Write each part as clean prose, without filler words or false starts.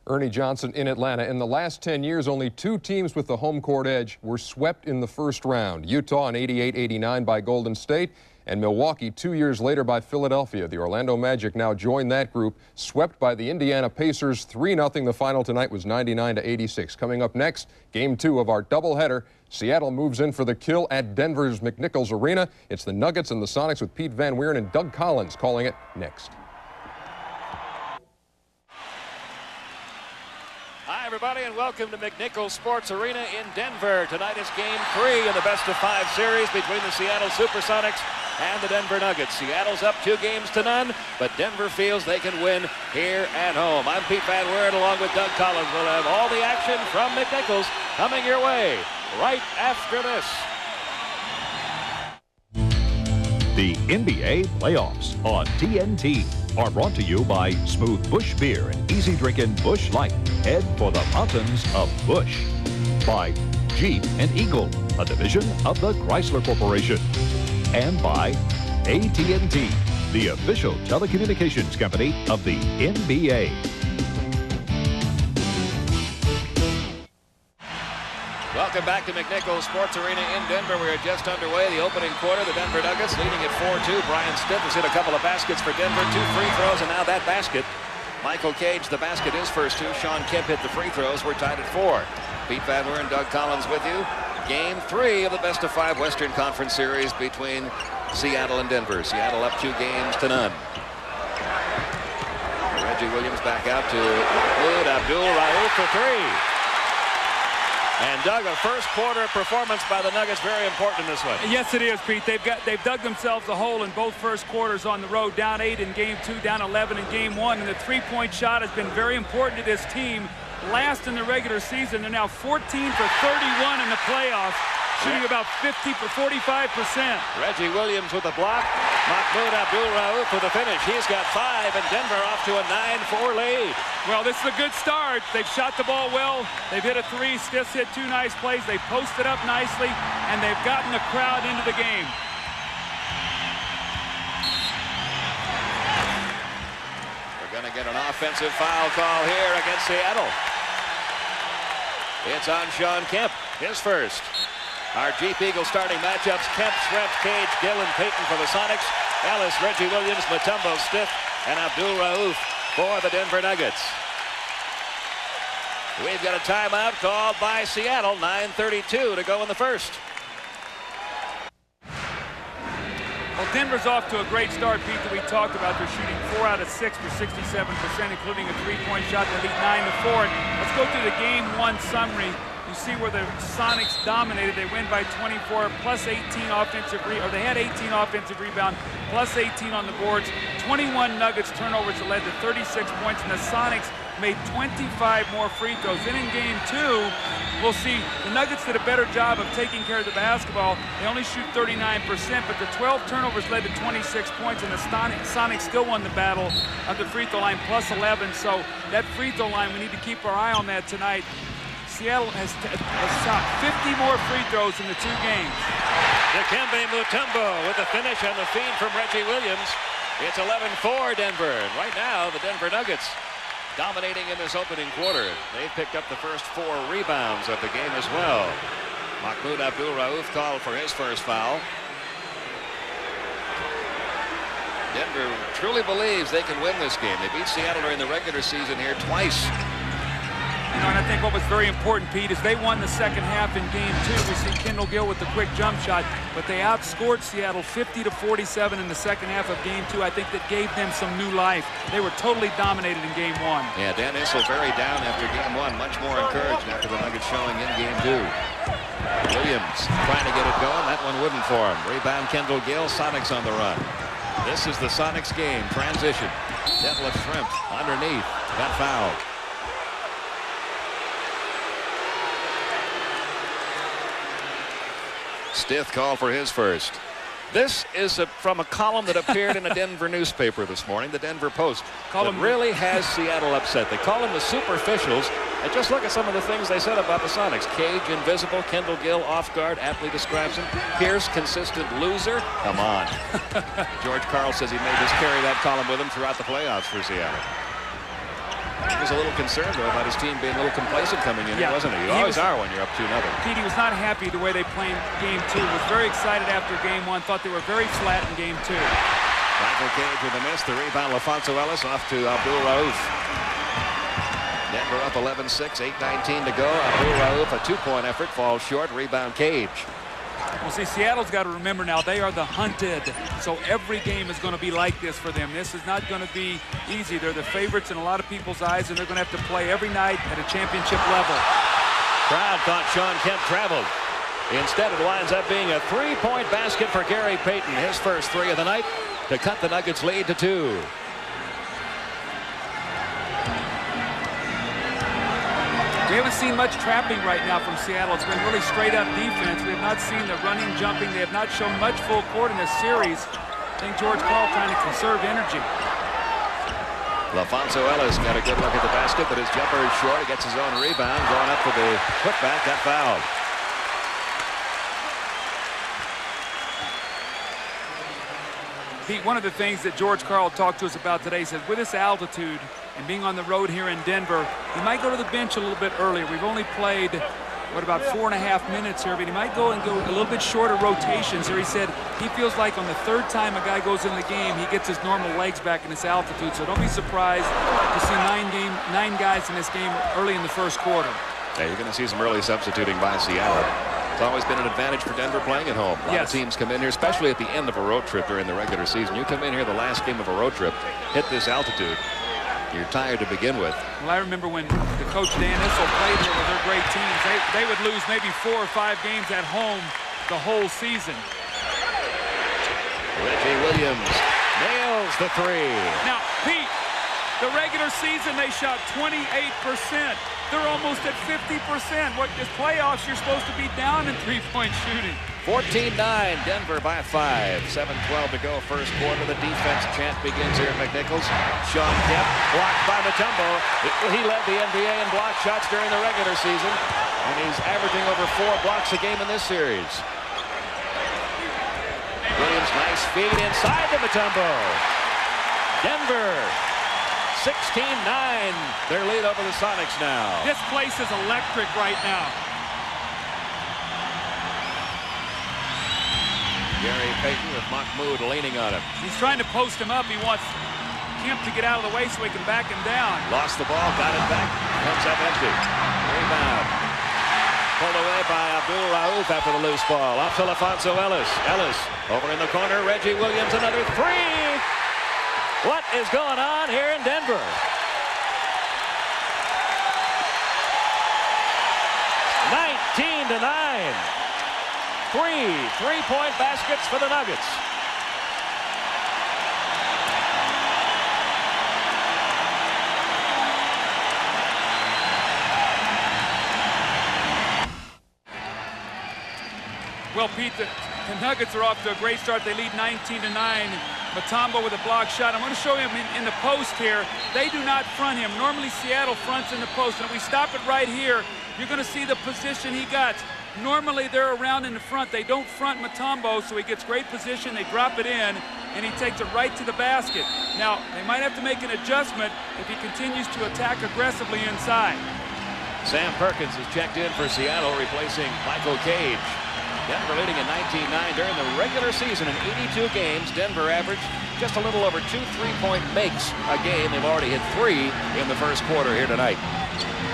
Ernie Johnson in Atlanta. In the last 10 years, only 2 teams with the home court edge were swept in the first round. Utah in 88-89 by Golden State, and Milwaukee 2 years later by Philadelphia. The Orlando Magic now join that group, swept by the Indiana Pacers 3-0. The final tonight was 99-86. Coming up next, Game 2 of our doubleheader. Seattle moves in for the kill at Denver's McNichols Arena. It's the Nuggets and the Sonics with Pete Van Wieren and Doug Collins calling it next. Hi, everybody, and welcome to McNichols Sports Arena in Denver. Tonight is Game 3 in the best-of-5 series between the Seattle Supersonics and the Denver Nuggets. Seattle's up 2-0, but Denver feels they can win here at home. I'm Pete Van Wieren along with Doug Collins. We'll have all the action from McNichols coming your way right after this. The NBA playoffs on TNT are brought to you by Smooth Bush Beer and Easy Drinking Bush Light. Head for the mountains of Bush. By Jeep and Eagle, a division of the Chrysler Corporation. And by AT&T, the official telecommunications company of the NBA. Welcome back to McNichols Sports Arena in Denver. We are just underway. The opening quarter, the Denver Nuggets leading at 4-2. Brian Stitt has hit a couple of baskets for Denver, 2 free throws, and now that basket. Michael Cage, the basket, his first 2. Sean Kemp hit the free throws. We're tied at 4. Pete Van Wieren, Doug Collins with you. Game 3 of the best-of-5 Western Conference Series between Seattle and Denver. Seattle up 2-0. Reggie Williams back out to Mahmoud Abdul-Rauf for 3. And Doug, a first quarter performance by the Nuggets, very important in this one. Yes, it is, Pete. They've dug themselves a hole in both first quarters on the road, down 8 in Game 2, down 11 in Game 1. And the three-point shot has been very important to this team. Last in the regular season, they're now 14 for 31 in the playoffs, shooting about 45%. Reggie Williams with the block. Mahmoud Abdul-Rauf with the finish. He's got 5, and Denver off to a 9-4 lead. Well, this is a good start. They've shot the ball well. They've hit a 3. Stiffs hit 2 nice plays. They posted up nicely, and they've gotten the crowd into the game. We're going to get an offensive foul call here against Seattle. It's on Sean Kemp, his first. Our Jeep Eagle starting matchups: Kemp, Schrempf, Cage, Gill, and Payton for the Sonics. Ellis, Reggie Williams, Mutombo, Stitt, and Abdul-Rauf for the Denver Nuggets. We've got a timeout called by Seattle. 9:32 to go in the first. Well, Denver's off to a great start, Pete, that we talked about. They're shooting 4 out of 6 for 67%, including a 3-point shot. They lead 9-4. Let's go through the Game 1 summary. You see where the Sonics dominated. They win by 24, plus 18 offensive or they had 18 offensive rebound, plus 18 on the boards. 21 Nuggets turnovers that led to 36 points, and the Sonics made 25 more free throws. Then in Game 2, we'll see the Nuggets did a better job of taking care of the basketball. They only shoot 39%, but the 12 turnovers led to 26 points, and the Sonics still won the battle of the free throw line, plus 11. So that free throw line, we need to keep our eye on that tonight. Seattle has shot 50 more free throws in the 2 games. Dikembe Mutombo with the finish on the feed from Reggie Williams. It's 11-4 Denver. And right now, the Denver Nuggets dominating in this opening quarter. They've picked up the first 4 rebounds of the game as well. Mahmoud Abdul-Rauf called for his first foul. Denver truly believes they can win this game. They beat Seattle during the regular season here twice. You know, and I think what was very important, Pete, is they won the second half in Game 2. We see Kendall Gill with the quick jump shot, but they outscored Seattle 50-47 in the second half of Game 2. I think that gave them some new life. They were totally dominated in Game 1. Yeah, Dan Issel very down after Game 1, much more encouraged after the Nuggets showing in Game 2. Williams trying to get it going. That one wouldn't for him. Rebound Kendall Gill. Sonics on the run. This is the Sonics game. Transition. Detlef Schrempf underneath. Got fouled. Stith called for his first. This is from a column that appeared in a Denver newspaper this morning, the Denver Post. Column really has Seattle upset. They call them the superficials. And just look at some of the things they said about the Sonics. Cage, invisible. Kendall Gill, off guard, aptly describes him. Pierce, consistent loser. Come on. George Karl says he may just carry that column with him throughout the playoffs for Seattle. He was a little concerned, though, about his team being a little complacent coming in, wasn't he? You always are when you're up 2-0. Pete, he was not happy the way they played game 2. Was very excited after game 1. Thought they were very flat in game 2. Michael Cage with a miss. The rebound, LaFonso Ellis off to Abdul Rauf. Denver up 11-6, 8:19 to go. Abdul Rauf, a 2-point effort, falls short. Rebound, Cage. Well, see, Seattle's got to remember now, they are the hunted. So every game is going to be like this for them. This is not going to be easy. They're the favorites in a lot of people's eyes, and they're going to have to play every night at a championship level. Crowd thought Sean Kemp traveled. Instead, it winds up being a 3-point basket for Gary Payton. His first 3 of the night to cut the Nuggets' lead to 2. We haven't seen much trapping right now from Seattle. It's been really straight-up defense. We have not seen the running, jumping. They have not shown much full court in this series. I think George Karl trying to conserve energy. LaFonso Ellis got a good look at the basket, but his jumper is short. He gets his own rebound. Going up for the putback, got fouled. Pete, one of the things that George Karl talked to us about today, he said with this altitude and being on the road here in Denver, he might go to the bench a little bit earlier. We've only played, what, about 4.5 minutes here, but he might go a little bit shorter rotations here. He said he feels like on the 3rd time a guy goes in the game, he gets his normal legs back in this altitude. So don't be surprised to see 9 guys in this game early in the first quarter. Yeah, you're going to see some early substituting by Seattle. It's always been an advantage for Denver playing at home. A lot of teams come in here, especially at the end of a road trip during the regular season. You come in here the last game of a road trip, hit this altitude, you're tired to begin with. Well, I remember when the coach Dan Issel played here with their great teams, they would lose maybe 4 or 5 games at home the whole season. Reggie Williams nails the 3. Now, Pete, the regular season they shot 28%. They're almost at 50%. What is playoffs, you're supposed to be down in 3-point shooting. 14-9, Denver by 5. 7:12 to go, first quarter. The defense chant begins here at McNichols. Sean Kemp blocked by Mutombo. He led the NBA in block shots during the regular season, and he's averaging over 4 blocks a game in this series. Williams, nice feed inside to Mutombo. Denver 16-9, their lead over the Sonics now. This place is electric right now. Gary Payton with Mahmoud leaning on him. He's trying to post him up. He wants Kemp to get out of the way so he can back him down. Lost the ball, got it back, comes up empty. Rebound. Pulled away by Abdul Rauf after the loose ball. Off to LaFonso Ellis. Ellis over in the corner. Reggie Williams, another 3. What is going on here in Denver? (19-9). 3 3-point baskets for the Nuggets. Well, Pete, the Nuggets are off to a great start. They lead 19-9. Mutombo with a block shot. I'm going to show him in the post here. They do not front him. Normally Seattle fronts in the post. And if we stop it right here, you're going to see the position he got. Normally they're around in the front. They don't front Mutombo, so he gets great position. They drop it in, and he takes it right to the basket. Now, they might have to make an adjustment if he continues to attack aggressively inside. Sam Perkins is checked in for Seattle, replacing Michael Cage. Denver leading at 19-9 during the regular season in 82 games. Denver averaged just a little over 2 3-point makes a game. They've already hit 3 in the first quarter here tonight.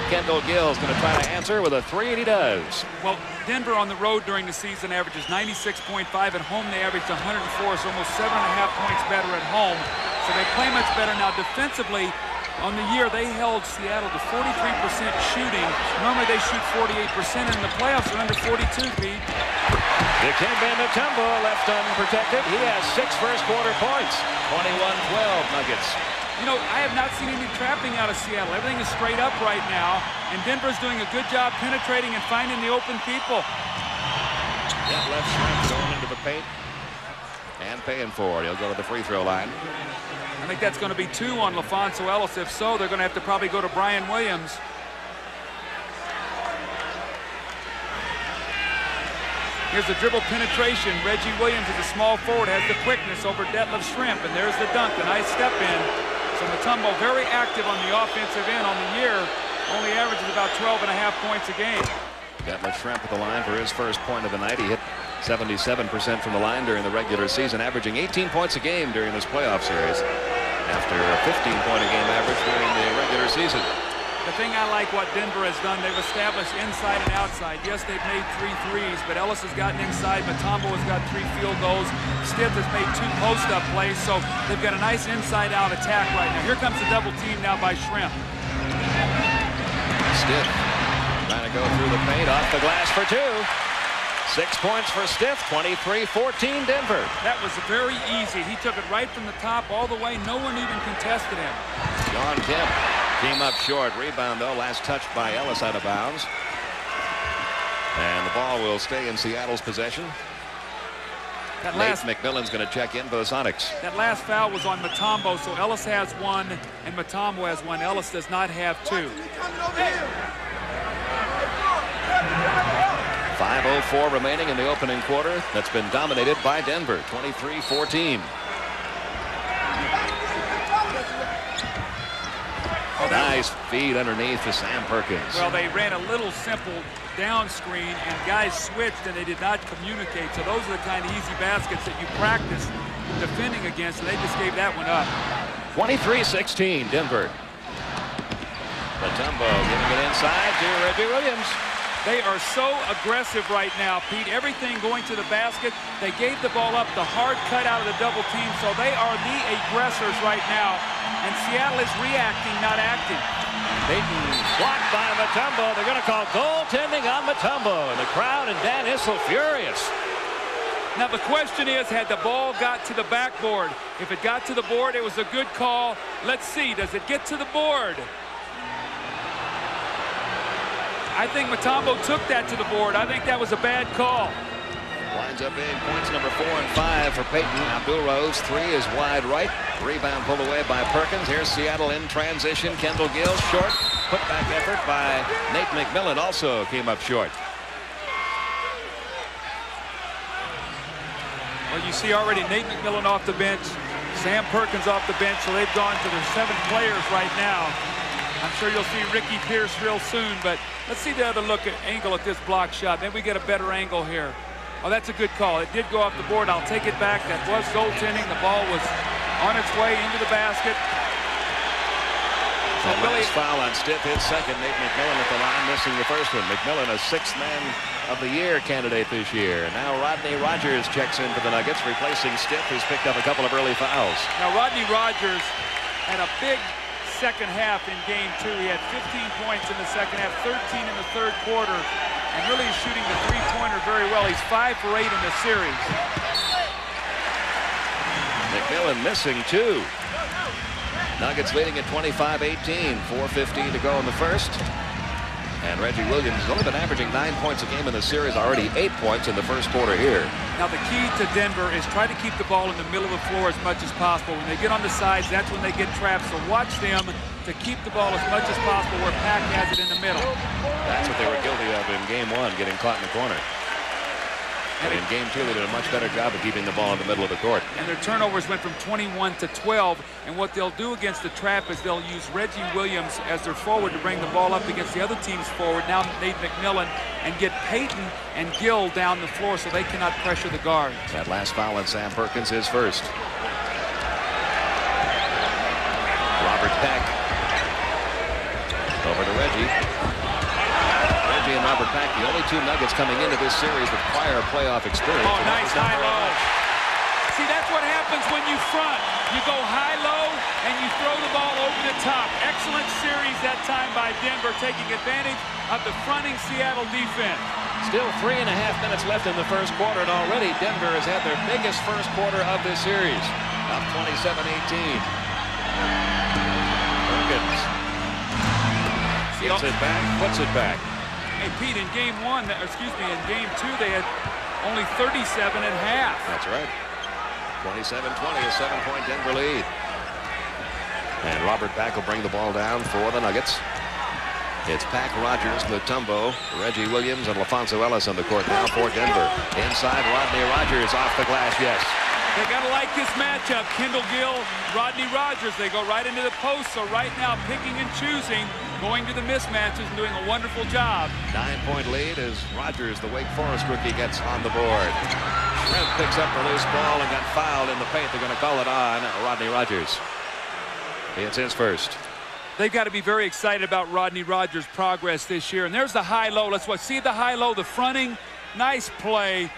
Kendall Gill's going to try to answer with a 3, and he does. Well, Denver on the road during the season averages 96.5. At home, they averaged 104, so almost 7.5 points better at home. So they play much better. Now, defensively, on the year, they held Seattle to 43% shooting. Normally, they shoot 48%, and in the playoffs, they're under 42, Pete. Dikembe Mutombo left unprotected. He has 6 first-quarter points. 21-12 Nuggets. You know, I have not seen any trapping out of Seattle. Everything is straight up right now, and Denver's doing a good job penetrating and finding the open people. Yeah, left shot going into the paint and paying for it. He'll go to the free throw line. I think that's going to be 2 on LaFonso Ellis. If so, they're going to have to probably go to Brian Williams. Here's the dribble penetration. Reggie Williams is a small forward, has the quickness over Detlef Schrempf, and there's the dunk. A nice step in. So Mutombo very active on the offensive end on the year. Only averages about 12.5 points a game. Detlef Schrempf at the line for his first point of the night. He hit 77% from the line during the regular season, averaging 18 points a game during this playoff series after a 15-point-a-game average during the regular season. The thing I like what Denver has done, they've established inside and outside. Yes, they've made 3 threes, but Ellis has gotten inside. Mutombo has got 3 field goals. Stiff has made 2 post-up plays, so they've got a nice inside-out attack right now. Here comes the double team now by Schrempf. Stiff trying to go through the paint, off the glass for 2. 6 points for Stiff, 23-14 Denver. That was very easy. He took it right from the top all the way. No one even contested him. John Kemp came up short. Rebound, though, last touched by Ellis out of bounds. And the ball will stay in Seattle's possession. Nate McMillan's going to check in for the Sonics. That last foul was on Mutombo, so Ellis has 1 and Mutombo has 1. Ellis does not have 2. 5:04 remaining in the opening quarter. That's been dominated by Denver, 23-14. Nice feed underneath to Sam Perkins. Well, they ran a little simple down screen, and guys switched, and they did not communicate. So those are the kind of easy baskets that you practice defending against, and they just gave that one up. 23-16, Denver. Mutombo giving it inside to Reggie Williams. They are so aggressive right now, Pete. Everything going to the basket. They gave the ball up, the hard cut out of the double team, so they are the aggressors right now. And Seattle is reacting, not acting. Payton blocked by Mutombo. They're going to call goaltending on Mutombo. And the crowd and Dan Issel furious. Now the question is, had the ball got to the backboard? If it got to the board, it was a good call. Let's see, does it get to the board? I think Mutombo took that to the board. I think that was a bad call. Winds up big. Points number 4 and 5 for Payton. Abdul Rose, 3 is wide right. Rebound pulled away by Perkins. Here's Seattle in transition. Kendall Gill short. Putback effort by Nate McMillan also came up short. Well, you see already Nate McMillan off the bench. Sam Perkins off the bench. So they've gone to their 7 players right now. I'm sure you'll see Ricky Pierce real soon, but let's see the other angle at this block shot. Maybe we get a better angle here. Oh, that's a good call. It did go off the board. I'll take it back. That was goaltending. The ball was on its way into the basket. So Billy's foul on Stiff, his second. Nate McMillan at the line, missing the first one. McMillan, a 6th man of the year candidate this year. Now Rodney Rogers checks in for the Nuggets, replacing Stiff, who's picked up a couple of early fouls. Now Rodney Rogers had a big second half in game 2. He had 15 points in the second half, 13 in the third quarter, and really is shooting the 3-pointer very well. He's 5 for 8 in the series. McMillan missing 2. Nuggets leading at 25-18, 4:15 to go in the first. And Reggie Williams has only been averaging 9 points a game in the series, already 8 points in the first quarter here. Now the key to Denver is try to keep the ball in the middle of the floor as much as possible. When they get on the sides, that's when they get trapped. So watch them to keep the ball as much as possible where Pack has it in the middle. That's what they were guilty of in game 1, getting caught in the corner. And in game 2, they did a much better job of keeping the ball in the middle of the court. And their turnovers went from 21 to 12. And what they'll do against the trap is they'll use Reggie Williams as their forward to bring the ball up against the other team's forward. Now Nate McMillan, and get Payton and Gill down the floor so they cannot pressure the guards. That last foul on Sam Perkins is first. Robert Peck over to Reggie. And Robert Pack, the only 2 Nuggets coming into this series with prior playoff experience. Oh, nice high-low. See, that's what happens when you front. You go high-low, and you throw the ball over the top. Excellent series that time by Denver, taking advantage of the fronting Seattle defense. Still 3.5 minutes left in the first quarter, and already Denver has had their biggest first quarter of this series. Up 27-18. Perkins gets it back, puts it back. Hey, Pete, in game 1, in game 2, they had only 37 and a half. That's right. 27-20, a 7-point Denver lead. And Robert Pack will bring the ball down for the Nuggets. It's Pack, Rogers, Mutombo, Reggie Williams, and LaFonso Ellis on the court now for Denver. Inside, Rodney Rogers off the glass, yes. They got to like this matchup. Kendall Gill, Rodney Rogers. They go right into the post. So right now, picking and choosing, going to the mismatches and doing a wonderful job. 9-point lead as Rogers, the Wake Forest rookie, gets on the board. Trent picks up the loose ball and got fouled in the paint. They're going to call it on Rodney Rogers. It's his first. They've got to be very excited about Rodney Rogers' progress this year. And there's the high-low. Let's watch. See the high-low, the fronting. Nice play.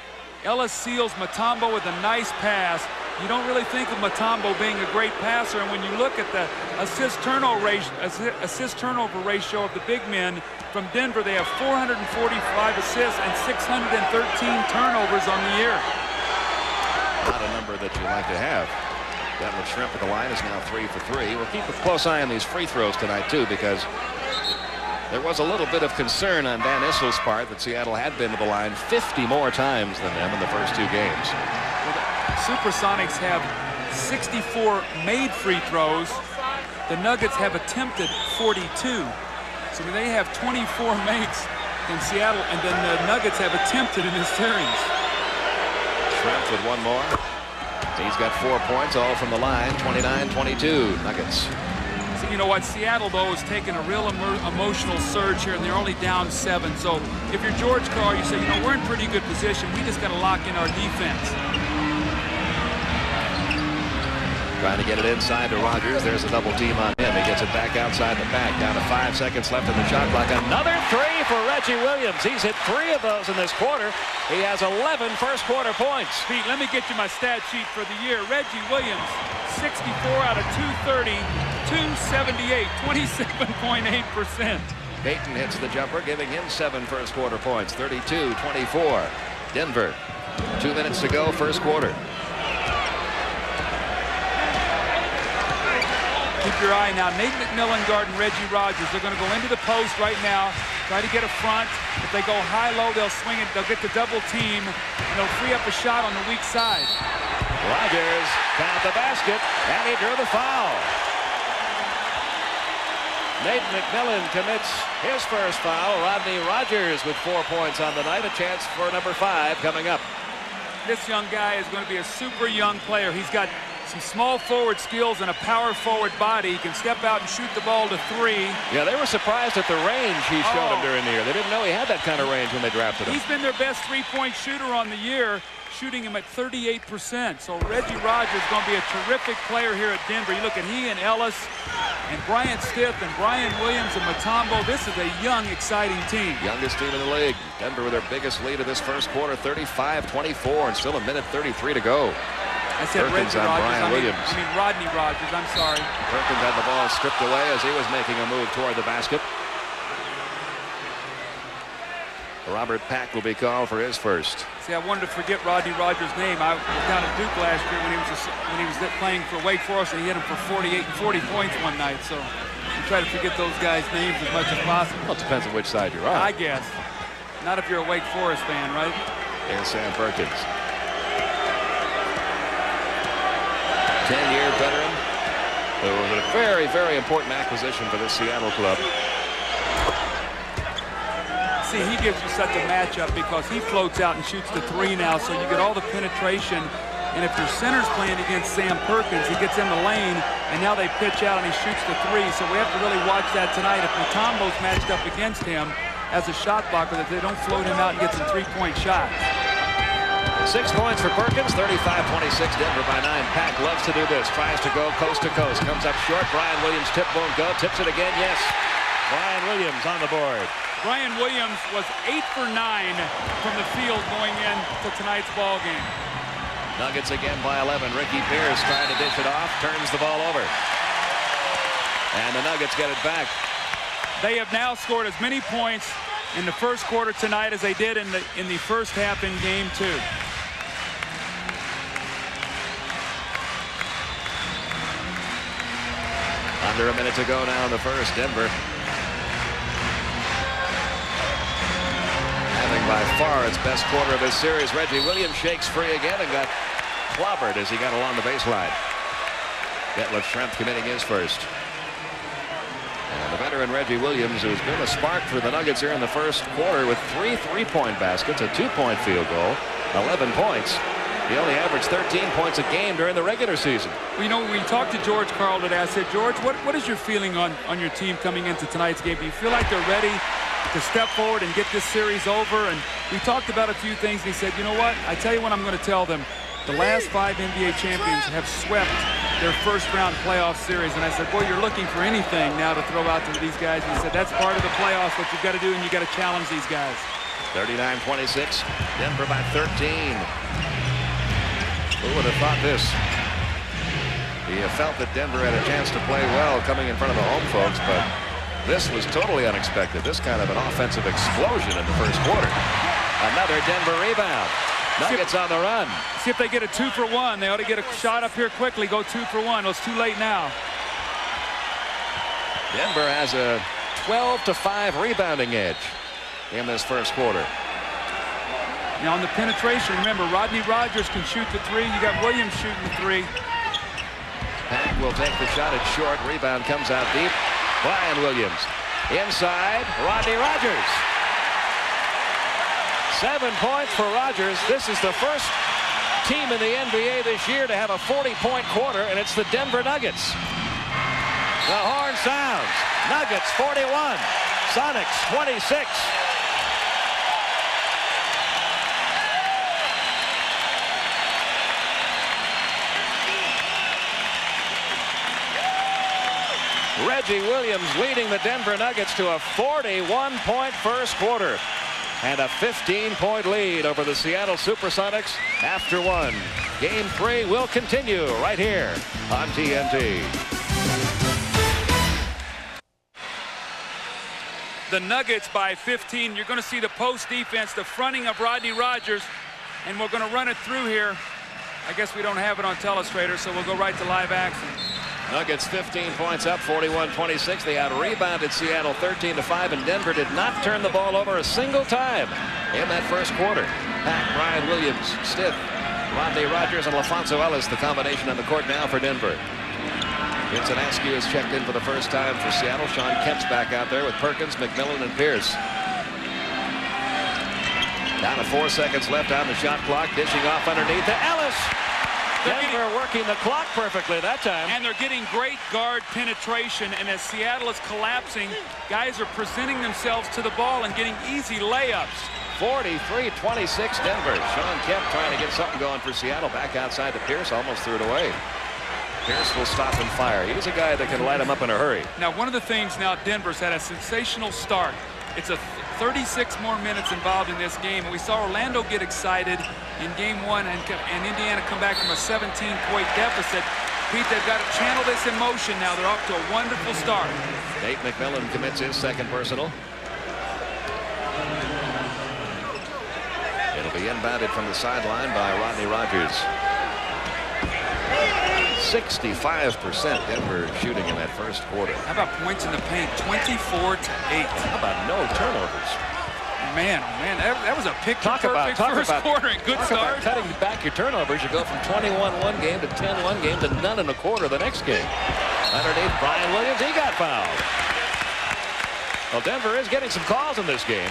Ellis seals Mutombo with a nice pass. You don't really think of Mutombo being a great passer, and when you look at the assist-turnover ratio of the big men from Denver, they have 445 assists and 613 turnovers on the year. Not a number that you like to have. Detlef Schrempf at the line is now 3 for 3. We'll keep a close eye on these free throws tonight, too, because there was a little bit of concern on Van Issel's part that Seattle had been to the line 50 more times than them in the first 2 games. Well, the Supersonics have 64 made free throws. The Nuggets have attempted 42. So they have 24 makes in Seattle, and then the Nuggets have attempted in this series. Schrempf with one more. He's got 4 points, all from the line, 29-22 Nuggets. You know what, Seattle, though, has taken a real emotional surge here, and they're only down 7. So if you're George Carr, you say, you know, we're in pretty good position. We just got to lock in our defense. Trying to get it inside to Rogers. There's a double team on him. He gets it back outside the pack. Down to 5 seconds left in the shot clock. Another 3 for Reggie Williams. He's hit 3 of those in this quarter. He has 11 first-quarter points. Pete, let me get you my stat sheet for the year. Reggie Williams, 64 out of 230. 278, 27.8%. Payton hits the jumper, giving him 7 first-quarter points, 32-24. Denver, 2 minutes to go, first quarter. Keep your eye now. Nate McMillan guarding Reggie Rogers. They're going to go into the post right now, try to get a front. If they go high-low, they'll swing it. They'll get the double team, and they'll free up a shot on the weak side. Rogers found the basket, and he drew the foul. Nate McMillan commits his first foul. Rodney Rogers with 4 points on the night. A chance for number 5 coming up. This young guy is going to be a super young player. He's got some small forward skills and a power forward body. He can step out and shoot the ball to 3. Yeah, they were surprised at the range he showed him during the year. They didn't know he had that kind of range when they drafted him. He's been their best 3-point shooter on the year, shooting him at 38%. So Reggie Rogers is going to be a terrific player here at Denver. You look at he and Ellis and Bryant Stith and Brian Williams and Mutombo. This is a young, exciting team. Youngest team in the league. Denver with their biggest lead of this first quarter, 35-24, and still a minute 33 to go. I said Perkins Reggie on Rogers. Brian Williams. I mean Rodney Rogers. I'm sorry. Perkins had the ball stripped away as he was making a move toward the basket. Robert Pack will be called for his first. See, I wanted to forget Rodney Rogers' name. I was down at Duke last year when he was playing for Wake Forest, and he hit him for 48 and 40 points one night. So you try to forget those guys' names as much as possible. Well, it depends on which side you're on. I guess. Not if you're a Wake Forest fan, right? And Sam Perkins. 10-year veteran. It was a very, very important acquisition for this Seattle club. See, he gives you such a matchup because he floats out and shoots the 3 now, so you get all the penetration. And if your center's playing against Sam Perkins, he gets in the lane, and now they pitch out and he shoots the 3. So we have to really watch that tonight. If Mutombo's matched up against him as a shot blocker, that they don't float him out and get some 3-point shots. 6 points for Perkins, 35-26, Denver by 9. Pack loves to do this, tries to go coast to coast, comes up short. Brian Williams' tip won't go, tips it again, yes. Brian Williams on the board. Brian Williams was 8 for 9 from the field going into tonight's ball game. Nuggets again by 11. Ricky Pierce trying to dish it off, turns the ball over. And the Nuggets get it back. They have now scored as many points in the first quarter tonight as they did in the first half in game 2. Under a minute to go now in the first. Denver having by far its best quarter of this series. Reggie Williams shakes free again and got clobbered as he got along the baseline. Detlef Schrempf committing his first. And the veteran Reggie Williams, who's been a spark for the Nuggets here in the first quarter with 3 3-point baskets, a 2-point field goal, 11 points. He only averaged 13 points a game during the regular season. Well, you know, when we talked to George Karl today, I said, George, what is your feeling on your team coming into tonight's game? Do you feel like they're ready to step forward and get this series over? And we talked about a few things, and he said, you know what? I tell you what I'm going to tell them. The last 5 NBA champions have swept their first-round playoff series. And I said, boy, you're looking for anything now to throw out to these guys. And he said, that's part of the playoffs, what you've got to do, and you've got to challenge these guys. 39-26, Denver by 13. Who would have thought this? He felt that Denver had a chance to play well coming in front of the home folks, but this was totally unexpected. This kind of an offensive explosion in the first quarter. Another Denver rebound. Nuggets on the run. See if they get a 2-for-1. They ought to get a shot up here quickly, go 2-for-1. Well, it's too late now. Denver has a 12-5 rebounding edge in this first quarter. Now on the penetration, remember, Rodney Rogers can shoot the 3. You got Williams shooting the 3. Pack will take the shot at short. Rebound comes out deep. Brian Williams inside. Rodney Rogers. 7 points for Rogers. This is the first team in the NBA this year to have a 40-point quarter, and it's the Denver Nuggets. The horn sounds. Nuggets 41. Sonics 26. Reggie Williams leading the Denver Nuggets to a 41-point first quarter and a 15-point lead over the Seattle Supersonics after 1. Game 3 will continue right here on TNT. The Nuggets by 15. You're going to see the post defense, the fronting of Rodney Rogers, and we're going to run it through here. I guess we don't have it on telestrator, so we'll go right to live action. Nuggets 15 points up, 41-26. They out-rebounded Seattle 13-5, and Denver did not turn the ball over a single time in that first quarter. Pack, Brian Williams, Stiff, Rodney Rogers, and LaFonso Ellis, the combination on the court now for Denver. Vincent Askew has checked in for the first time for Seattle. Sean Kemp's back out there with Perkins, McMillan, and Pierce. Down to 4 seconds left on the shot clock. Dishing off underneath to Ellis. Denver working the clock perfectly that time. And they're getting great guard penetration. And as Seattle is collapsing, guys are presenting themselves to the ball and getting easy layups. 43-26 Denver. Sean Kemp trying to get something going for Seattle. Back outside to Pierce. Almost threw it away. Pierce will stop and fire. He's a guy that can light him up in a hurry. Now, one of the things now, Denver's had a sensational start. It's a 36 more minutes involved in this game. We saw Orlando get excited in game 1 and Indiana come back from a 17-point deficit. Pete, they've got to channel this in motion now. They're off to a wonderful start. Nate McMillan commits his second personal. It'll be inbounded from the sideline by Rodney Rogers. 65% Denver shooting in that first quarter. How about points in the paint? 24-8. How about no turnovers? Man, oh man, that was a picture-perfect first quarter and good start. Cutting back your turnovers, you go from 21 one game to 10 one game to none in a quarter the next game. Underneath Brian Williams, he got fouled. Well, Denver is getting some calls in this game.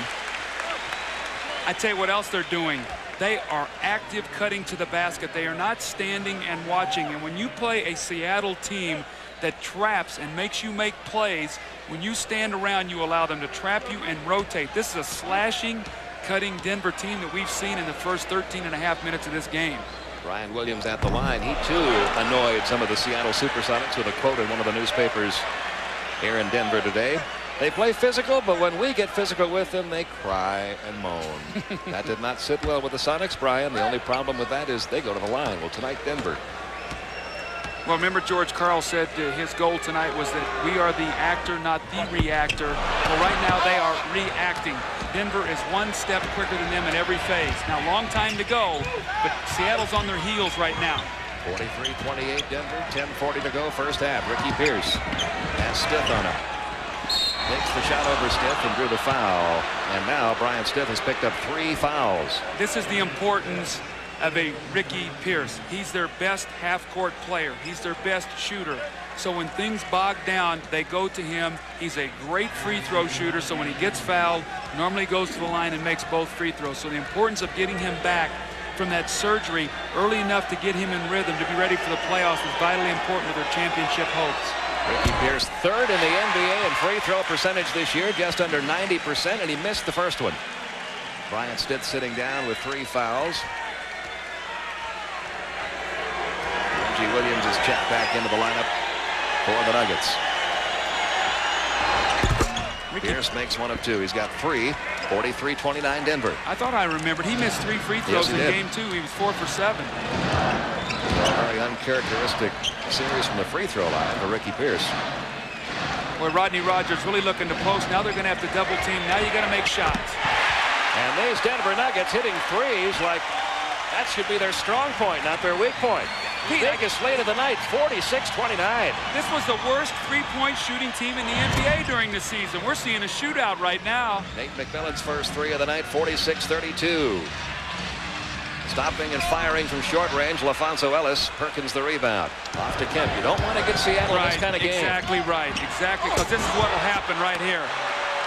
I tell you what else they're doing. They are active cutting to the basket. They are not standing and watching. And when you play a Seattle team that traps and makes you make plays, when you stand around, you allow them to trap you and rotate. This is a slashing, cutting Denver team that we've seen in the first 13.5 minutes of this game. Brian Williams at the line. He, too, annoyed some of the Seattle Supersonics with a quote in one of the newspapers here in Denver today. They play physical, but when we get physical with them, they cry and moan. That did not sit well with the Sonics, Brian. The only problem with that is they go to the line. Well, tonight, Denver. Well, remember George Karl said his goal tonight was that we are the actor, not the reactor. Well, right now they are reacting. Denver is one step quicker than them in every phase. Now, long time to go, but Seattle's on their heels right now. 43-28 Denver, 10:40 to go first half. Ricky Pierce has Stiff on him. Takes the shot over Stiff and drew the foul. And now Brian Stiff has picked up 3 fouls. This is the importance of a Ricky Pierce. He's their best half-court player. He's their best shooter. So when things bog down, they go to him. He's a great free throw shooter. So when he gets fouled, normally goes to the line and makes both free throws. So the importance of getting him back from that surgery early enough to get him in rhythm to be ready for the playoffs is vitally important to their championship hopes. Ricky Pierce, third in the NBA in free throw percentage this year, just under 90%, and he missed the first one. Brian Stitt sitting down with 3 fouls. Reggie Williams is checked back into the lineup for the Nuggets. Pierce makes 1 of 2. He's got 3. 43-29 Denver. I thought I remembered he missed 3 free throws in game 2. He was 4 for 7. A very uncharacteristic series from the free throw line for Ricky Pierce. Boy, Rodney Rogers really looking to post. Now they're going to have to double team. Now you got to make shots. And these Denver Nuggets hitting threes like that should be their strong point, not their weak point. Biggest lead of the night, 46-29. This was the worst three-point shooting team in the NBA during the season. We're seeing a shootout right now. Nate McMillan's first 3 of the night, 46-32. Stopping and firing from short range, LaFonso Ellis. Perkins the rebound. Off to Kemp. You don't want to get Seattle in this kind of game. Exactly right. Exactly, because this is what will happen right here.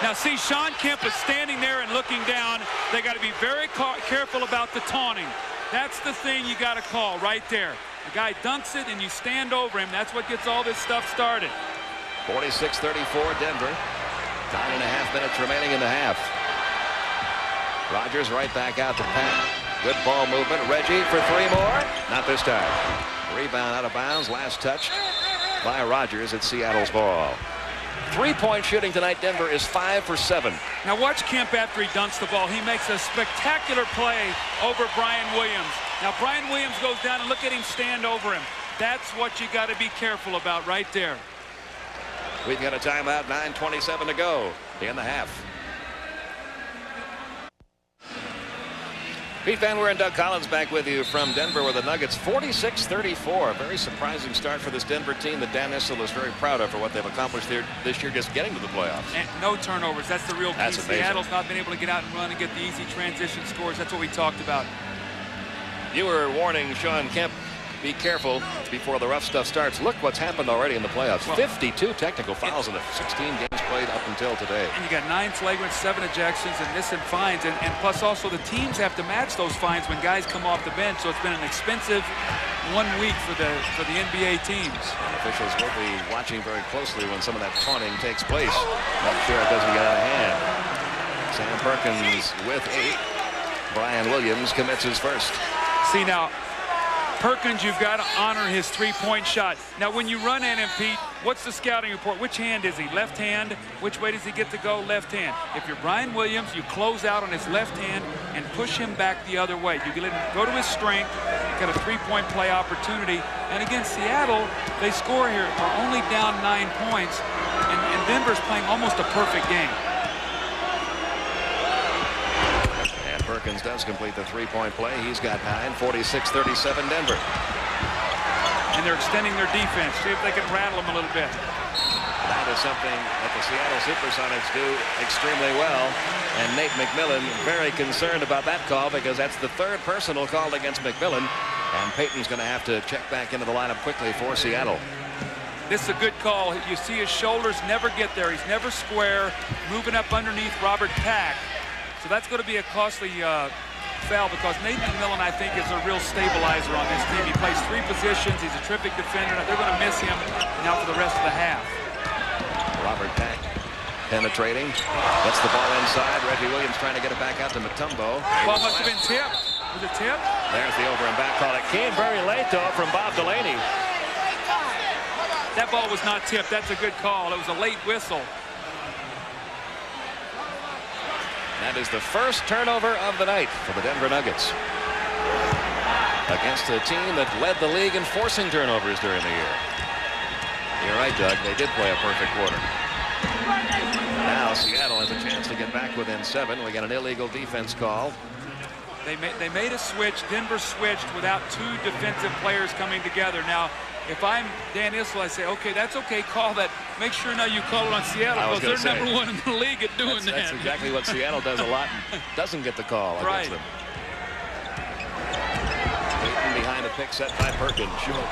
Now, see, Sean Kemp is standing there and looking down. They got to be very careful about the taunting. That's the thing you got to call right there. The guy dunks it and you stand over him. That's what gets all this stuff started. 46-34 Denver. 9.5 minutes remaining in the half. Rogers right back out to Pat. Good ball movement. Reggie for 3 more. Not this time. Rebound out of bounds. Last touch by Rogers. It's Seattle's ball. 3-point shooting tonight. Denver is 5 for 7. Now watch Kemp after he dunks the ball. He makes a spectacular play over Brian Williams. Now Brian Williams goes down and look at him stand over him. That's what you got to be careful about right there. We've got a timeout. 9:27 to go in the half. Pete Van Weer and Doug Collins back with you from Denver with the Nuggets. 46-34. A very surprising start for this Denver team that Dan Issel is very proud of for what they've accomplished here this year, just getting to the playoffs. And no turnovers. That's the real key. That's amazing. Seattle's not been able to get out and run and get the easy transition scores. That's what we talked about. You were warning Sean Kemp, be careful before the rough stuff starts. Look what's happened already in the playoffs. Well, 52 technical fouls in the 16 games played up until today. And you got 9 flagrants, 7 ejections, and missing fines. And plus also the teams have to match those fines when guys come off the bench. So it's been an expensive 1 week for the NBA teams. And officials will be watching very closely when some of that taunting takes place. Make sure it doesn't get out of hand. Sam Perkins with 8. Brian Williams commits his first. See now, Perkins, you've got to honor his 3-point shot. Now, when you run at him, Pete, what's the scouting report? Which hand is he? Left hand? Which way does he get to go? Left hand. If you're Brian Williams, you close out on his left hand and push him back the other way. You can let him go to his strength, get a 3-point play opportunity. And against Seattle, they score here. They're only down 9 points, and Denver's playing almost a perfect game. Perkins does complete the 3-point play. He's got 9. 46-37 Denver. And they're extending their defense. See if they can rattle them a little bit. That is something that the Seattle Supersonics do extremely well. And Nate McMillan very concerned about that call because that's the 3rd personal called against McMillan. And Payton's going to have to check back into the lineup quickly for Seattle. This is a good call. You see his shoulders never get there. He's never square, moving up underneath Robert Pack. So that's going to be a costly foul because Nate McMillan, I think, is a real stabilizer on this team. He plays 3 positions. He's a terrific defender. They're going to miss him now for the rest of the half. Robert Pack penetrating. Gets the ball inside. Reggie Williams trying to get it back out to Mutombo. Ball must have been tipped. Was it tipped? There's the over and back call. It came very late, though, from Bob Delaney. That ball was not tipped. That's a good call. It was a late whistle. That is the first turnover of the night for the Denver Nuggets. Against a team that led the league in forcing turnovers during the year. You're right, Doug. They did play a perfect quarter. Now Seattle has a chance to get back within 7. We got an illegal defense call. They made a switch. Denver switched without 2 defensive players coming together. Now, if I'm Dan Issel, I say, okay, that's okay, call that. Make sure now you call it on Seattle because they're number 1 in the league at doing that. That's exactly what Seattle does a lot and doesn't get the call against them. Payton behind the pick set by Perkins. Sure.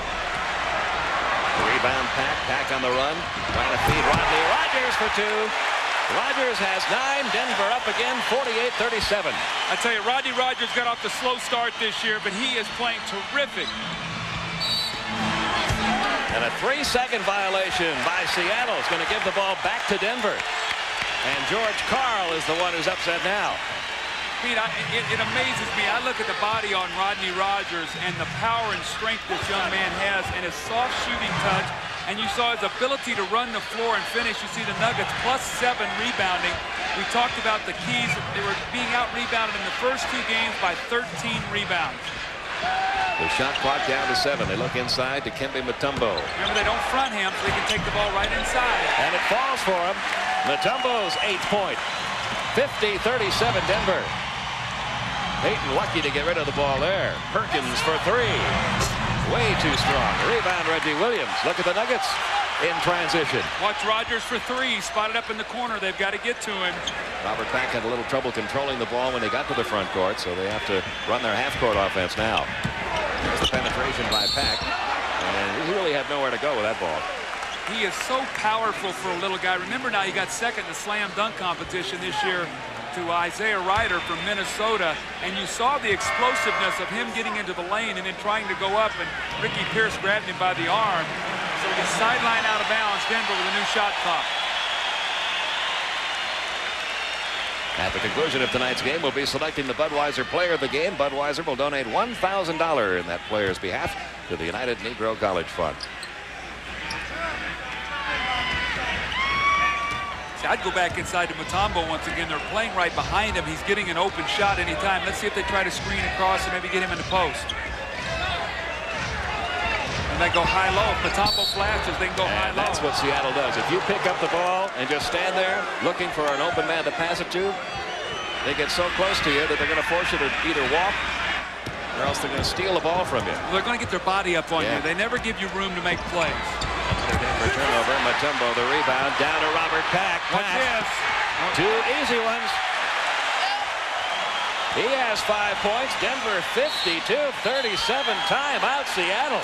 Rebound Pack on the run. Trying to feed Rodney Rogers for 2. Rogers has 9. Denver up again, 48-37. I tell you, Rodney Rogers got off the slow start this year, but he is playing terrific. And a 3-second violation by Seattle is going to give the ball back to Denver. And George Karl is the one who's upset now. Pete, it amazes me. I look at the body on Rodney Rogers and the power and strength this young man has and his soft shooting touch. And you saw his ability to run the floor and finish. You see the Nuggets +7 rebounding. We talked about the keys. They were being out-rebounded in the first 2 games by 13 rebounds. The shot clock down to 7. They look inside to Kembe Mutombo. Remember, they don't front him, so they can take the ball right inside. And it falls for him. Mutombo's 8th point. 50-37 Denver. Payton lucky to get rid of the ball there. Perkins for 3. Way too strong. Rebound, Reggie Williams. Look at the Nuggets in transition. Watch Rogers for 3. Spotted up in the corner. They've got to get to him. Robert Pack had a little trouble controlling the ball when they got to the front court, so they have to run their half-court offense now. There's the penetration by Pack, and he really had nowhere to go with that ball. He is so powerful for a little guy. Remember now, he got second in the slam dunk competition this year to Isaiah Ryder from Minnesota, and you saw the explosiveness of him getting into the lane and then trying to go up, and Ricky Pierce grabbed him by the arm. So he's sideline out of bounds. Denver with a new shot clock. At the conclusion of tonight's game, we'll be selecting the Budweiser player of the game. Budweiser will donate $1,000 in that player's behalf to the United Negro College Fund. See, I'd go back inside to Mutombo once again. They're playing right behind him. He's getting an open shot anytime. Let's see if they try to screen across and maybe get him in the post. And they go high-low. If Mutombo flashes, they can go high-low. That's what Seattle does. If you pick up the ball and just stand there looking for an open man to pass it to, they get so close to you that they're going to force you to either walk or else they're going to steal the ball from you. They're going to get their body up on you. They never give you room to make plays. Denver turnover. Mutombo the rebound down to Robert Pack. Watch this. 2 easy ones. He has 5 points. Denver 52-37. Timeout Seattle.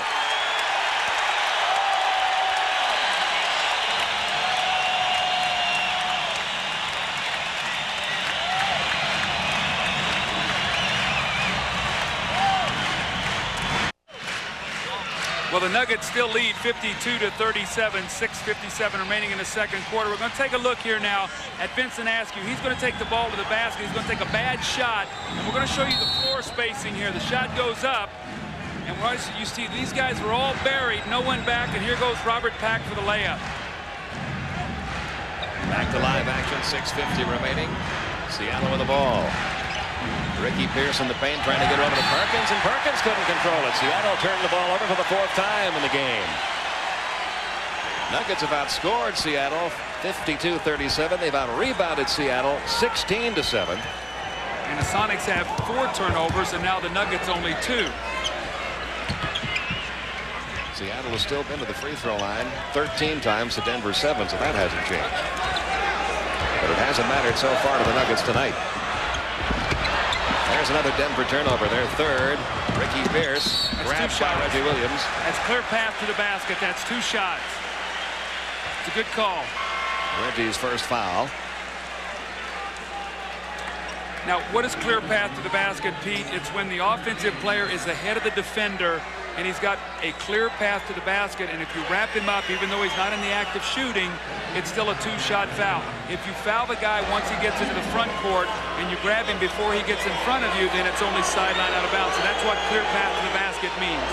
Well, the Nuggets still lead 52-37, 6:57 remaining in the second quarter. We're going to take a look here now at Vincent Askew. He's going to take the ball to the basket. He's going to take a bad shot, and we're going to show you the floor spacing here. The shot goes up, and you see these guys were all buried, no one back, and here goes Robert Pack for the layup. Back to live action, 6:50 remaining. Seattle with the ball. Ricky Pierce in the paint trying to get over to Perkins, and Perkins couldn't control it. Seattle turned the ball over for the 4th time in the game. Nuggets have outscored Seattle 52-37. They've out-rebounded Seattle 16-7. And the Sonics have 4 turnovers, and now the Nuggets only 2. Seattle has still been to the free throw line 13 times to Denver 7, so that hasn't changed. But it hasn't mattered so far to the Nuggets tonight. There's another Denver turnover, their 3rd. Ricky Pierce grabbed by Reggie Williams. That's clear path to the basket. That's 2 shots. It's a good call. Reggie's first foul. Now, what is clear path to the basket, Pete? It's when the offensive player is ahead of the defender and he's got a clear path to the basket, and if you wrap him up, even though he's not in the act of shooting, it's still a 2-shot foul. If you foul the guy once he gets into the front court and you grab him before he gets in front of you, then it's only sideline out of bounds. So that's what clear path to the basket means.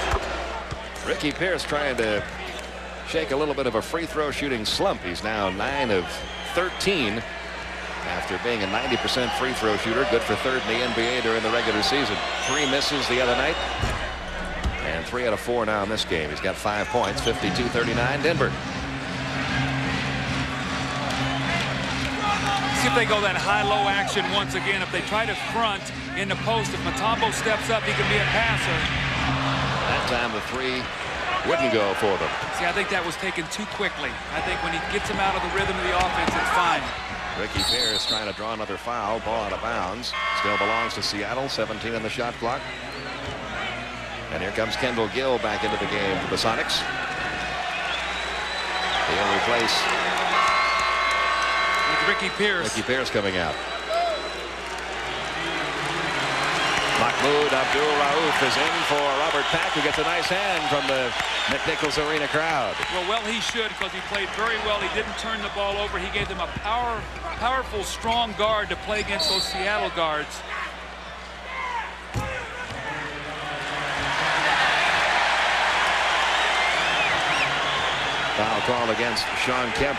Ricky Pierce trying to shake a little bit of a free throw shooting slump. He's now 9 of 13 after being a 90% free throw shooter, good for 3rd in the NBA during the regular season. 3 misses the other night, and 3 out of 4 now in this game. He's got 5 points, 52-39 Denver. See if they go that high-low action once again. If they try to front in the post, if Mutombo steps up, he can be a passer. That time the 3 wouldn't go for them. See, I think that was taken too quickly. I think when he gets him out of the rhythm of the offense, it's fine. Ricky Pierce trying to draw another foul. Ball out of bounds. Still belongs to Seattle. 17 on the shot clock. And here comes Kendall Gill back into the game for the Sonics. He'll replace With Ricky Pierce. Ricky Pierce coming out. Mahmoud Abdul-Rauf is in for Robert Pack, who gets a nice hand from the McNichols Arena crowd. Well, he should, because he played very well. He didn't turn the ball over. He gave them a powerful, strong guard to play against those Seattle guards. Foul call against Sean Kemp.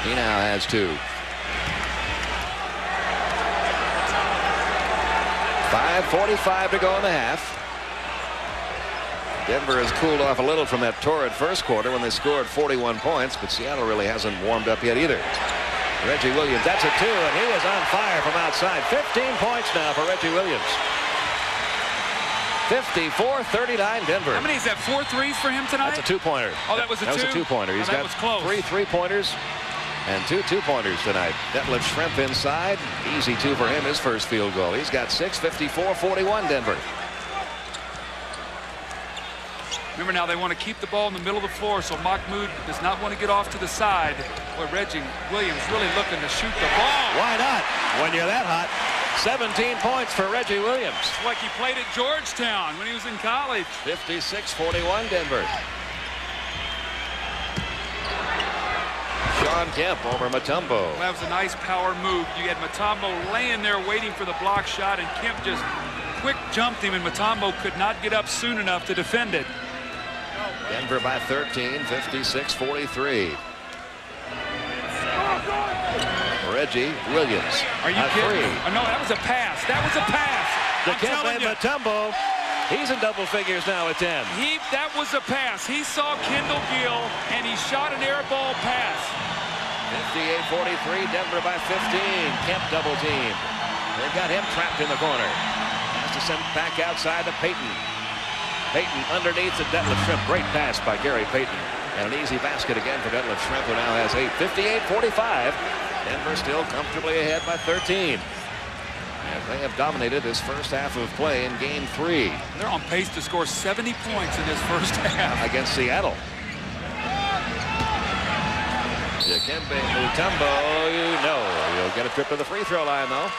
He now has 2. 5:45 to go in the half. Denver has cooled off a little from that torrid first quarter when they scored 41 points, but Seattle really hasn't warmed up yet either. Reggie Williams, that's a 2, and he is on fire from outside. 15 points now for Reggie Williams. 54-39 Denver. How many is that? 4 threes for him tonight? That's a 2-pointer. Oh, that was a 2? That was a 2-pointer. He's got 3 3-pointers and 2 2-pointers tonight. Detlef Schrempf inside. Easy 2 for him, his first field goal. He's got 6, 54-41 Denver. Remember now, they want to keep the ball in the middle of the floor, so Mahmoud does not want to get off to the side. Where Reggie Williams really looking to shoot the ball. Why not? When you're that hot. 17 points for Reggie Williams. It's like he played at Georgetown when he was in college. 56-41 Denver. Sean Kemp over Mutombo. Well, that was a nice power move. You had Mutombo laying there waiting for the block shot, and Kemp just quick jumped him, and Mutombo could not get up soon enough to defend it. Denver by 13, 56-43. Reggie Williams. Are you kidding? 3. Oh, no, that was a pass. That was a pass. The Kemp and Mutombo. He's in double figures now at 10. That was a pass. He saw Kendall Gill, and he shot an air ball pass. 58-43, Denver by 15. Kemp double teamed. They've got him trapped in the corner. Has to send back outside to Payton. Payton underneath to Detlef Schrempf. Great pass by Gary Payton. And an easy basket again for Detlef Schrempf, who now has 8. 58-45. Denver still comfortably ahead by 13. And they have dominated this first half of play in Game 3. They're on pace to score 70 points in this first half. Against Seattle. Dikembe Mutombo, you know, he'll get a trip to the free throw line, though.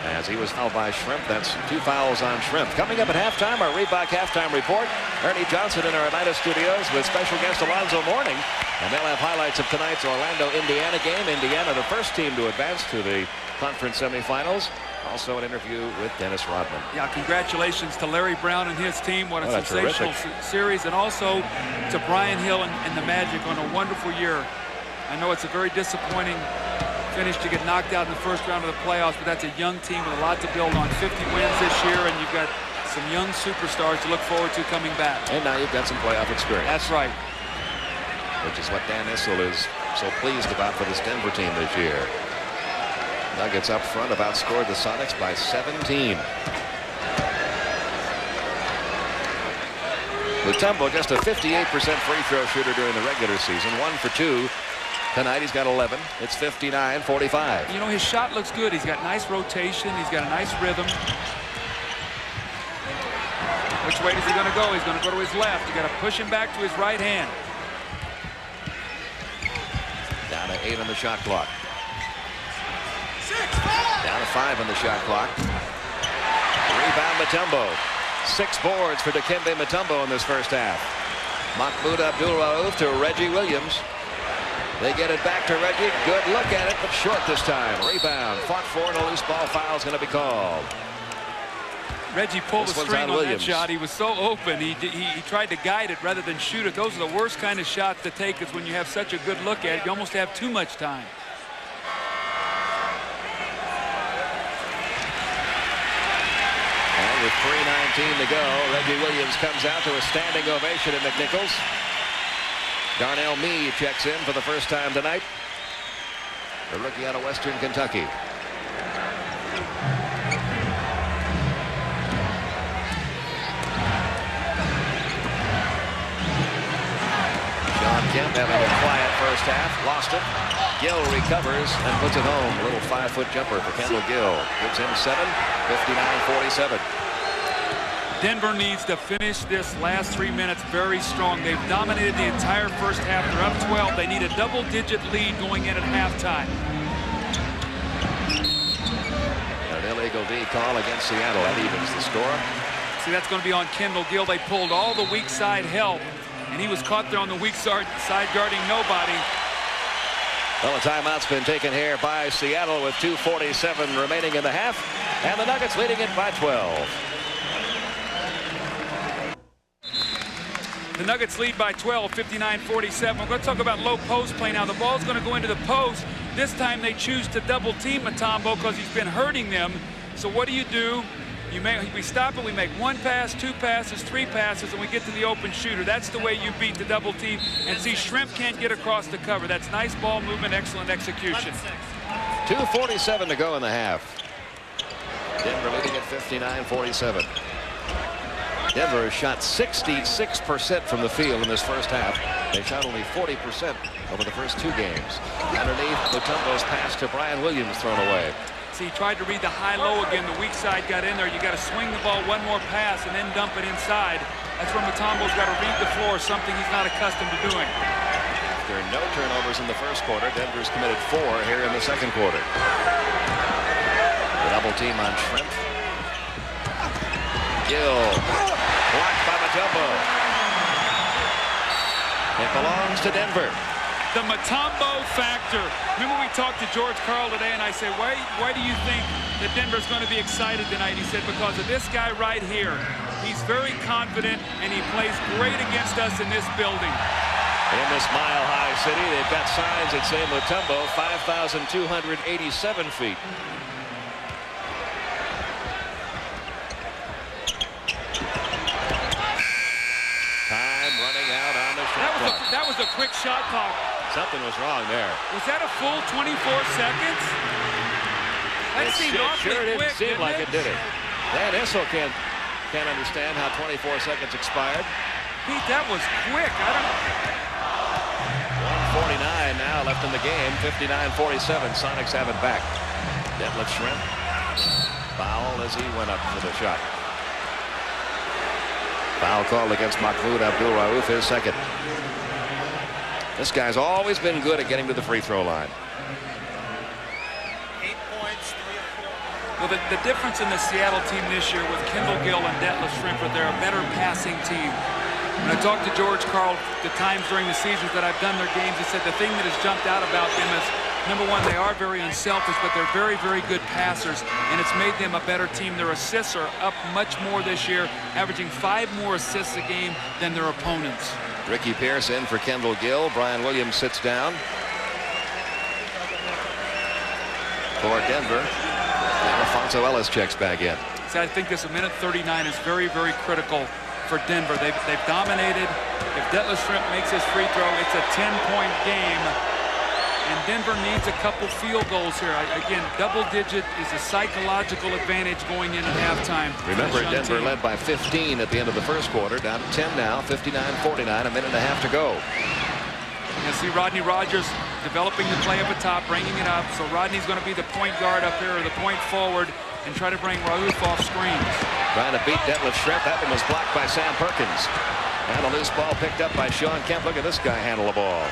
As he was fouled by Schrempf. That's 2 fouls on Schrempf. Coming up at halftime, our Reebok halftime report. Ernie Johnson in our Atlanta studios with special guest Alonzo Mourning. And they'll have highlights of tonight's Orlando-Indiana game. Indiana, the first team to advance to the conference semifinals. Also an interview with Dennis Rodman. Yeah, congratulations to Larry Brown and his team. What a sensational series. And also to Brian Hill and the Magic on a wonderful year. I know it's a very disappointing finish to get knocked out in the first round of the playoffs, but that's a young team with a lot to build on. 50 wins this year, and you've got some young superstars to look forward to coming back. And now you've got some playoff experience. That's right. Which is what Dan Issel is so pleased about for this Denver team this year. Nuggets up front have outscored the Sonics by 17. Mutombo just a 58% free throw shooter during the regular season. 1 for 2. Tonight he's got 11. It's 59-45. You know, his shot looks good. He's got nice rotation. He's got a nice rhythm. Which way is he going to go? He's going to go to his left. You got to push him back to his right hand. Down to 8 on the shot clock. Down to 5 on the shot clock. Rebound Mutombo. 6 boards for Dikembe Mutombo in this first half. Mahmoud Abdul-Rauf to Reggie Williams. They get it back to Reggie. Good look at it, but short this time. Rebound. Fought for, and a loose ball foul is going to be called. Reggie pulled the string on that shot. He was so open. He tried to guide it rather than shoot it. Those are the worst kind of shots to take, is when you have such a good look at it. You almost have too much time. And with 3:19 to go, Reggie Williams comes out to a standing ovation at McNichols. Darnell Mee checks in for the first time tonight. The rookie out of Western Kentucky. Sean Kemp having a quiet first half. Lost it. Gill recovers and puts it home. A little 5-foot jumper for Kendall Gill. Gives him 7. 59-47. Denver needs to finish this last 3 minutes very strong. They've dominated the entire first half. They're up 12. They need a double-digit lead going in at halftime. An illegal D call against Seattle. That evens the score. See, that's going to be on Kendall Gill. They pulled all the weak side help, and he was caught there on the weak side guarding nobody. Well, a timeout's been taken here by Seattle with 2:47 remaining in the half, and the Nuggets leading it by 12. The Nuggets lead by 12, 59-47. We're going to talk about low post play now. The ball's going to go into the post. This time they choose to double team Mutombo because he's been hurting them. So what do? We stop it, we make 1 pass, 2 passes, 3 passes, and we get to the open shooter. That's the way you beat the double team. And see, Shrimp can't get across the cover. That's nice ball movement, excellent execution. 2:47 to go in the half. Denver leading at 59-47. Denver has shot 66% from the field in this first half. They shot only 40% over the first 2 games. Underneath, Mutombo's pass to Brian Williams thrown away. See, he tried to read the high-low again. The weak side got in there. You got to swing the ball 1 more pass and then dump it inside. That's where Mutombo's got to read the floor, something he's not accustomed to doing. After no turnovers in the first quarter, Denver's committed 4 here in the second quarter. The double team on Shrimp. Gill. Blocked by Mutombo. It belongs to Denver. The Mutombo factor. Remember we talked to George Karl today, and I said, why do you think that Denver's going to be excited tonight? He said, because of this guy right here. He's very confident, and he plays great against us in this building. In this mile-high city, they've got signs that say Mutombo, 5,287 feet. Time running out on the shot clock. That was a quick shot clock. Something was wrong there. Was that a full 24 seconds? That seemed awfully sure quick, didn't seem like it? it, did it? Dan Issel can't understand how 24 seconds expired. Pete, that was quick. I don't... 1:49 now left in the game. 59-47. Sonics have it back. Detlef Shrimp. Foul as he went up for the shot. Foul called against Mahmoud Abdul-Rauf, his second. This guy's always been good at getting to the free throw line. 8 points, 3 of 4. Well, the difference in the Seattle team this year with Kendall Gill and Detlef Shrimp, they're a better passing team. When I talked to George Karl the times during the seasons that I've done their games, he said the thing that has jumped out about them is, number one, they are very unselfish, but they're very, very good passers, and it's made them a better team. Their assists are up much more this year, averaging 5 more assists a game than their opponents. Ricky Pierce in for Kendall Gill. Brian Williams sits down. For Denver, and Alfonso Ellis checks back in. So I think this minute 39 is very, very critical for Denver. They've dominated. If Detlef Shrimp makes his free throw, it's a 10-point game. And Denver needs a couple field goals here. Again, double-digit is a psychological advantage going in at halftime. Remember, Denver led by 15 at the end of the first quarter. Down to 10 now, 59-49, a minute and a half to go. You see Rodney Rogers developing the play up at top, bringing it up. So Rodney's going to be the point guard up here, or the point forward, and try to bring Rauf off screens. Trying to beat Detlef Shrimp. That one was blocked by Sam Perkins. And a loose ball picked up by Sean Kemp. Look at this guy handle the ball.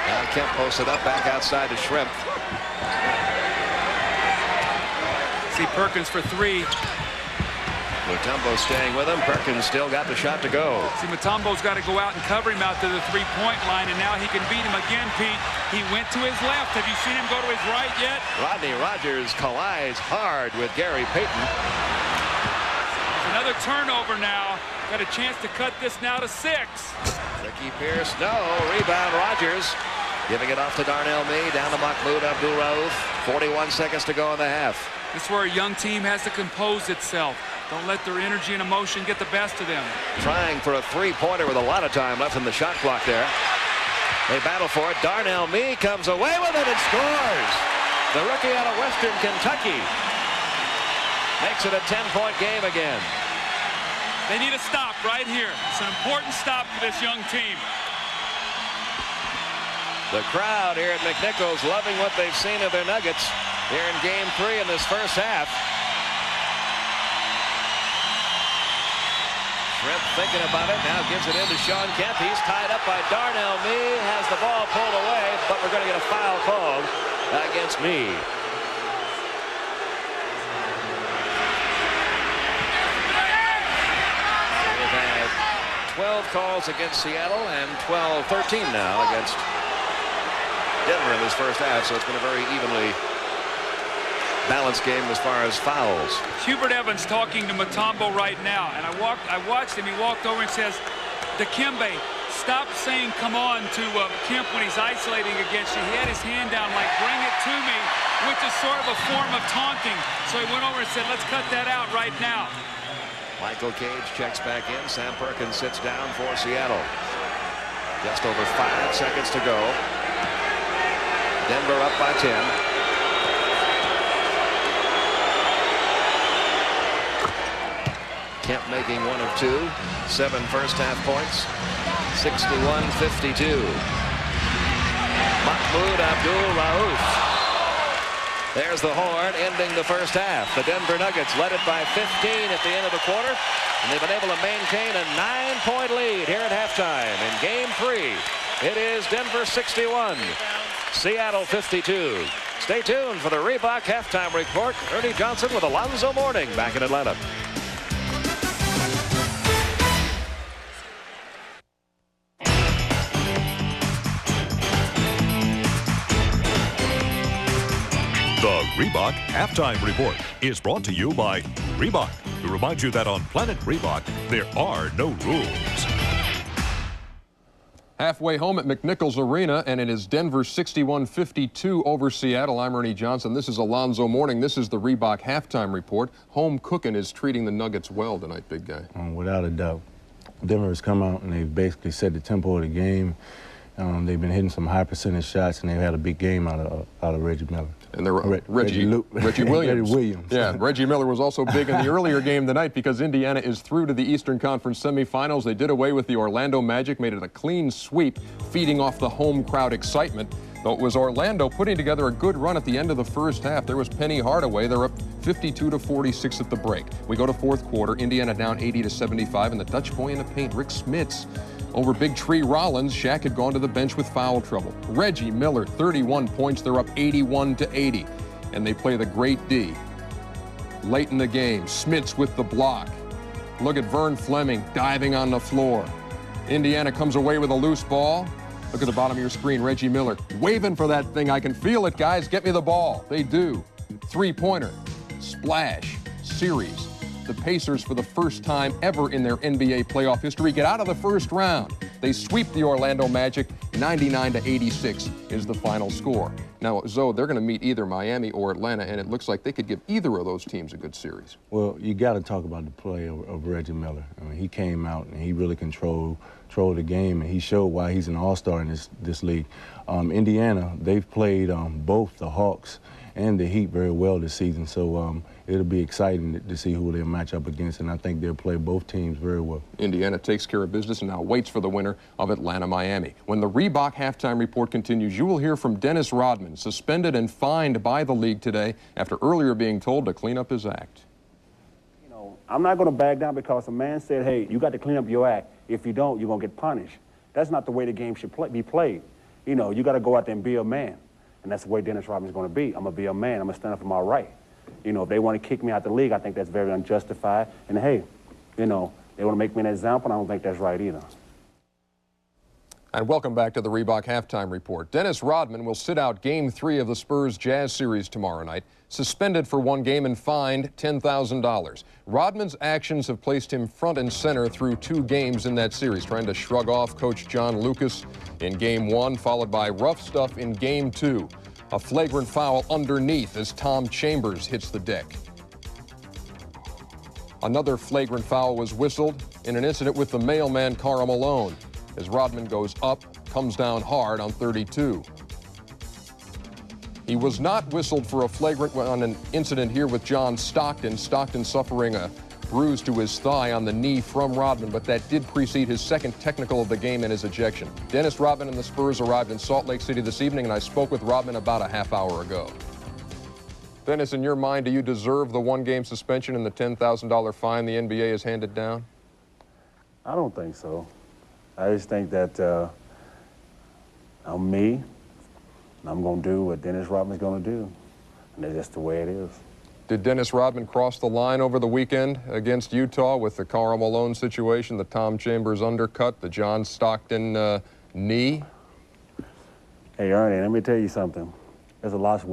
Now Kemp posted up back outside to Shrimp. See Perkins for 3. Mutombo staying with him. Perkins still got the shot to go. See, Mutombo's got to go out and cover him out to the 3-point line, and now he can beat him again, Pete. He went to his left. Have you seen him go to his right yet? Rodney Rogers collides hard with Gary Payton. Another turnover now. Got a chance to cut this now to 6. Ricky Pierce, no. Rebound Rogers. Giving it off to Darnell Mee. Down to Mahmoud Abdul-Rauf. 41 seconds to go in the half. This is where a young team has to compose itself. Don't let their energy and emotion get the best of them. Trying for a three-pointer with a lot of time left in the shot clock there. They battle for it. Darnell Mee comes away with it and scores. The rookie out of Western Kentucky makes it a 10-point game again. They need a stop right here. It's an important stop for this young team. The crowd here at McNichols loving what they've seen of their Nuggets here in Game 3 in this first half. Tripp thinking about it, now gives it in to Sean Kemp. He's tied up by Darnell Mee, has the ball pulled away, but we're going to get a foul called against Mee. We've had 12 calls against Seattle and 13 now against Denver in this first half, so it's been a very evenly balanced game as far as fouls. Hubert Evans talking to Mutombo right now, and I watched him. He walked over and says, Dikembe, stop saying come on to Kemp when he's isolating against you. He had his hand down like bring it to me, which is sort of a form of taunting. So he went over and said, let's cut that out right now. Michael Cage checks back in. Sam Perkins sits down for Seattle. Just over 5 seconds to go. Denver up by 10. Kemp making 1 of 2. 7 first half points. 61-52. Mahmoud Abdul-Rauf. There's the horn ending the first half. The Denver Nuggets led it by 15 at the end of the quarter, and they've been able to maintain a 9-point lead here at halftime. In Game 3, it is Denver 61, Seattle 52. Stay tuned for the Reebok halftime report. Ernie Johnson with Alonzo Mourning back in Atlanta. The Reebok Halftime Report is brought to you by Reebok, to remind you that on Planet Reebok, there are no rules. Halfway home at McNichols Arena, and it is Denver 61-52 over Seattle. I'm Ernie Johnson. This is Alonzo Mourning. This is the Reebok Halftime Report. Home cooking is treating the Nuggets well tonight, big guy. Without a doubt. Denver has come out and they've basically set the tempo of the game. They've been hitting some high percentage shots, and they've had a big game out of Reggie Miller. And Reggie Williams. Yeah, Reggie Miller was also big in the earlier game tonight because Indiana is through to the Eastern Conference semifinals. They did away with the Orlando Magic, made it a clean sweep, feeding off the home crowd excitement. Though it was Orlando putting together a good run at the end of the first half. There was Penny Hardaway. They're up 52-46 at the break. We go to fourth quarter. Indiana down 80-75, and the Dutch boy in the paint, Rick Smits, over Big Tree Rollins. Shaq had gone to the bench with foul trouble. Reggie Miller, 31 points. They're up 81-80. And they play the great D. Late in the game, Smits with the block. Look at Vern Fleming diving on the floor. Indiana comes away with a loose ball. Look at the bottom of your screen, Reggie Miller waving for that thing. I can feel it, guys. Get me the ball. They do. Three-pointer. Splash. Series. The Pacers, for the first time ever in their NBA playoff history, get out of the first round. They sweep the Orlando Magic. 99-86 is the final score. Now, Zoe, they're going to meet either Miami or Atlanta, and it looks like they could give either of those teams a good series. Well, you got to talk about the play of Reggie Miller. I mean, he came out and he really controlled the game, and he showed why he's an all-star in this league. Indiana, they've played both the Hawks and the Heat very well this season, so it'll be exciting to see who they'll match up against, and I think they'll play both teams very well. Indiana takes care of business and now waits for the winner of Atlanta-Miami. When the Reebok halftime report continues, you will hear from Dennis Rodman, suspended and fined by the league today after earlier being told to clean up his act. You know, I'm not going to back down because a man said, hey, you got to clean up your act. If you don't, you're going to get punished. That's not the way the game should be played. You know, you got to go out there and be a man. And that's the way Dennis Rodman's going to be. I'm going to be a man. I'm going to stand up for my right. You know, if they want to kick me out the league, I think that's very unjustified. And, hey, you know, they want to make me an example, and I don't think that's right either. And welcome back to the Reebok Halftime Report. Dennis Rodman will sit out Game 3 of the Spurs-Jazz series tomorrow night, suspended for 1 game and fined $10,000. Rodman's actions have placed him front and center through 2 games in that series, trying to shrug off Coach John Lucas in Game 1, followed by rough stuff in Game 2. A flagrant foul underneath as Tom Chambers hits the deck. Another flagrant foul was whistled in an incident with the mailman Karl Malone, as Rodman goes up, comes down hard on 32. He was not whistled for a flagrant on an incident here with John Stockton. Stockton suffering a bruise to his thigh on the knee from Rodman, but that did precede his second technical of the game and his ejection. Dennis Rodman and the Spurs arrived in Salt Lake City this evening, and I spoke with Rodman about a half hour ago. Dennis, in your mind, do you deserve the 1-game suspension and the $10,000 fine the NBA has handed down? I don't think so. I just think that I'm me, and I'm going to do what Dennis Rodman's going to do. And that's just the way it is. Did Dennis Rodman cross the line over the weekend against Utah with the Karl Malone situation, the Tom Chambers undercut, the John Stockton knee? Hey, Ernie, let me tell you something. There's a lot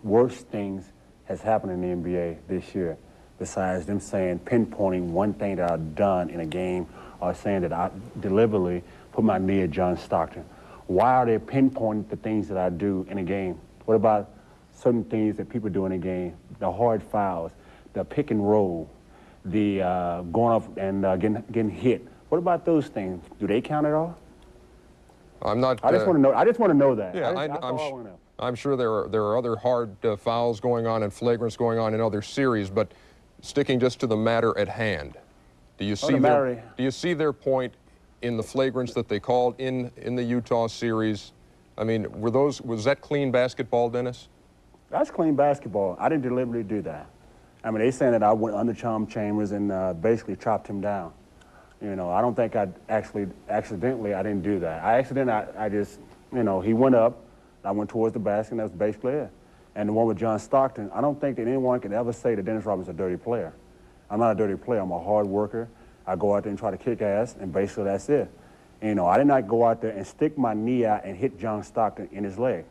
worse things has happened in the NBA this year besides them saying, pinpointing one thing that I've done in a game or saying that I deliberately put my knee at John Stockton. Why are they pinpointing the things that I do in a game? What about certain things that people do in a game? The hard fouls, the pick and roll, the going up and getting hit. What about those things? Do they count at all? I'm not. I just want to know. I just want to know that. Yeah, I'm sure there are other hard fouls going on and flagrants going on in other series, but sticking just to the matter at hand, do you see their point in the flagrants that they called in the Utah series? I mean, was that clean basketball, Dennis? That's clean basketball. I didn't deliberately do that. I mean, they saying that I went under Tom Chambers and basically chopped him down. You know, I don't think I accidentally, I didn't do that. I just, you know, he went up, I went towards the basket, and that's basically it. And the one with John Stockton, I don't think that anyone can ever say that Dennis Rodman's a dirty player. I'm not a dirty player. I'm a hard worker. I go out there and try to kick ass, and basically that's it. You know, I did not go out there and stick my knee out and hit John Stockton in his leg.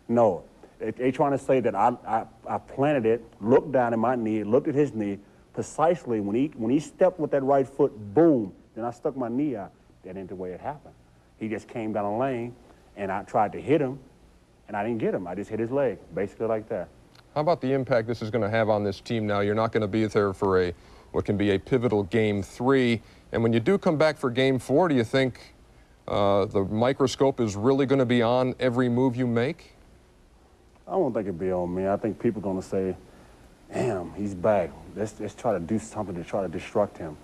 No. They trying to say that I planted it, looked down at my knee, looked at his knee, precisely when he stepped with that right foot, boom, then I stuck my knee out. That ain't the way it happened. He just came down the lane, and I tried to hit him, and I didn't get him. I just hit his leg, basically like that. How about the impact this is going to have on this team now? You're not going to be there for what can be a pivotal Game 3. And when you do come back for Game 4, do you think the microscope is really going to be on every move you make? I don't think it'd be on me. I think people are going to say, damn, he's back. Let's try to do something to try to destruct him.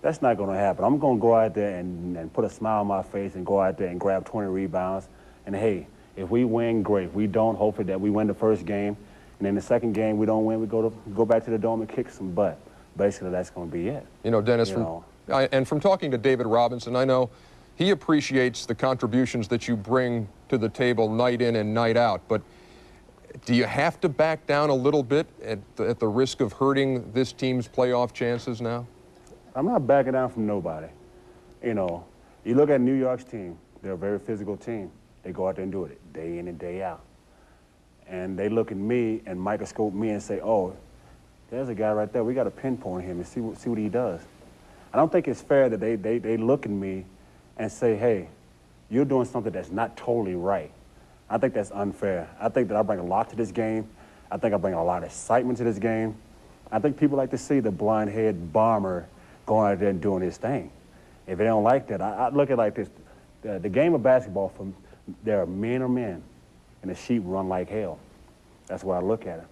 That's not going to happen. I'm going to go out there and put a smile on my face and go out there and grab 20 rebounds. And, hey, if we win, great. If we don't, hopefully that we win the first game. And then the second game we don't win, we go back to the dome and kick some butt. Basically, that's going to be it. You know, Dennis, from talking to David Robinson, I know he appreciates the contributions that you bring to the table night in and night out. But do you have to back down a little bit at the risk of hurting this team's playoff chances now? I'm not backing down from nobody. You know, you look at New York's team, they're a very physical team. They go out there and do it day in and day out. And they look at me and microscope me and say, oh, there's a guy right there. We got to pinpoint him and see what he does. I don't think it's fair that they look at me and say, hey, you're doing something that's not totally right. I think that's unfair. I think that I bring a lot to this game. I think I bring a lot of excitement to this game. I think people like to see the blonde-haired bomber going out there and doing his thing. If they don't like that, I look at it like this. The game of basketball, there are men, and the sheep run like hell. That's why I look at it.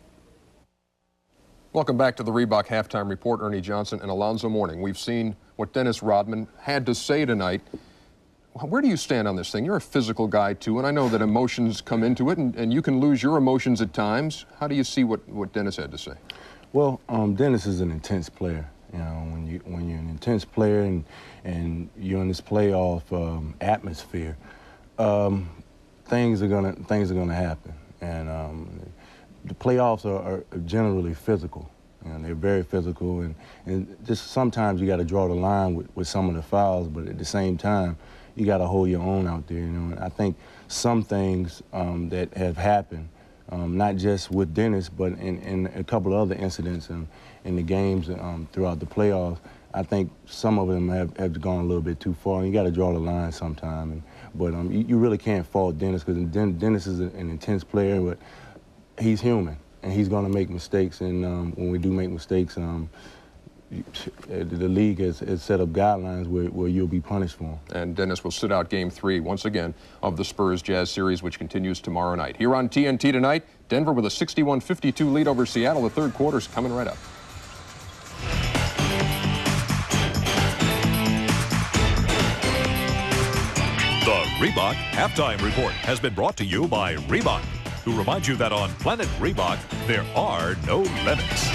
Welcome back to the Reebok Halftime Report. Ernie Johnson and Alonzo Mourning. We've seen what Dennis Rodman had to say tonight. Where do you stand on this thing? You're a physical guy, too, and I know that emotions come into it, and you can lose your emotions at times. How do you see what Dennis had to say? Well, Dennis is an intense player. You know, when you're an intense player and you're in this playoff atmosphere, things are gonna happen. And the playoffs are generally physical. You know, they're very physical, and just sometimes you got to draw the line with some of the fouls, but at the same time, you got to hold your own out there. You know, and I think some things that have happened, not just with Dennis, but in a couple of other incidents in the games throughout the playoffs, I think some of them have gone a little bit too far, and you got to draw the line sometime. But you really can't fault Dennis, because Dennis is an intense player, but he's human, and he's going to make mistakes. And when we do make mistakes, the league has set up guidelines where you'll be punished for them. And Dennis will sit out Game 3 once again of the Spurs-Jazz series, which continues tomorrow night. Here on TNT tonight, Denver with a 61-52 lead over Seattle. The third quarter's coming right up. The Reebok Halftime Report has been brought to you by Reebok, who reminds you that on Planet Reebok, there are no limits.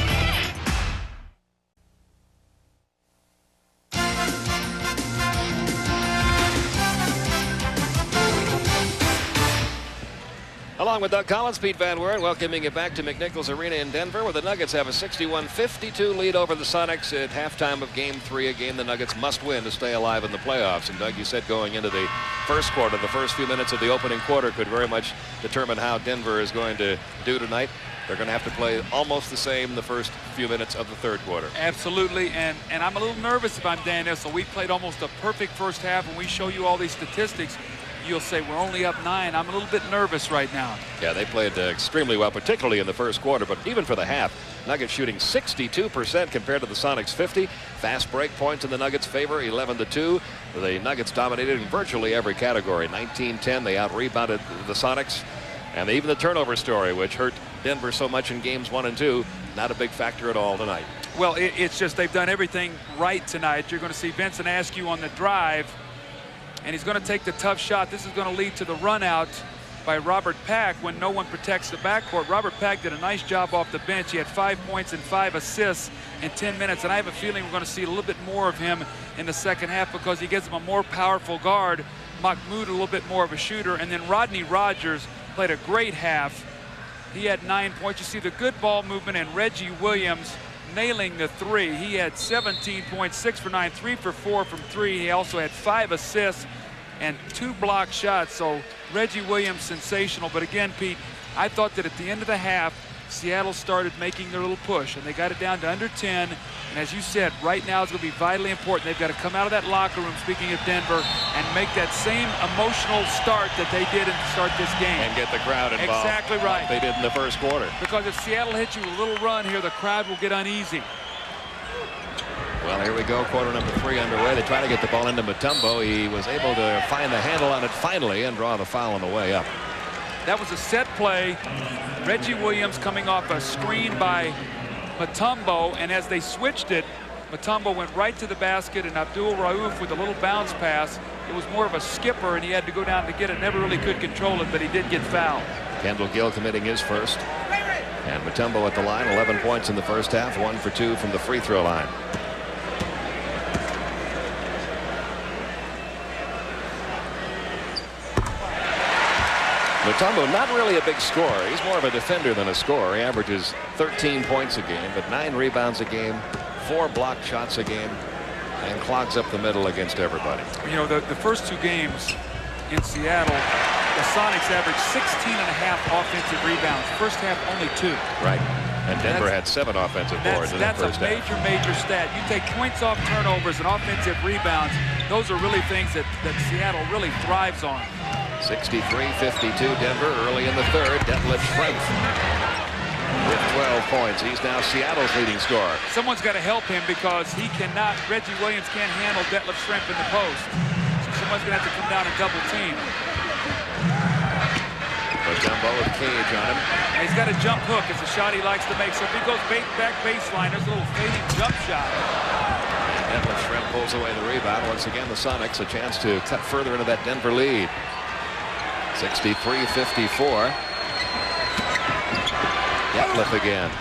Along with Doug Collins, Pete Van Weren welcoming you back to McNichols Arena in Denver, where the Nuggets have a 61-52 lead over the Sonics at halftime of Game 3, a game the Nuggets must win to stay alive in the playoffs. And Doug, you said going into the first quarter, the first few minutes of the opening quarter could very much determine how Denver is going to do tonight. They're going to have to play almost the same the first few minutes of the third quarter. Absolutely, and I'm a little nervous if I'm Dan Issel. We played almost a perfect first half, and we show you all these statistics. You'll say we're only up 9. I'm a little bit nervous right now. Yeah, they played extremely well, particularly in the first quarter, but even for the half, Nuggets shooting 62% compared to the Sonics 50. Fast break points in the Nuggets' favor, 11-2. The Nuggets dominated in virtually every category. 19-10, they out-rebounded the Sonics. And even the turnover story, which hurt Denver so much in games 1 and 2, not a big factor at all tonight. Well, it's just they've done everything right tonight. You're going to see Vincent Askew on the drive, and he's going to take the tough shot. This is going to lead to the run out by Robert Pack when no one protects the backcourt. Robert Pack did a nice job off the bench. He had 5 points and 5 assists in 10 minutes, and I have a feeling we're going to see a little bit more of him in the second half because he gives him a more powerful guard. Mahmoud a little bit more of a shooter, and then Rodney Rogers played a great half. He had 9 points. You see the good ball movement, and Reggie Williams nailing the 3. He had 17 points, 6 for 9, 3 for 4 from 3. He also had 5 assists and 2 block shots. So Reggie Williams sensational. But again, Pete, I thought that at the end of the half, Seattle started making their little push, and they got it down to under 10. And as you said, right now it's going to be vitally important. They've got to come out of that locker room, speaking of Denver, and make that same emotional start that they did to start this game. And get the crowd involved. Exactly right. Like they did in the first quarter. Because if Seattle hits you a little run here, the crowd will get uneasy. Well, here we go, quarter number 3 underway. They try to get the ball into Mutombo. He was able to find the handle on it finally and draw the foul on the way up. That was a set play. Reggie Williams coming off a screen by Mutombo, and as they switched it, Mutombo went right to the basket, and Abdul Rauf with a little bounce pass. It was more of a skipper, and he had to go down to get it. Never really could control it, but he did get fouled. Kendall Gill committing his first. And Mutombo at the line, 11 points in the first half, 1 for 2 from the free throw line. Mutombo, not really a big scorer. He's more of a defender than a scorer. He averages 13 points a game, but 9 rebounds a game, 4 blocked shots a game, and clogs up the middle against everybody. You know, the first 2 games in Seattle, the Sonics averaged 16.5 offensive rebounds. First half, only 2. Right. And Denver had 7 offensive boards in the first half. That's a major stat. You take points off turnovers and offensive rebounds. Those are really things that Seattle really thrives on. 63-52 Denver early in the third. Detlef Schrempf with 12 points. He's now Seattle's leading scorer. Someone's got to help him because he cannot, Reggie Williams can't handle Detlef Schrempf in the post. So someone's going to have to come down and double team. Mutombo with Cage on him. And he's got a jump hook. It's a shot he likes to make. So if he goes back baseline, there's a little fading jump shot. Detlef Schrempf pulls away the rebound. Once again, the Sonics a chance to cut further into that Denver lead. 63-54. Detlef again.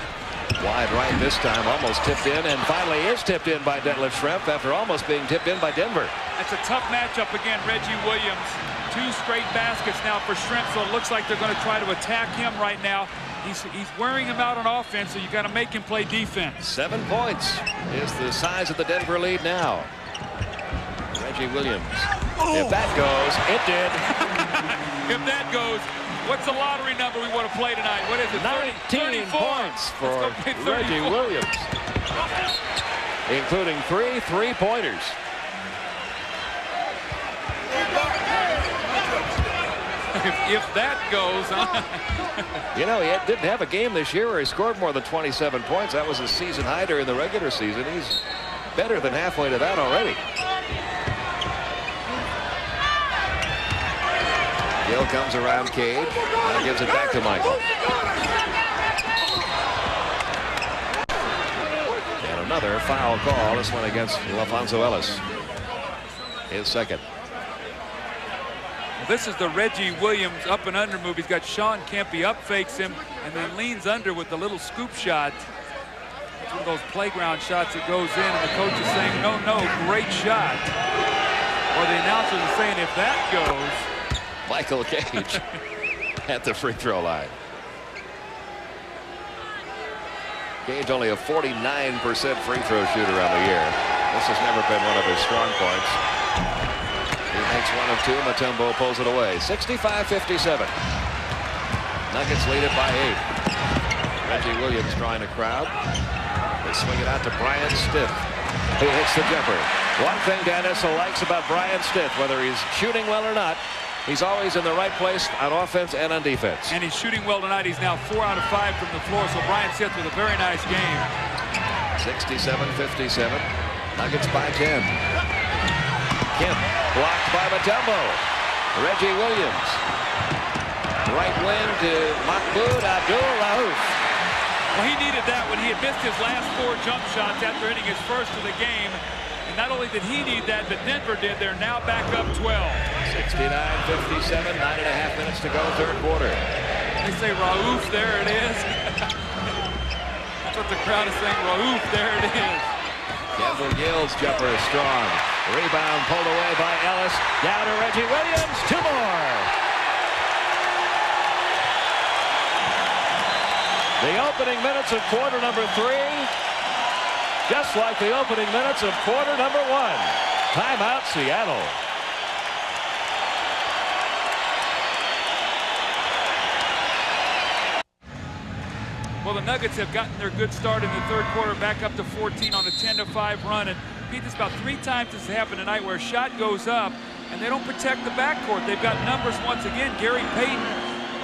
Wide right this time, almost tipped in, and finally is tipped in by Detlef Schrempf after almost being tipped in by Denver. That's a tough matchup again. Reggie Williams, 2 straight baskets now for Schrempf, so it looks like they're going to try to attack him right now. He's wearing him out on offense, so you got to make him play defense. 7 points is the size of the Denver lead now. Reggie Williams. If that goes, it did. If that goes, what's the lottery number we want to play tonight? What is it? 19 points for Reggie Williams, including 3 3-pointers. If that goes, You know, he didn't have a game this year where he scored more than 27 points. That was his season high during the regular season. He's better than halfway to that already. Gill comes around Cage. Now gives it back to Michael. And another foul call. This one against LaFonso Ellis. His second. This is the Reggie Williams up and under move. He's got Sean Kemp. He up fakes him and then leans under with the little scoop shot. It's one of those playground shots that goes in, and the coach is saying, no, great shot. Or the announcers are saying, if that goes. Michael Cage at the free throw line. Gage only a 49% free throw shooter on the year. This has never been one of his strong points. He makes one of two. Mutombo pulls it away. 65-57. Nuggets lead it by 8. Reggie Williams drawing a crowd. They swing it out to Brian Stiff, who hits the jumper. One thing Dan Issel likes about Brian Stiff, whether he's shooting well or not, he's always in the right place on offense and on defense. And he's shooting well tonight. He's now 4 out of 5 from the floor. So Brian Stiff with a very nice game. 67-57. Nuggets by 10. Kemp blocked by Mutombo. Reggie Williams. Right wing to Mahmoud Abdul-Rauf. Well, he needed that when he had missed his last 4 jump shots after hitting his first of the game. And not only did he need that, but Denver did. They're now back up 12. 69-57, 9.5 minutes to go, third quarter. They say Rauf, there it is. That's what the crowd is saying, Rauf, there it is. Denver Gill's jumper is strong. Rebound pulled away by Ellis. Down to Reggie Williams. 2 more. The opening minutes of quarter number 3, just like the opening minutes of quarter number 1. Timeout, Seattle. Well, the Nuggets have gotten their good start in the third quarter, back up to 14 on a 10-5 run. And Pete, this about 3 times this happened tonight where a shot goes up and they don't protect the backcourt. They've got numbers once again. Gary Payton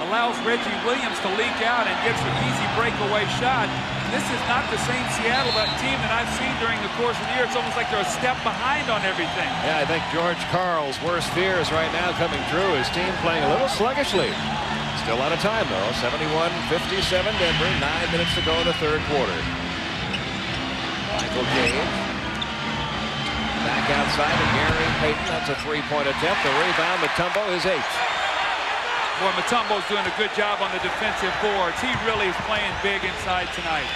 allows Reggie Williams to leak out and gets the easy breakaway shot. This is not the same Seattle team that I've seen during the course of the year. It's almost like they're a step behind on everything. Yeah, I think George Karl's worst fears right now coming true. His team playing a little sluggishly. Still out of time, though. 71-57 Denver. 9 minutes to go in the third quarter. Michael Gage. Back outside to Gary Payton. That's a 3-point attempt. The rebound, Mutombo, is 8. Boy, Mutombo's doing a good job on the defensive boards. He really is playing big inside tonight.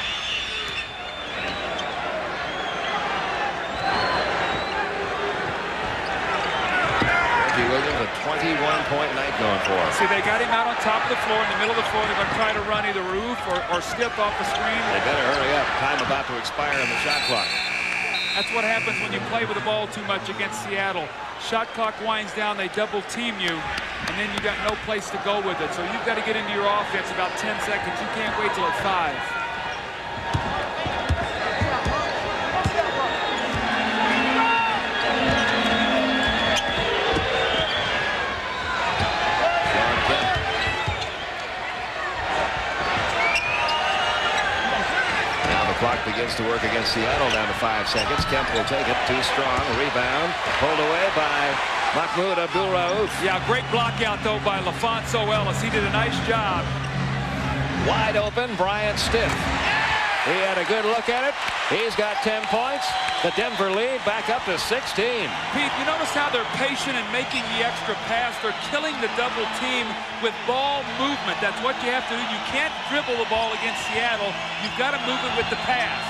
Reggie Williams, a 21-point night going for him. See, they got him out on top of the floor, in the middle of the floor. They're going to try to run either Roof or Stiff off the screen. They better hurry up. Time about to expire on the shot clock. That's what happens when you play with the ball too much against Seattle. Shot clock winds down, they double team you, and then you got no place to go with it. So you've got to get into your offense about 10 seconds. You can't wait till it's 5. Clock begins to work against Seattle, down to 5 seconds. Kemp will take it, too strong. Rebound pulled away by Mahmoud Abdul-Rauf. Yeah, great block out though by LaFonso Ellis. He did a nice job. Wide open, Brian Stiff. He had a good look at it. He's got 10 points. The Denver lead back up to 16. Pete, you notice how they're patient in making the extra pass. They're killing the double team with ball movement. That's what you have to do. You can't dribble the ball against Seattle. You've got to move it with the pass.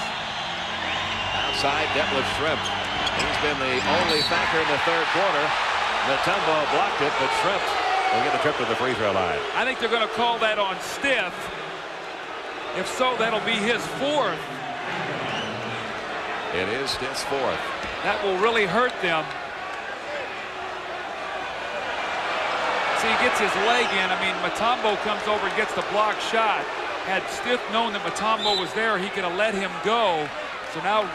Outside, Detlef Schrempf. He's been the only factor in the third quarter. Mutombo blocked it, but Schrempf will get a trip to the free throw line. I think they're going to call that on Stiff. If so, that'll be his 4th. It is Stiff's 4th. That will really hurt them. See, he gets his leg in. I mean, Mutombo comes over and gets the block shot. Had Stiff known that Mutombo was there, he could have let him go. So now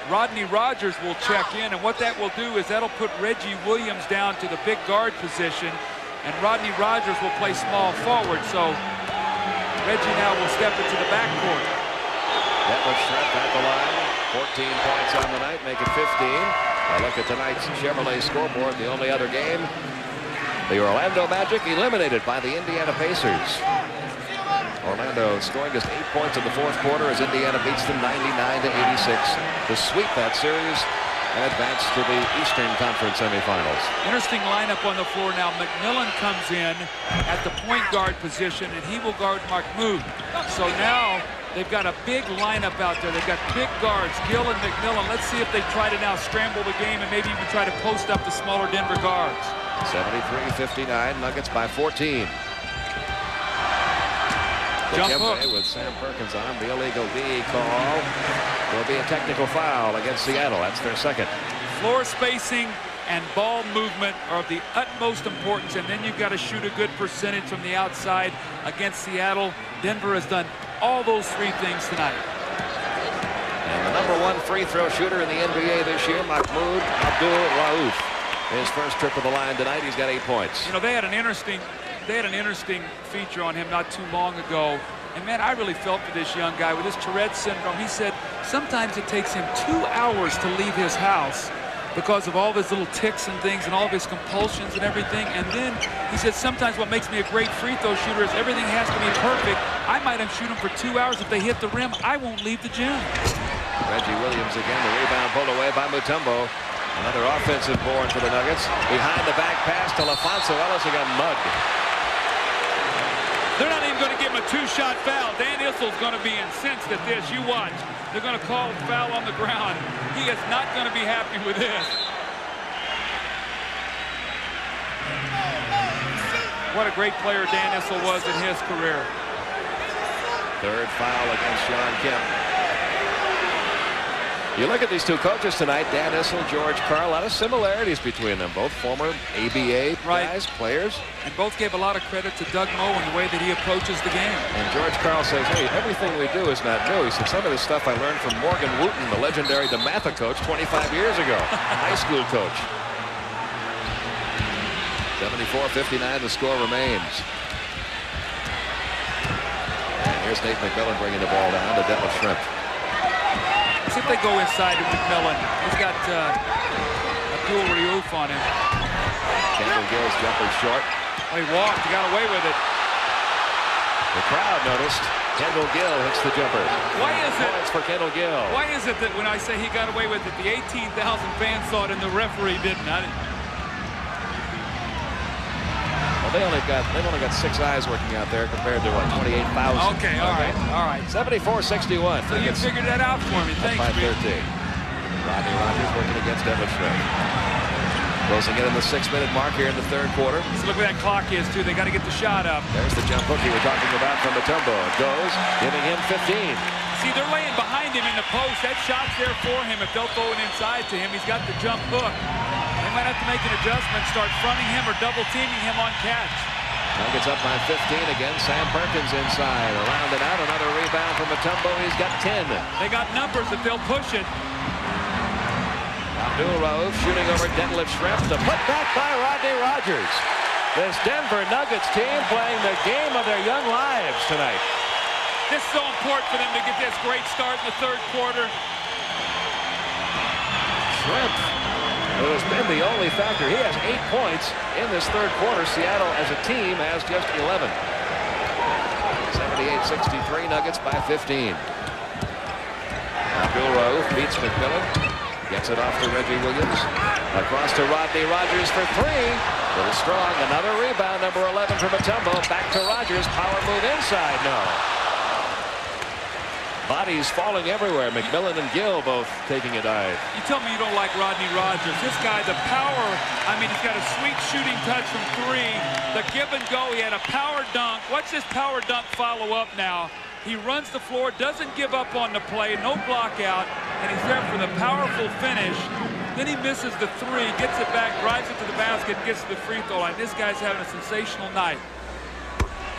Rodney Rogers will check in, and what that will do is that'll put Reggie Williams down to the big guard position, and Rodney Rogers will play small forward. So Reggie now will step into the backcourt. Detlef Schrempf at the line. 14 points on the night, make it 15. A look at tonight's Chevrolet scoreboard. The only other game, the Orlando Magic eliminated by the Indiana Pacers. Orlando scoring just 8 points in the fourth quarter as Indiana beats them 99-86 to sweep that series and advance to the Eastern Conference semifinals. Interesting lineup on the floor now. McMillan comes in at the point guard position, and he will guard Mahmoud. So now they've got a big lineup out there. They've got big guards, Gill and McMillan. Let's see if they try to now scramble the game and maybe even try to post up the smaller Denver guards. 73-59, Nuggets by 14. Jump hook with Sam Perkins on him. The illegal DE call will be a technical foul against Seattle. That's their second. Floor spacing and ball movement are of the utmost importance, and then you've got to shoot a good percentage from the outside against Seattle. Denver has done all those three things tonight. And the #1 free throw shooter in the NBA this year, Mahmoud Abdul-Rauf. His first trip to the line tonight, he's got 8 points. You know, they had an interesting feature on him not too long ago. And man, I really felt for this young guy with his Tourette syndrome. He said sometimes it takes him 2 hours to leave his house because of all of his little tics and things and all of his compulsions and everything. And then he said sometimes what makes me a great free throw shooter is everything has to be perfect. I might have shoot him for 2 hours. If they hit the rim, I won't leave the gym. Reggie Williams again, the rebound pulled away by Mutombo. Another offensive board for the Nuggets. Behind the back pass to LaFonso Ellis, he got mugged. They're not even going to give him a 2-shot foul. Dan Issel's going to be incensed at this. You watch. They're going to call a foul on the ground. He is not going to be happy with this. What a great player Dan Issel was in his career. Third foul against Sean Kemp. You look at these two coaches tonight, Dan Issel, George Karl, a lot of similarities between them. Both former ABA guys, players. And both gave a lot of credit to Doug Moe in the way that he approaches the game. And George Karl says, hey, everything we do is not new. He said, some of this stuff I learned from Morgan Wooten, the legendary DeMatha coach 25 years ago. High school coach. 74-59, the score remains. And here's Nate McMillan bringing the ball down to Detlef Schrempf. See if they go inside to McMillan. He's got Abdul-Rauf on him. Kendall Gill's jumper short. Oh, he walked. He got away with it. The crowd noticed. Kendall Gill hits the jumper. Why is it? Points for Kendall Gill. Why is it that when I say he got away with it, the 18,000 fans saw it and the referee didn't? They've only got 6 eyes working out there compared to what, 28,000. Okay, all right. 74-61. So you figured that out for me. Thanks, 5-13. Rodney Rogers working against Detlef Schrempf. Closing in on the 6-minute mark here in the third quarter. So look where that clock is, too. They got to get the shot up. There's the jump hook you were talking about from Mutombo. It goes, giving him 15. See, they're laying behind him in the post. That shot's there for him. If they'll throw it inside to him, he's got the jump hook. They might have to make an adjustment, start fronting him or double teaming him on catch. Nuggets up by 15 again. Sam Perkins inside. Around and out. Another rebound from Mutombo. He's got 10. They got numbers if they'll push it. Abdul-Rauf shooting over Detlef Schrempf. The put back by Rodney Rogers. This Denver Nuggets team playing the game of their young lives tonight. This is so important for them to get this great start in the third quarter. Schrempf, who has been the only factor. He has 8 points in this third quarter. Seattle as a team has just 11. 78-63, Nuggets by 15. Abdul-Rauf beats McMillan. Gets it off to Reggie Williams. Across to Rodney Rogers for 3. Little strong. Another rebound, number 11 for Mutombo. Back to Rogers. Power move inside. No. Bodies falling everywhere. McMillan and Gill both taking a dive. You tell me you don't like Rodney Rogers. This guy, the power, I mean, he's got a sweet shooting touch from 3. The give and go, he had a power dunk. Watch this power dunk follow up now. He runs the floor, doesn't give up on the play, no block out, and he's there for the powerful finish. Then he misses the 3, gets it back, drives it to the basket, gets to the free throw line. This guy's having a sensational night.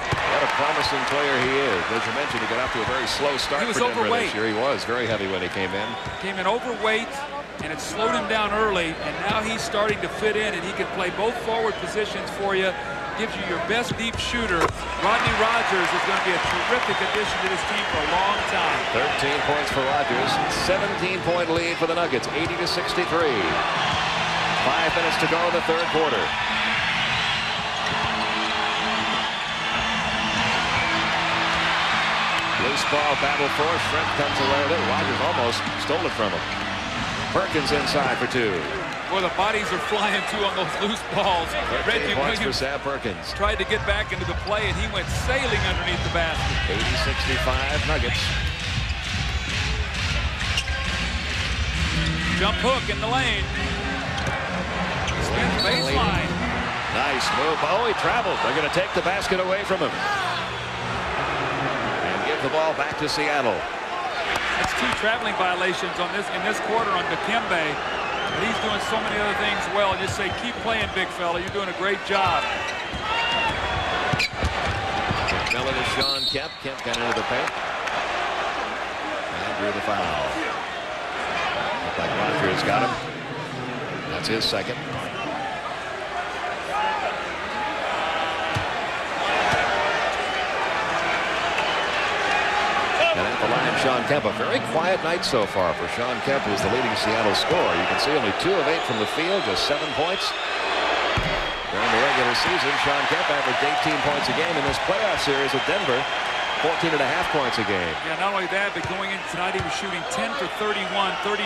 What a promising player he is. As you mentioned, he got off to a very slow start for Denver this year. He was very heavy when he came in. Came in overweight, and it slowed him down early, and now he's starting to fit in, and he can play both forward positions for you. Gives you your best deep shooter. Rodney Rogers is going to be a terrific addition to this team for a long time. 13 points for Rogers. 17-point lead for the Nuggets. 80-63. 5 minutes to go in the third quarter. Loose ball battle for. Schrempf comes away with it. Rogers almost stole it from him. Perkins inside for 2. Boy, the bodies are flying too on those loose balls. Reggie Williams for Sam Perkins. Tried to get back into the play, and he went sailing underneath the basket. 80-65 Nuggets. Jump hook in the lane. Spins baseline. Nice move. Oh, he traveled. They're going to take the basket away from him. the ball back to Seattle. That's 2 traveling violations on in this quarter on Dikembe. He's doing so many other things well. Just say, keep playing, big fella. You're doing a great job. McMillan to Sean Kemp. Kemp got into the paint and drew the foul. Looks like Rogers got him. That's his second. And at the line, Sean Kemp. A very quiet night so far for Sean Kemp, who's the leading Seattle scorer. You can see only 2 of 8 from the field, just 7 points. During the regular season, Sean Kemp averaged 18 points a game. In this playoff series with Denver, 14.5 points a game. Yeah, not only that, but going into tonight, he was shooting 10 for 31, 32%.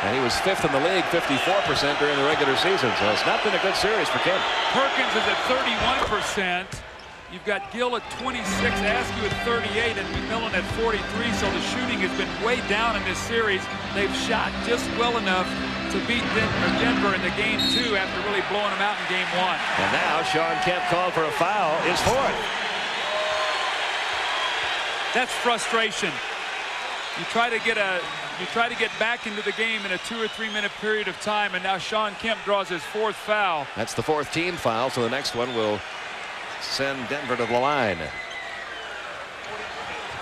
And he was 5th in the league, 54% during the regular season. So it's not been a good series for Kemp. Perkins is at 31%. You've got Gill at 26, Askew at 38, and McMillan at 43. So the shooting has been way down in this series. They've shot just well enough to beat Denver in the game 2 after really blowing them out in game 1. And now Sean Kemp called for a foul, his 4th. That's frustration. You try to get back into the game in a 2 or 3 minute period of time, and now Sean Kemp draws his 4th foul. That's the 4th team foul, so the next one will send Denver to the line.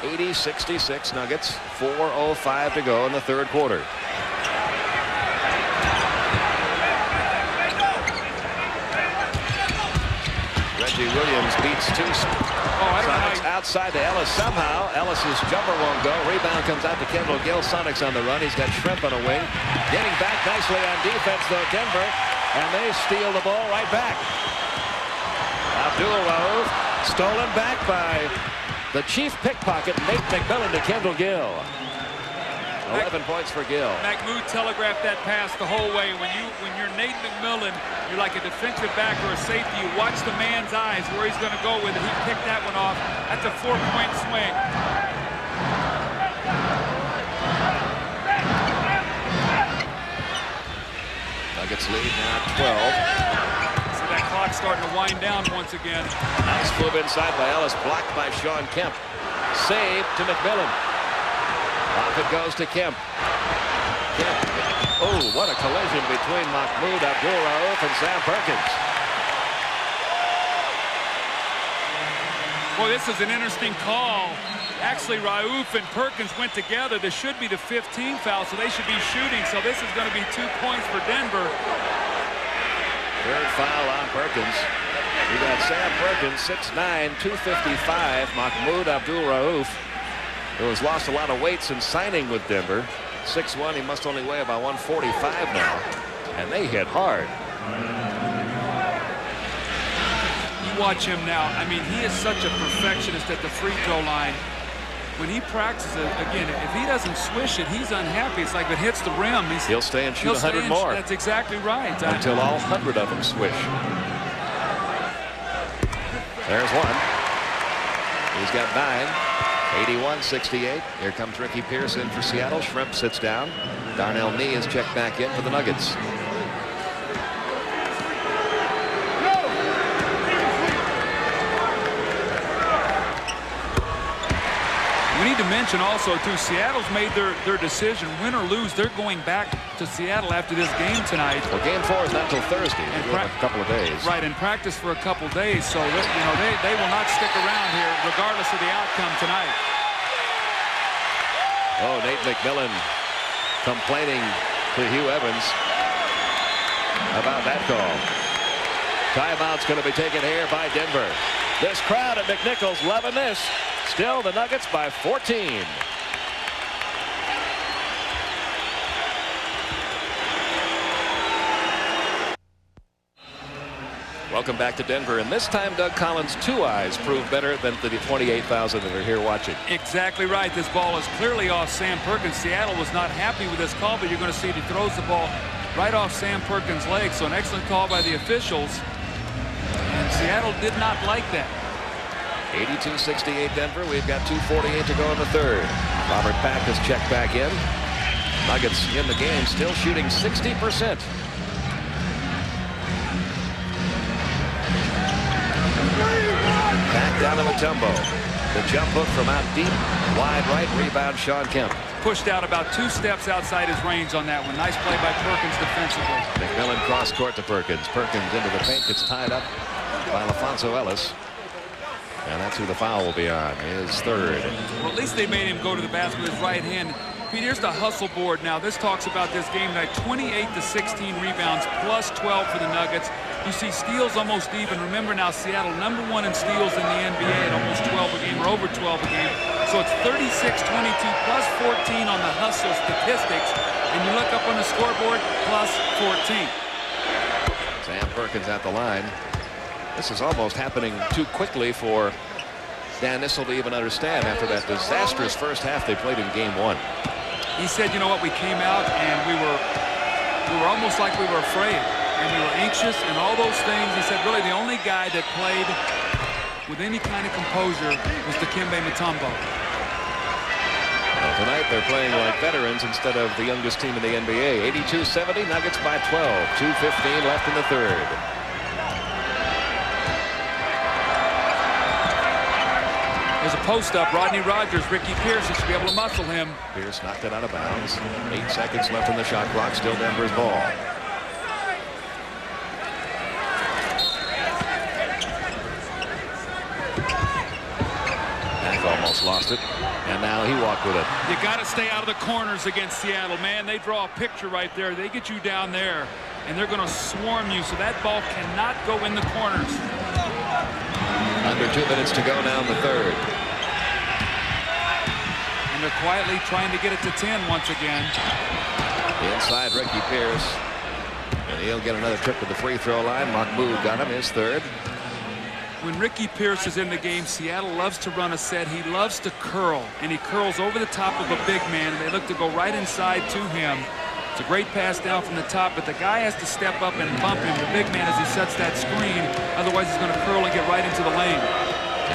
80-66 Nuggets, 4:05 to go in the 3rd quarter. Reggie Williams beats 2 Sonics outside to Ellis somehow. Ellis's jumper won't go. Rebound comes out to Kendall Gill. Sonics on the run. He's got Shrimp on a wing. Getting back nicely on defense though, Denver, and they steal the ball right back. Abdul-Rauf stolen back by the chief pickpocket, Nate McMillan, to Kendall Gill. 11 points for Gill. Mahmoud telegraphed that pass the whole way. When you're Nate McMillan, you're like a defensive back or a safety. You watch the man's eyes where he's going to go with it. He picked that one off. That's a 4-point swing. Nuggets lead now 12. That clock's starting to wind down once again. Nice move inside by Ellis, blocked by Sean Kemp. Save to McMillan. Off it goes to Kemp. Kemp. Oh, what a collision between Mahmoud Abdul-Rauf and Sam Perkins. Boy, this is an interesting call. Actually, Rauf and Perkins went together. This should be the 15th foul, so they should be shooting. So this is going to be 2 points for Denver. 3rd foul on Perkins. We got Sam Perkins, 6'9", 255. Mahmoud Abdul-Rauf, who has lost a lot of weight since signing with Denver. 6'1", he must only weigh about 145 now. And they hit hard. You watch him now. I mean, he is such a perfectionist at the free throw line. When he practices it, again, if he doesn't swish it, he's unhappy. It's like if it hits the rim. He'll stay and shoot 100 more. That's exactly right. Until all 100 of them swish. There's one. He's got 9. 81-68. Here comes Ricky Pearson for Seattle. Shrimp sits down. Darnell Nee is checked back in for the Nuggets. We need to mention also, too, Seattle's made their decision. Win or lose, they're going back to Seattle after this game tonight. Well, game 4 is not until Thursday. They have a couple of days. Right, and practice for a couple of days. So, they will not stick around here regardless of the outcome tonight. Oh, Nate McMillan complaining to Hugh Evans about that call. Timeout's going to be taken here by Denver. This crowd at McNichols loving this. Still the Nuggets by 14. Welcome back to Denver, and this time Doug Collins' 2 eyes proved better than the 28,000 that are here watching. Exactly right. This ball is clearly off Sam Perkins. Seattle was not happy with this call, but you're going to see he throws the ball right off Sam Perkins' leg. So an excellent call by the officials. And Seattle did not like that. 82-68 Denver. We've got 2:48 to go in the 3rd. Robert Pack has checked back in. Nuggets in the game, still shooting 60%. Pack down to Mutombo. The jump hook from out deep. Wide right. Rebound Sean Kemp. Pushed out about 2 steps outside his range on that one. Nice play by Perkins defensively. McMillan cross court to Perkins. Perkins into the paint. Gets tied up by LaFonso Ellis. And that's who the foul will be on. His third. Well, at least they made him go to the basket with his right hand. Pete, here's the hustle board now. This talks about this game tonight. 28 to 16 rebounds, plus 12 for the Nuggets. You see steals almost even. Remember now, Seattle #1 in steals in the NBA at almost 12 a game or over 12 a game. So it's 36-22 plus 14 on the hustle statistics. And you look up on the scoreboard, plus 14. Sam Perkins at the line. This is almost happening too quickly for Dan Issel to even understand after that disastrous first half they played in game 1. He said, you know what, we came out and we were almost like we were afraid and we were anxious and all those things. He said really the only guy that played with any kind of composure was Dikembe Mutombo. Well, tonight they're playing like veterans instead of the youngest team in the NBA. 82-70, Nuggets by 12. 2:15 left in the third. There's a post-up. Rodney Rogers, Ricky Pierce should be able to muscle him. Pierce knocked it out of bounds. 8 seconds left in the shot clock. Still Denver's ball. Mack almost lost it. And now he walked with it. You got to stay out of the corners against Seattle, man. They draw a picture right there. They get you down there, and they're going to swarm you, so that ball cannot go in the corners. Under 2 minutes to go now in the third. And they're quietly trying to get it to 10 once again. Inside Ricky Pierce. And he'll get another trip to the free throw line. Mahmoud got him his third. When Ricky Pierce is in the game, Seattle loves to run a set. He loves to curl, and he curls over the top of a big man. They look to go right inside to him. It's a great pass down from the top, but the guy has to step up and bump him, the big man, as he sets that screen. Otherwise, he's going to curl and get right into the lane.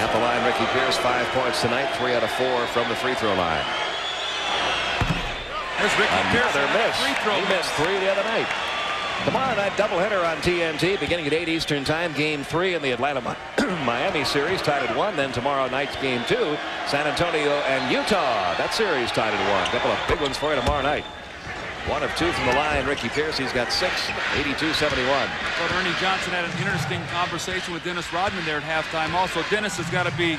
At the line, Ricky Pierce, 5 points tonight, 3 out of 4 from the free throw line. There's Ricky Pierce. Another miss. Free throw. He missed 3 the other night. Tomorrow night, doubleheader on TNT, beginning at 8 Eastern Time. Game 3 in the Atlanta-Miami series, tied at 1. Then tomorrow night's Game 2, San Antonio and Utah. That series tied at 1. Couple of big ones for you tomorrow night. 1 of 2 from the line. Ricky Pierce, he's got 6, 82-71. But Ernie Johnson had an interesting conversation with Dennis Rodman there at halftime. Also, Dennis has got to be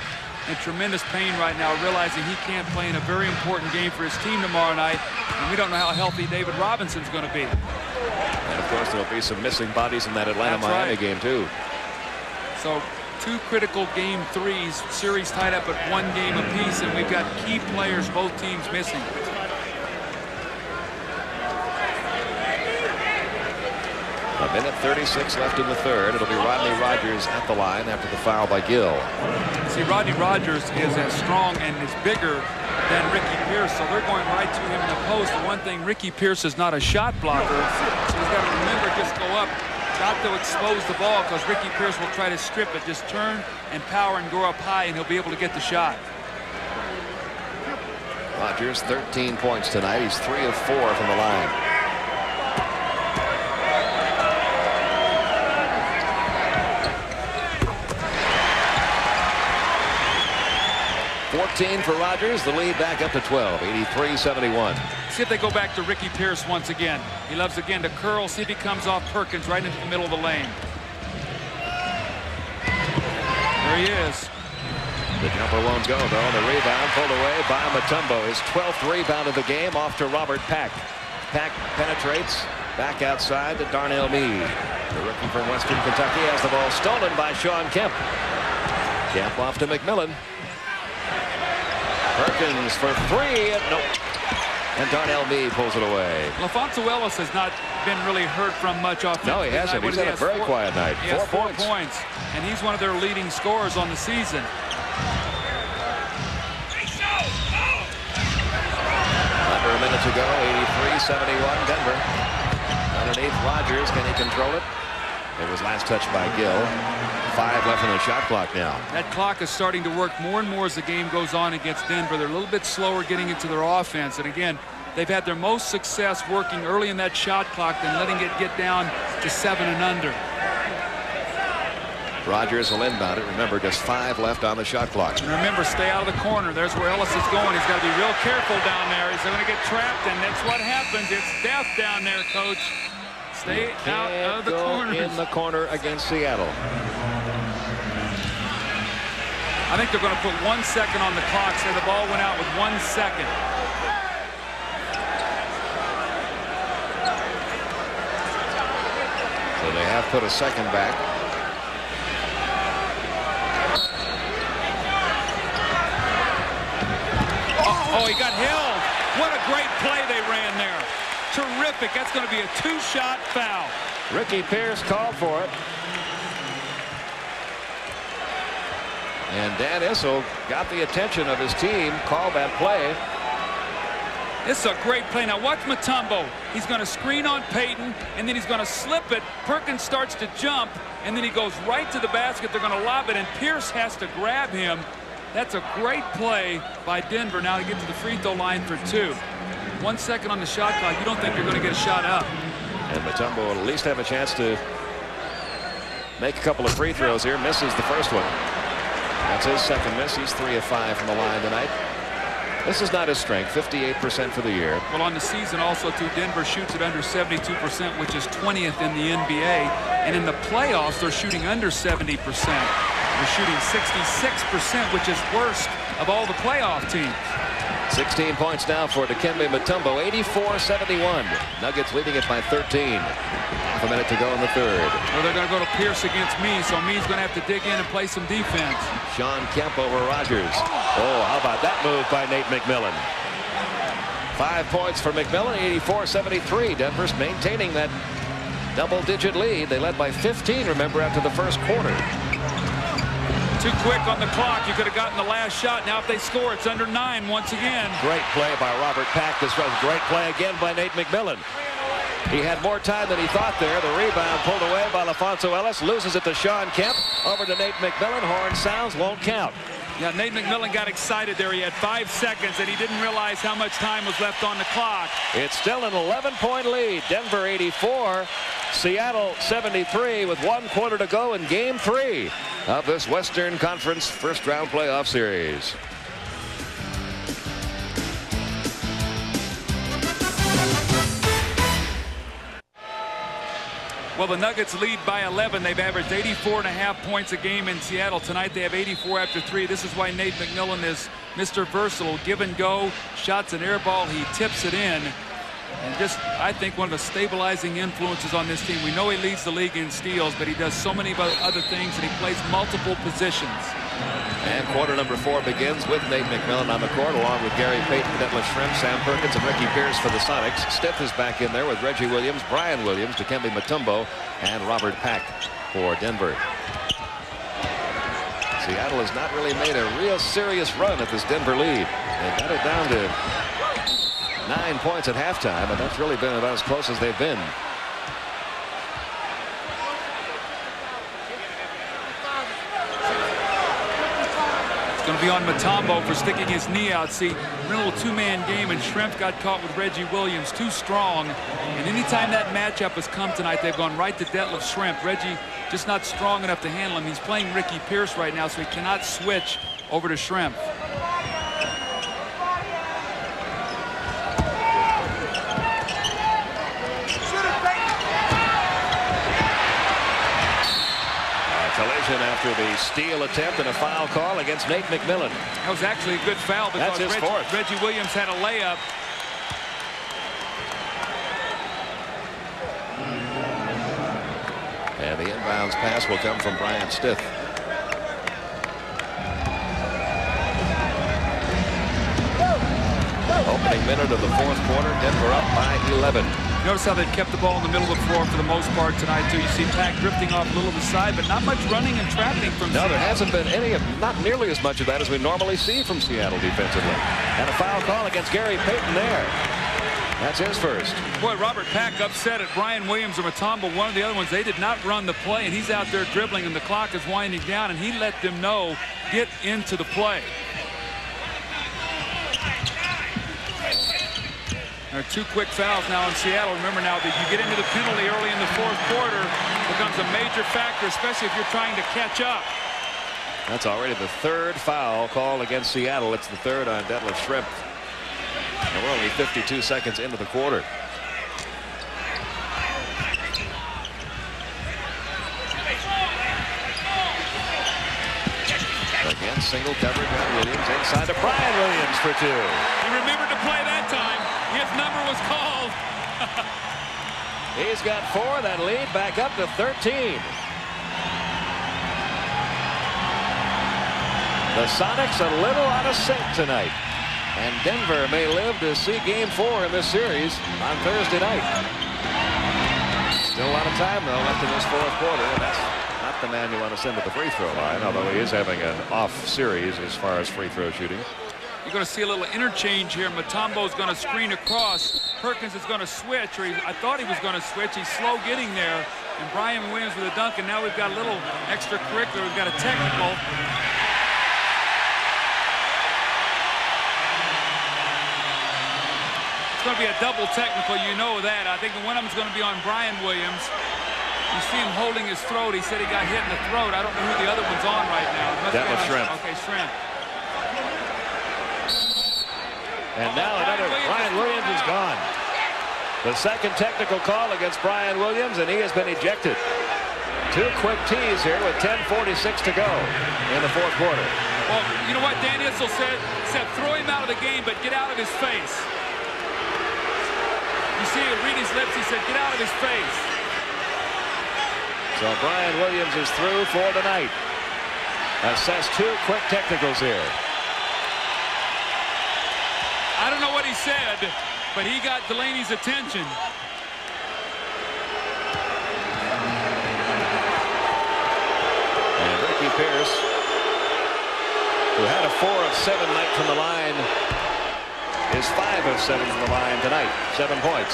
in tremendous pain right now, realizing he can't play in a very important game for his team tomorrow night. And we don't know how healthy David Robinson's going to be. And, of course, there'll be some missing bodies in that Atlanta-Miami game, too. So, 2 critical game 3s, series tied up at 1 game apiece, and we've got key players, both teams missing. A minute 36 left in the third. It'll be Rodney Rogers at the line after the foul by Gill. See, Rodney Rogers is as strong and is bigger than Ricky Pierce, so they're going right to him in the post. The one thing, Ricky Pierce is not a shot blocker, so he's got to remember, just go up, not to expose the ball, because Ricky Pierce will try to strip it. Just turn and power and go up high, and he'll be able to get the shot. Rogers, 13 points tonight. He's 3 of 4 from the line. 14 for Rogers. The lead back up to 12. 83-71. See if they go back to Ricky Pierce once again. He loves again to curl. See if he comes off Perkins right into the middle of the lane. There he is. The jumper won't go, though. The rebound pulled away by Mutombo. His 12th rebound of the game, off to Robert Pack. Pack penetrates back outside to Darnell Meade. The rookie from Western Kentucky has the ball stolen by Sean Kemp. Kemp off to McMillan. Perkins for 3. Nope. And Darnell Meade pulls it away. LaFonso Ellis has not been really hurt from much offensively. No, he hasn't. He's had a very quiet night. He has 4 points. And he's one of their leading scorers on the season. Under a minute to go. 83-71 Denver. Underneath Rogers. Can he control it? It was last touched by Gill. 5 left in the shot clock now. That clock is starting to work more and more as the game goes on against Denver. They're a little bit slower getting into their offense. And again, they've had their most success working early in that shot clock than letting it get down to 7 and under. Rogers will inbound it. Remember, just 5 left on the shot clock. And remember, stay out of the corner. There's where Ellis is going. He's got to be real careful down there. He's going to get trapped, and that's what happens. It's death down there, Coach. Stay out of the corner. In the corner against Seattle. I think they're going to put 1 second on the clock. Say the ball went out with 1 second. So they have put a second back. Oh, he got held. What a great play they ran there. Terrific. That's going to be a 2-shot foul. Ricky Pierce called for it. And Dan Issel got the attention of his team, called that play. This is a great play. Now watch Mutombo. He's going to screen on Payton, and then he's going to slip it. Perkins starts to jump, and then he goes right to the basket. They're going to lob it, and Pierce has to grab him. That's a great play by Denver now to get to the free throw line for 2. 1 second on the shot clock. You don't think you're going to get a shot up. And Mutombo will at least have a chance to make a couple of free throws here. Misses the first one. That's his second miss. He's 3 of 5 from the line tonight. This is not his strength. 58% for the year. Well, on the season also, too, Denver shoots at under 72%, which is 20th in the NBA. And in the playoffs, they're shooting under 70%. They're shooting 66%, which is worst of all the playoff teams. 16 points now for Dikembe Mutombo. 84-71. Nuggets leading it by 13. Half a minute to go in the third. Well, they're going to go to Pierce against me, so Me's going to have to dig in and play some defense. Sean Kemp over Rogers. Oh, how about that move by Nate McMillan? 5 points for McMillan. 84-73. Denver's maintaining that double-digit lead. They led by 15, remember, after the first quarter. Too quick on the clock. You could have gotten the last shot. Now if they score, it's under 9 once again. Great play by Robert Pack. This was a great play again by Nate McMillan. He had more time than he thought there. The rebound pulled away by LaFonso Ellis. Loses it to Sean Kemp. Over to Nate McMillan. Horn sounds. Won't count. Yeah, Nate McMillan got excited there. He had 5 seconds and he didn't realize how much time was left on the clock. It's still an 11-point lead. Denver 84. Seattle 73 with 1 quarter to go in game 3 of this Western Conference first-round playoff series. Well, the Nuggets lead by 11. They've averaged 84.5 points a game in Seattle. Tonight they have 84 after 3. This is why Nate McMillan is Mr. Versatile. Give and go. Shots an air ball. He tips it in. And just, I think, one of the stabilizing influences on this team. We know he leads the league in steals, but he does so many other things, and he plays multiple positions. And quarter number 4 begins with Nate McMillan on the court, along with Gary Payton, Detlef Schrempf, Sam Perkins, and Ricky Pierce for the Sonics. Stith is back in there with Reggie Williams, Brian Williams, Dikembe Mutombo, and Robert Pack for Denver. Seattle has not really made a real serious run at this Denver lead. They got it down to 9 points at halftime, and that's really been about as close as they've been. It's going to be on Mutombo for sticking his knee out. See, we're in a little 2-man game, and Schrempf got caught with Reggie Williams, too strong. And anytime that matchup has come tonight, they've gone right to Detlef Schrempf. Reggie just not strong enough to handle him. He's playing Ricky Pierce right now, so he cannot switch over to Schrempf. Collision after the steal attempt and a foul call against Nate McMillan. That was actually a good foul because that's his fourth. Reggie Williams had a layup. And the inbounds pass will come from Brian Stith. Opening minute of the 4th quarter, Denver up by 11. Notice how they've kept the ball in the middle of the floor for the most part tonight, too. You see Pack drifting off a little to the side, but not much running and trapping from No, Seattle. there hasn't been not nearly as much of that as we normally see from Seattle defensively. And a foul call against Gary Payton there. That's his first. Boy, Robert Pack upset at Brian Williams or Mutombo, one of the other ones. They did not run the play, and he's out there dribbling, and the clock is winding down, and he let them know, get into the play. There are 2 quick fouls now in Seattle. Remember now that you get into the penalty early in the 4th quarter becomes a major factor, especially if you're trying to catch up. That's already the 3rd foul call against Seattle. It's the 3rd on Detlef Schrempf. And we're only 52 seconds into the quarter. Again, single coverage on Williams inside to Brian Williams for 2. He remembered to play that time. His number was called. He's got 4. That lead back up to 13. The Sonics a little out of sync tonight. And Denver may live to see game 4 in this series on Thursday night. Still a lot of time, though, left in this 4th quarter. And that's not the man you want to send to the free throw line, although he is having an off series as far as free throw shooting. You're going to see a little interchange here. Mutombo's going to screen across. Perkins is going to switch, or I thought he was going to switch. He's slow getting there. And Brian Williams with a dunk, and now we've got a little extracurricular. We've got a technical. It's going to be a double technical, you know that. I think one of them is going to be on Brian Williams. You see him holding his throat. He said he got hit in the throat. I don't know who the other one's on right now. That was Schrempf. Okay, Schrempf. And now another Brian Williams is gone. The 2nd technical call against Brian Williams, and he has been ejected. 2 quick tees here with 10:46 to go in the 4th quarter. Well, you know what Dan Issel said throw him out of the game, but get out of his face. You see him read his lips. He said, get out of his face. So Brian Williams is through for tonight. Assessed 2 quick technicals here. I don't know what he said, but he got Delaney's attention. And Ricky Pierce, who had a 4 of 7 night from the line, is 5 of 7 from the line tonight. 7 points.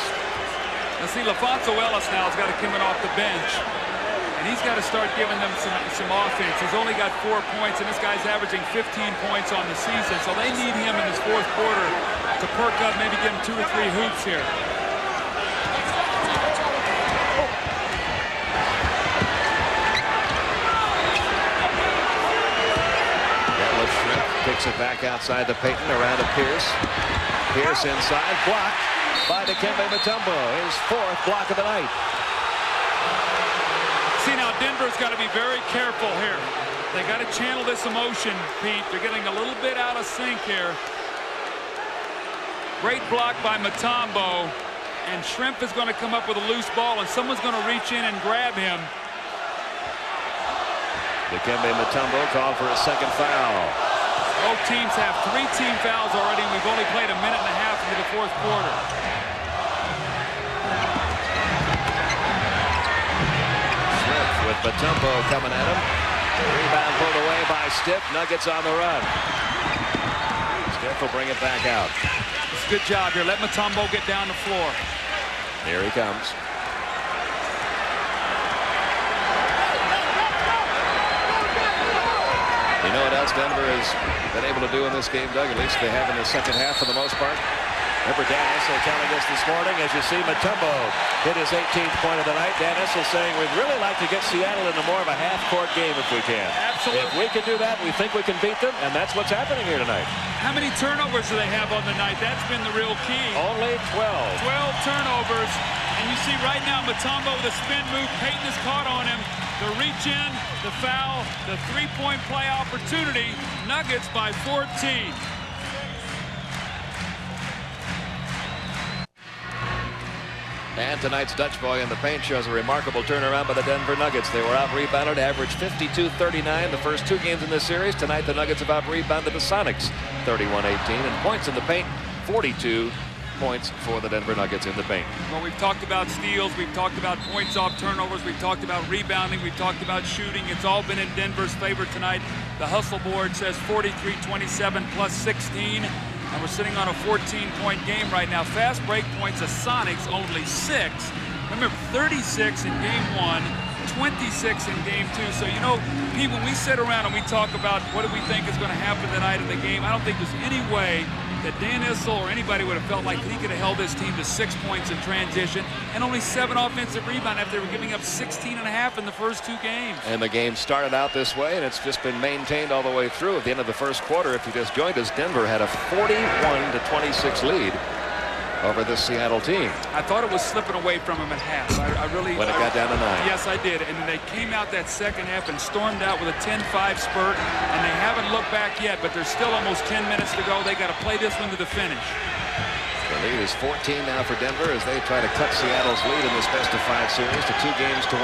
Now see, LaFonso Ellis now has got to come in off the bench. And he's got to start giving them some offense. He's only got 4 points, and this guy's averaging 15 points on the season. So they need him in this 4th quarter to perk up, maybe give him 2 or 3 hoops here. Detlef Schrempf kicks it back outside to Payton, around to Pierce. Pierce inside, blocked by Dikembe Mutombo. His 4th block of the night. See, now Denver's got to be very careful here. They got to channel this emotion, Pete. They're getting a little bit out of sync here. Great block by Mutombo, and Schrempf is going to come up with a loose ball, and someone's going to reach in and grab him. Dikembe Mutombo called for a 2nd foul. Both teams have 3 team fouls already. We've only played a minute and a half into the 4th quarter. Schrempf with Mutombo coming at him. The rebound pulled away by Stiff. Nuggets on the run. Stiff will bring it back out. It's a good job here. Let Mutombo get down the floor. Here he comes. You know what else Denver has been able to do in this game, Doug? At least they have in the 2nd half for the most part. Remember Dan Issel telling us this morning, as you see Mutombo hit his 18th point of the night. Dan Issel saying we'd really like to get Seattle into more of a half-court game if we can. Absolutely. If we can do that, we think we can beat them, and that's what's happening here tonight. How many turnovers do they have on the night? That's been the real key. Only 12. 12 turnovers. And you see right now Mutombo with a spin move. Payton is caught on him. The reach in, the foul, the 3-point play opportunity. Nuggets by 14. And tonight's Dutch boy in the paint shows a remarkable turnaround by the Denver Nuggets. They were out-rebounded, averaged 52-39 the first 2 games in this series. Tonight the Nuggets have out-rebounded the Sonics 31-18. And points in the paint, 42 points for the Denver Nuggets in the paint. Well, we've talked about steals, we've talked about points off turnovers, we've talked about rebounding, we've talked about shooting. It's all been in Denver's favor tonight. The hustle board says 43-27 plus 16. And we're sitting on a 14-point game right now. Fast break points, the Sonics only 6. Remember, 36 in game 1, 26 in game 2. So, you know, Pete, when we sit around and we talk about what do we think is going to happen tonight in the game, I don't think there's any way that Dan Issel or anybody would have felt like he could have held this team to 6 points in transition and only 7 offensive rebounds after they were giving up 16.5 in the first 2 games. And the game started out this way, and it's just been maintained all the way through. At the end of the first quarter, if you just joined us, Denver had a 41-26 lead over this Seattle team. I thought it was slipping away from him at half. I really... When it got down to 9. Yes, I did. And then they came out that second half and stormed out with a 10-5 spurt, and they haven't looked back yet, but there's still almost 10 minutes to go. They got to play this one to the finish. The lead is 14 now for Denver as they try to cut Seattle's lead in this best-of-5 series to 2 games to 1.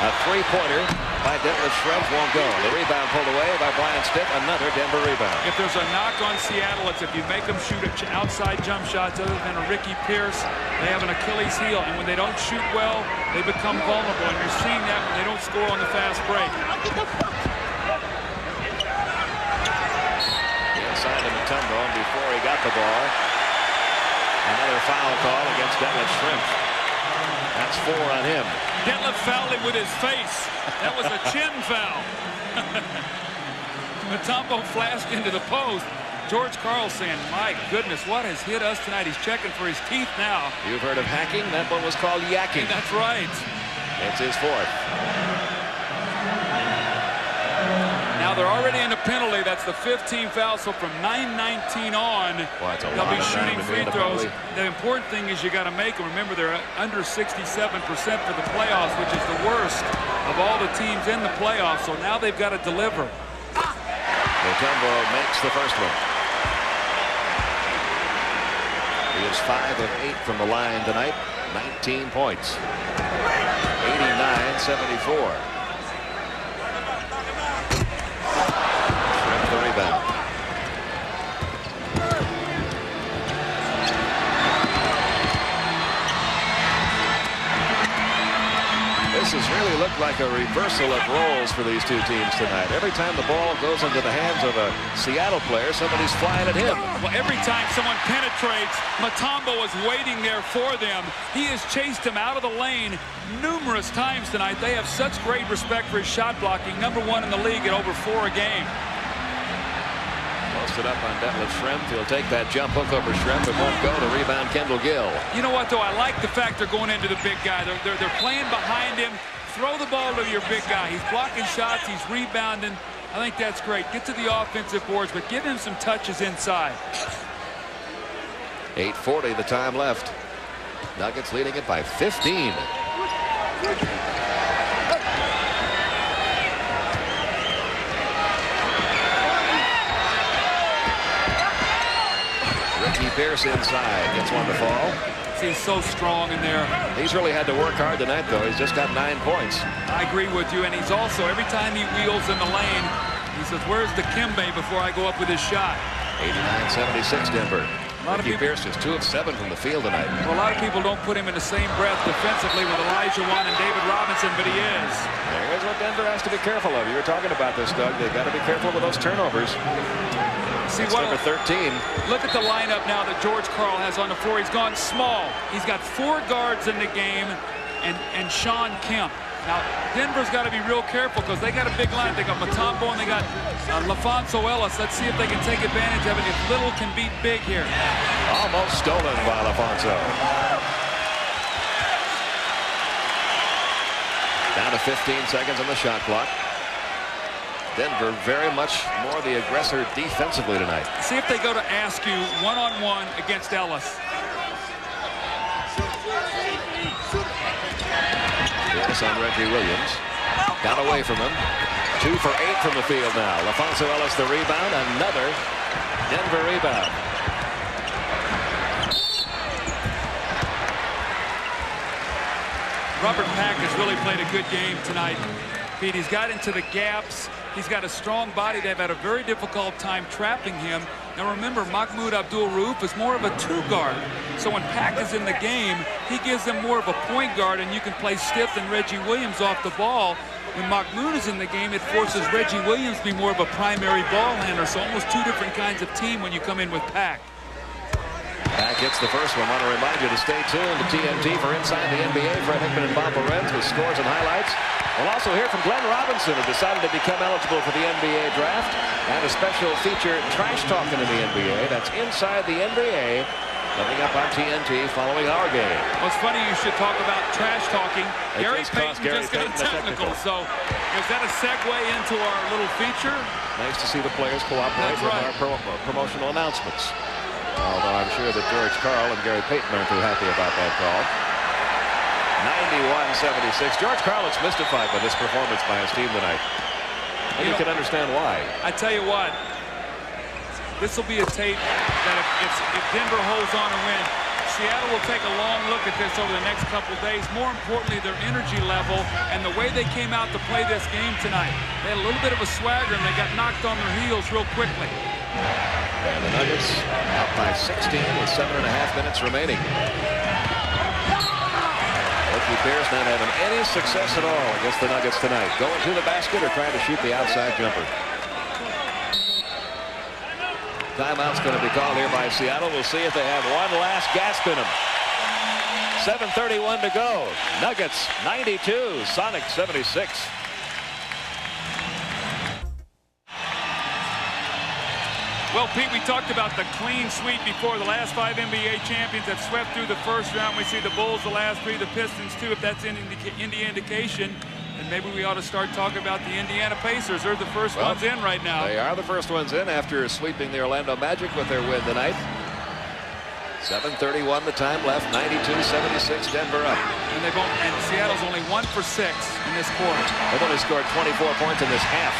A three-pointer by Detlef Schrempf won't go. The rebound pulled away by Brian Stitt. Another Denver rebound. If there's a knock on Seattle, it's if you make them shoot outside jump shots other than a Ricky Pierce. They have an Achilles heel, and when they don't shoot well, they become vulnerable, and you're seeing that when they don't score on the fast break. Inside of Mutombo, and before he got the ball, another foul call against Detlef Schrempf. That's 4 on him. Detlef fouled him with his face. That was a chin foul. Mutombo flashed into the post. George Karl saying, my goodness, what has hit us tonight? He's checking for his teeth now. You've heard of hacking? That one was called yakking. That's right. It's his 4th. Now they're already in a penalty. That's the 15th foul. So from 9:19 on, they'll be shooting free throws. The important thing is you got to make them. Remember, they're under 67% for the playoffs, which is the worst of all the teams in the playoffs. So now they've got to deliver. Mutombo makes the first one. He is 5 of 8 from the line tonight. 19 points. 89-74. The rebound. This has really looked like a reversal of roles for these two teams tonight. Every time the ball goes into the hands of a Seattle player, somebody's flying at him. Well, every time someone penetrates, Mutombo is waiting there for them. He has chased him out of the lane numerous times tonight. They have such great respect for his shot blocking. #1 in the league at over 4 a game. Posted up on Detlef Schrempf. He'll take that jump hook over Schrempf. It won't go. The rebound, Kendall Gill. You know what, though? I like the fact they're going into the big guy. They're playing behind him. Throw the ball to your big guy. He's blocking shots. He's rebounding. I think that's great. Get to the offensive boards, but give him some touches inside. 8:40 the time left. Nuggets leading it by 15. Ricky Pierce inside. Gets one to fall. He's so strong in there. He's really had to work hard tonight, though. He's just got 9 points. I agree with you, and he's also, every time he wheels in the lane, he says, where's the Kimbe before I go up with his shot? 89-76 Denver. Ricky Pierce is 2 of 7 from the field tonight. Well, a lot of people don't put him in the same breath defensively with Elijah Wan and David Robinson, but he is. There's what Denver has to be careful of. You were talking about this, Doug. They've got to be careful with those turnovers. See what, number 13. Look at the lineup now that George Karl has on the floor. He's gone small. He's got 4 guards in the game and Sean Kemp. Now, Denver's got to be real careful because they got a big lineup. They got Mutombo and they got LaFonso Ellis. Let's see if they can take advantage of it. If little can beat big here. Almost stolen by LaFonso. Down to 15 seconds on the shot clock. Denver very much more the aggressor defensively tonight. See if they go to Askew one-on-one against Ellis. Pierce on Reggie Williams. Got away from him. 2 for 8 from the field now. LaFonso Ellis the rebound. Another Denver rebound. Robert Pack has really played a good game tonight. Pete, he's got into the gaps. He's got a strong body. They've had a very difficult time trapping him. Now remember, Mahmoud Abdul-Rauf is more of a 2-guard. So when Pack is in the game, he gives them more of a point guard, and you can play Stiff and Reggie Williams off the ball. When Mahmoud is in the game, it forces Reggie Williams to be more of a primary ball handler. So almost 2 different kinds of team when you come in with Pack. Pack hits the first one. I want to remind you to stay tuned to TNT for Inside the NBA. Fred Hickman and Bob Lorenz with scores and highlights. We'll also hear from Glenn Robinson, who decided to become eligible for the NBA draft, and a special feature, Trash Talking in the NBA. That's Inside the NBA, coming up on TNT following our game. Well, it's funny you should talk about trash talking. Gary Payton just got a technical, so is that a segue into our little feature? Nice to see the players cooperate with our promotional announcements. Although I'm sure that George Karl and Gary Payton aren't too happy about that call. 91-76. George Karl is mystified by this performance by his team tonight. And you can understand why. I tell you what, this will be a tape that if Denver holds on and wins, Seattle will take a long look at this over the next couple of days. More importantly, their energy level and the way they came out to play this game tonight. They had a little bit of a swagger and they got knocked on their heels real quickly. And the Nuggets up by 16 with 7.5 minutes remaining. Ricky Pierce not having any success at all against the Nuggets tonight. Going to the basket or trying to shoot the outside jumper. Timeout's going to be called here by Seattle. We'll see if they have one last gasp in them. 7:31 to go. Nuggets 92, Sonics 76. Well, Pete, we talked about the clean sweep before. The last 5 NBA champions have swept through the first round. We see the Bulls the last 3, the Pistons too. If that's any indication, then maybe we ought to start talking about the Indiana Pacers. They're the first ones in right now. They are the first ones in after sweeping the Orlando Magic with their win tonight. 7:31 the time left. 92-76 Denver up. And Seattle's only 1 for 6 in this quarter. They've only scored 24 points in this half.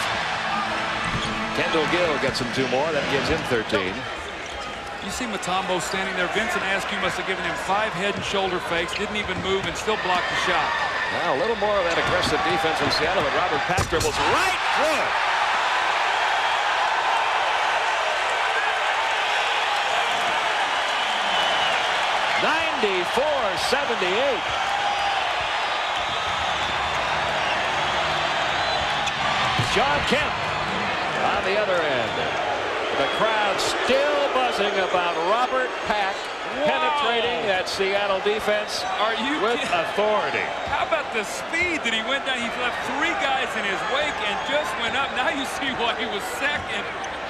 Kendall Gill gets him 2 more. That gives him 13. You see Mutombo standing there. Vincent Askew must have given him 5 head and shoulder fakes. Didn't even move and still blocked the shot. Now a little more of that aggressive defense from Seattle, but Robert Pack dribbles right through it. (94-78). John Kemp on the other end. The crowd still buzzing about Robert Pack penetrating that Seattle defense with authority. How about the speed that he went down? He left 3 guys in his wake and just went up. Now you see why he was second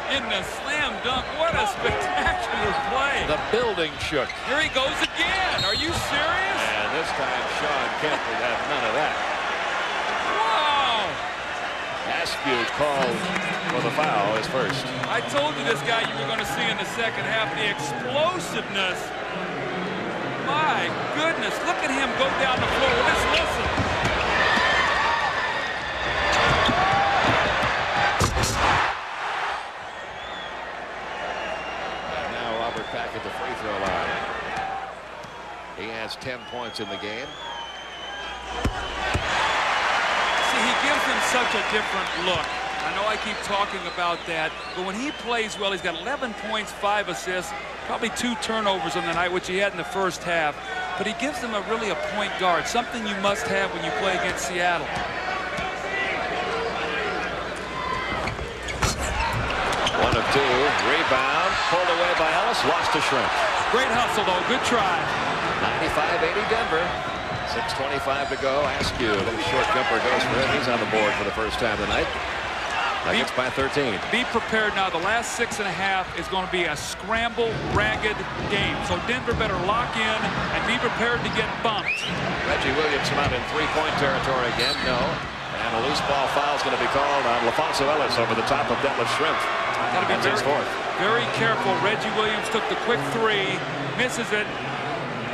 in the slam dunk. What a spectacular play. The building shook. Here he goes again. Are you serious? And this time Sean Kemp would have none of that. Askew called for the foul is first. I told you this guy you were going to see in the second half. The explosiveness. My goodness. Look at him go down the floor. Let's listen. And now Robert Pack at the free throw line. He has 10 points in the game. He gives them such a different look. I know I keep talking about that, but when he plays well, he's got 11 points, 5 assists, probably 2 turnovers on the night, which he had in the first half. But he gives them really a point guard, something you must have when you play against Seattle. 1 of 2, rebound, pulled away by Ellis, lost to Shrimp. Great hustle, though. Good try. 95-80 Denver. 6:25 to go. Askew, a little short jumper goes for him. He's on the board for the first time tonight. Nuggets by 13. Be prepared now. The last 6.5 is going to be a scramble, ragged game. So Denver better lock in and be prepared to get bumped. Reggie Williams come out in 3-point territory again. No. And a loose ball foul is going to be called on LaFonso Ellis over the top of Detlef Schrempf. Got to be very careful. Reggie Williams took the quick 3, misses it.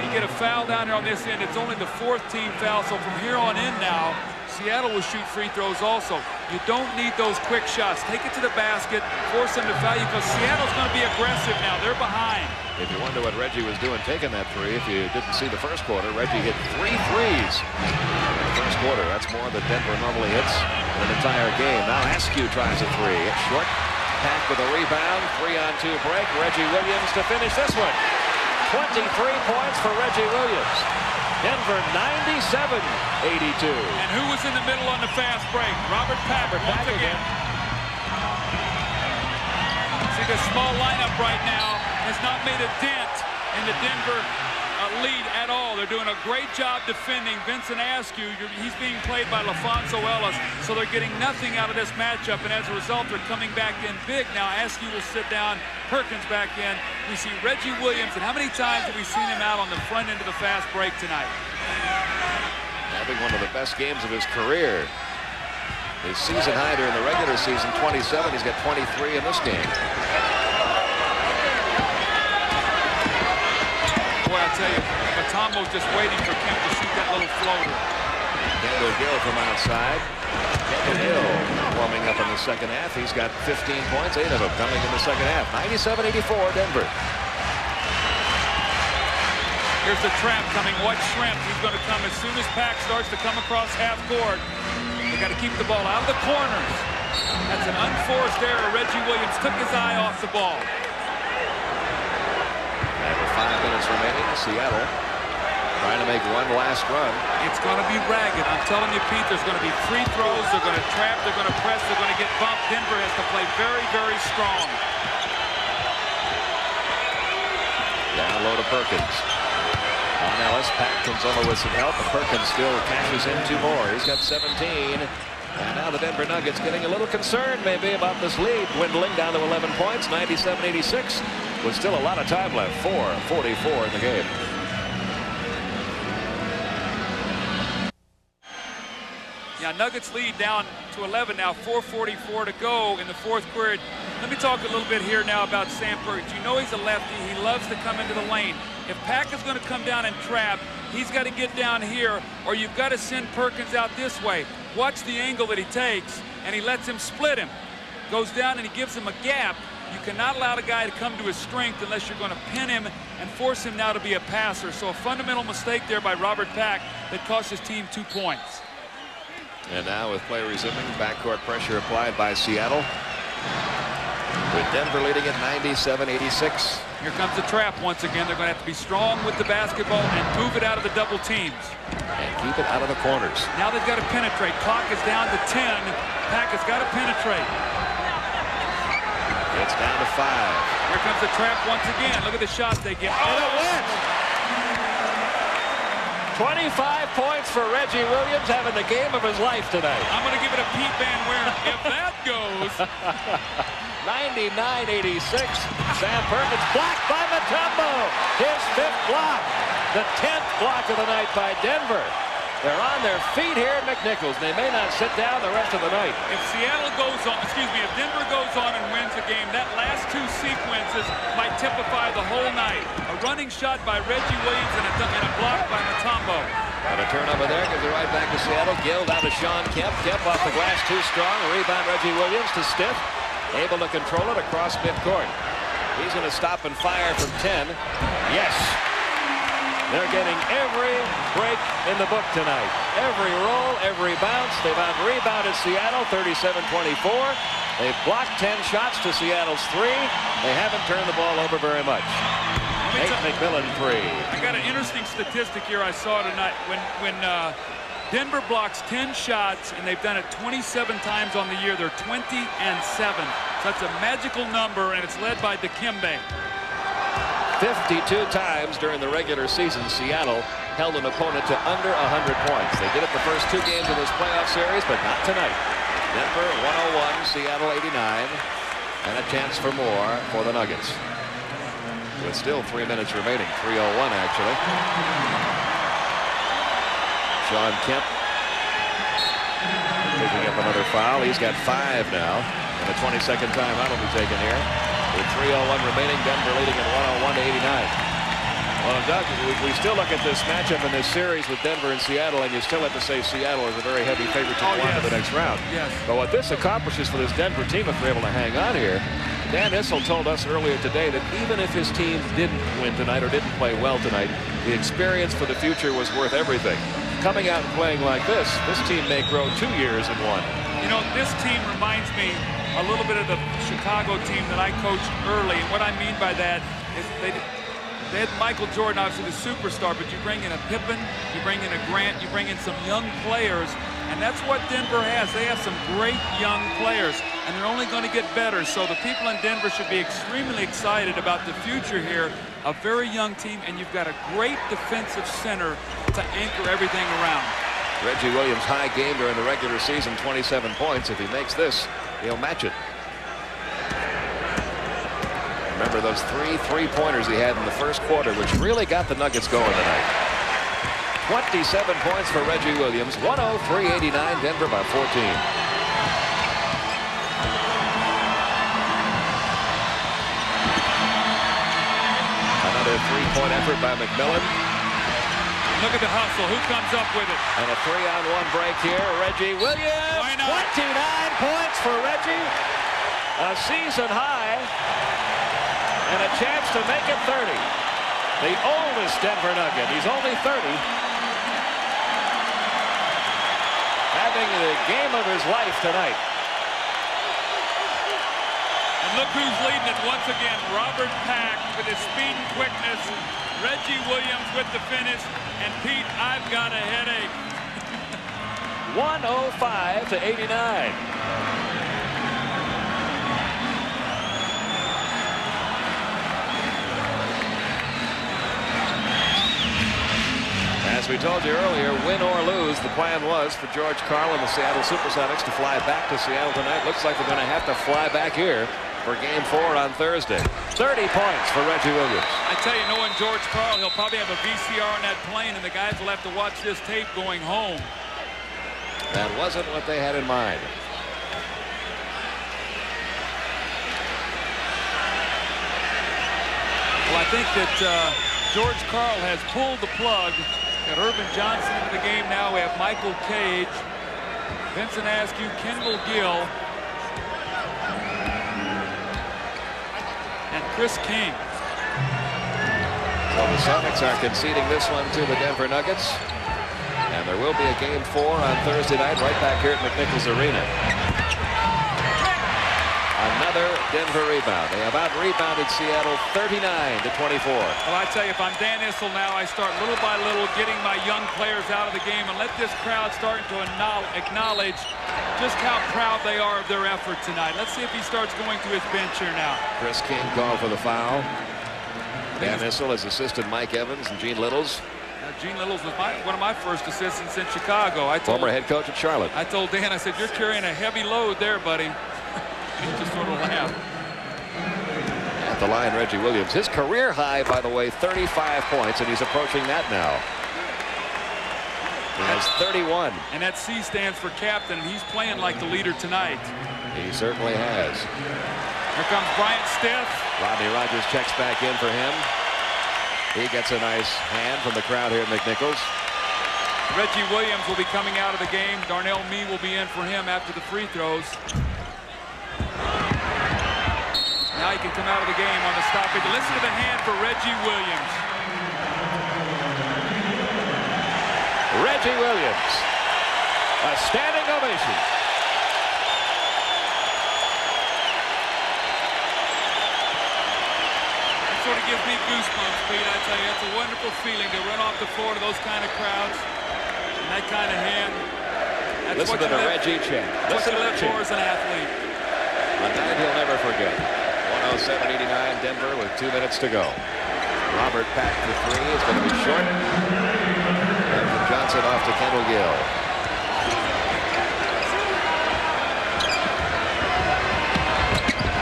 Get a foul down there on this end. It's only the 4th team foul, so from here on in now, Seattle will shoot free throws also. You don't need those quick shots. Take it to the basket, force them to foul you, because Seattle's going to be aggressive now. They're behind. If you wonder what Reggie was doing taking that 3, if you didn't see the first quarter, Reggie hit 3 threes in the first quarter. That's more than Denver normally hits in an entire game. Now Askew tries a 3. It's short. Pack with a rebound. 3-on-2 break. Reggie Williams to finish this one. 23 points for Reggie Williams. Denver 97-82. And who was in the middle on the fast break? Robert Pack once again. See, the small lineup right now has not made a dent in the Denver lead at all. They're doing a great job defending Vincent Askew. He's being played by LaFonso Ellis, so they're getting nothing out of this matchup, and as a result, they're coming back in big. Now Askew will sit down, Perkins back in. We see Reggie Williams, and how many times have we seen him out on the front end of the fast break tonight? Having one of the best games of his career. His season high during the regular season, 27. He's got 23 in this game. Boy, I'll tell you, Matambo's just waiting for Kemp to shoot that little floater. Kendall Gill from outside. Kendall Gill warming up in the second half. He's got 15 points, 8 of them coming in the second half. 97-84 Denver. Here's the trap coming. Watch Shrimp. He's going to come as soon as Pack starts to come across half court. They got to keep the ball out of the corners. That's an unforced error. Reggie Williams took his eye off the ball. With 5 minutes remaining, Seattle trying to make one last run. It's going to be ragged. I'm telling you, Pete, there's going to be free throws. They're going to trap. They're going to press. They're going to get bumped. Denver has to play very, very strong. Down low to Perkins. On Ellis, Pack comes over with some help, but Perkins still cashes in 2 more. He's got 17. And now the Denver Nuggets getting a little concerned maybe about this lead, dwindling down to 11 points, 97-86, with still a lot of time left. 4:44 in the game. Yeah, Nuggets lead down to 11 now, 4:44 to go in the fourth quarter. Let me talk a little bit here now about Sam Perkins. You know he's a lefty. He loves to come into the lane. If Pack is going to come down and trap, he's got to get down here, or you've got to send Perkins out this way. Watch the angle that he takes, and he lets him split him. Goes down and he gives him a gap. You cannot allow a guy to come to his strength unless you're going to pin him and force him now to be a passer. So a fundamental mistake there by Robert Pack that cost his team 2 points. And now with play resuming, backcourt pressure applied by Seattle, with Denver leading at 97-86. Here comes the trap once again. They're going to have to be strong with the basketball and move it out of the double teams. And keep it out of the corners. Now they've got to penetrate. Clock is down to 10. Pack has got to penetrate. It's down to 5. Here comes the trap once again. Look at the shot they get. And it went! 25 points for Reggie Williams, having the game of his life tonight. I'm going to give it a Pete Van Wieren. If that goes. 99-86. Sam Perkins blocked by Matambo. His 5th block. The 10th block of the night by Denver. They're on their feet here at McNichols. They may not sit down the rest of the night. If Seattle goes on, if Denver goes on and wins the game, that last 2 sequences might typify the whole night. A running shot by Reggie Williams and a block by Matambo. And a turnover there gives it right back to Seattle. Gill down to Sean Kemp. Kemp off the glass too strong. A rebound Reggie Williams to Stiff. Able to control it across midcourt. He's going to stop and fire from 10. Yes. They're getting every break in the book tonight. Every roll, every bounce. They've out-rebounded Seattle 37-24. They've blocked 10 shots to Seattle's 3. They haven't turned the ball over very much. Nate McMillan 3. I got an interesting statistic here I saw tonight. When Denver blocks 10 shots, and they've done it 27 times on the year, they're 20-7. So that's a magical number, and it's led by Dikembe. 52 times during the regular season, Seattle held an opponent to under 100 points. They did it the first 2 games of this playoff series, but not tonight. Denver 101, Seattle 89, and a chance for more for the Nuggets. With still 3 minutes remaining, 3:01 actually. Sean Kemp picking up another foul. He's got 5 now, and a 20-second timeout will be taken here. With 3:01 remaining, Denver leading at 101-89. Well, Doug, we still look at this matchup in this series with Denver and Seattle, and you still have to say Seattle is a very heavy favorite to go on to the next round. Yes. But what this accomplishes for this Denver team, if they're able to hang on here, Dan Issel told us earlier today that even if his team didn't win tonight or didn't play well tonight, the experience for the future was worth everything. Coming out and playing like this team may grow 2 years in one. You know, this team reminds me a little bit of the Chicago team that I coached early. And what I mean by that is they had Michael Jordan, obviously the superstar, but you bring in a Pippen, you bring in a Grant, you bring in some young players And that's what Denver has. They have some great young players, and they're only going to get better. So the people in Denver should be extremely excited about the future here. A very young team, and you've got a great defensive center to anchor everything around. Reggie Williams' high game during the regular season, 27 points. If he makes this, he'll match it. Remember those 3 3-pointers he had in the first quarter, which really got the Nuggets going tonight. 27 points for Reggie Williams. 103-89, Denver by 14. Another 3-point effort by McMillan. Look at the hustle. Who comes up with it? And a 3-on-1 break here. Reggie Williams. 29 points for Reggie. A season high. And a chance to make it 30. The oldest Denver Nugget. He's only 30. Having the game of his life tonight. And look who's leading it once again. Robert Pack with his speed and quickness. Reggie Williams with the finish. And Pete, I've got a headache. 105-89. As we told you earlier, win or lose, the plan was for George Karl and the Seattle Supersonics to fly back to Seattle tonight. Looks like they're going to have to fly back here for Game 4 on Thursday. 30 points for Reggie Williams. I tell you, knowing George Karl, he'll probably have a VCR on that plane, and the guys will have to watch this tape going home. That wasn't what they had in mind. Well, I think that George Karl has pulled the plug. Got Urban Johnson into the game now. We have Michael Cage, Vincent Askew, Kendall Gill, and Chris King. So the Sonics are conceding this one to the Denver Nuggets. And there will be a Game 4 on Thursday night right back here at McNichols Arena. Another Denver rebound. They have out-rebounded Seattle 39-24. Well, I tell you, if I'm Dan Issel now, I start little by little getting my young players out of the game and let this crowd start to acknowledge just how proud they are of their effort tonight. Let's see if he starts going to his bench here now. Chris King called for the foul. Dan Issel has assisted Mike Evans and Gene Littles. Gene Littles was one of my first assistants in Chicago. Former head coach at Charlotte. I told Dan, I said, you're carrying a heavy load there, buddy. He just sort of laughed. At the line, Reggie Williams. His career high, by the way, 35 points, and he's approaching that now. He has 31. And that C stands for captain, and he's playing like the leader tonight. He certainly has. Here comes Bryant Stith. Rodney Rogers checks back in for him. He gets a nice hand from the crowd here at McNichols. Reggie Williams will be coming out of the game. Darnell Mee will be in for him after the free throws. Now he can come out of the game on the stoppage. Listen to the hand for Reggie Williams. Reggie Williams. A standing ovation. That sort of gives me goosebumps, Pete. I tell you, it's a wonderful feeling to run off the floor to those kind of crowds and that kind of hand. That's Listen to the Reggie chant. Listen to that for as an athlete. A night he'll never forget. 107-89 Denver with 2 minutes to go. Robert Pack for three. It's going to be short. And from Johnson off to Kendall Gill.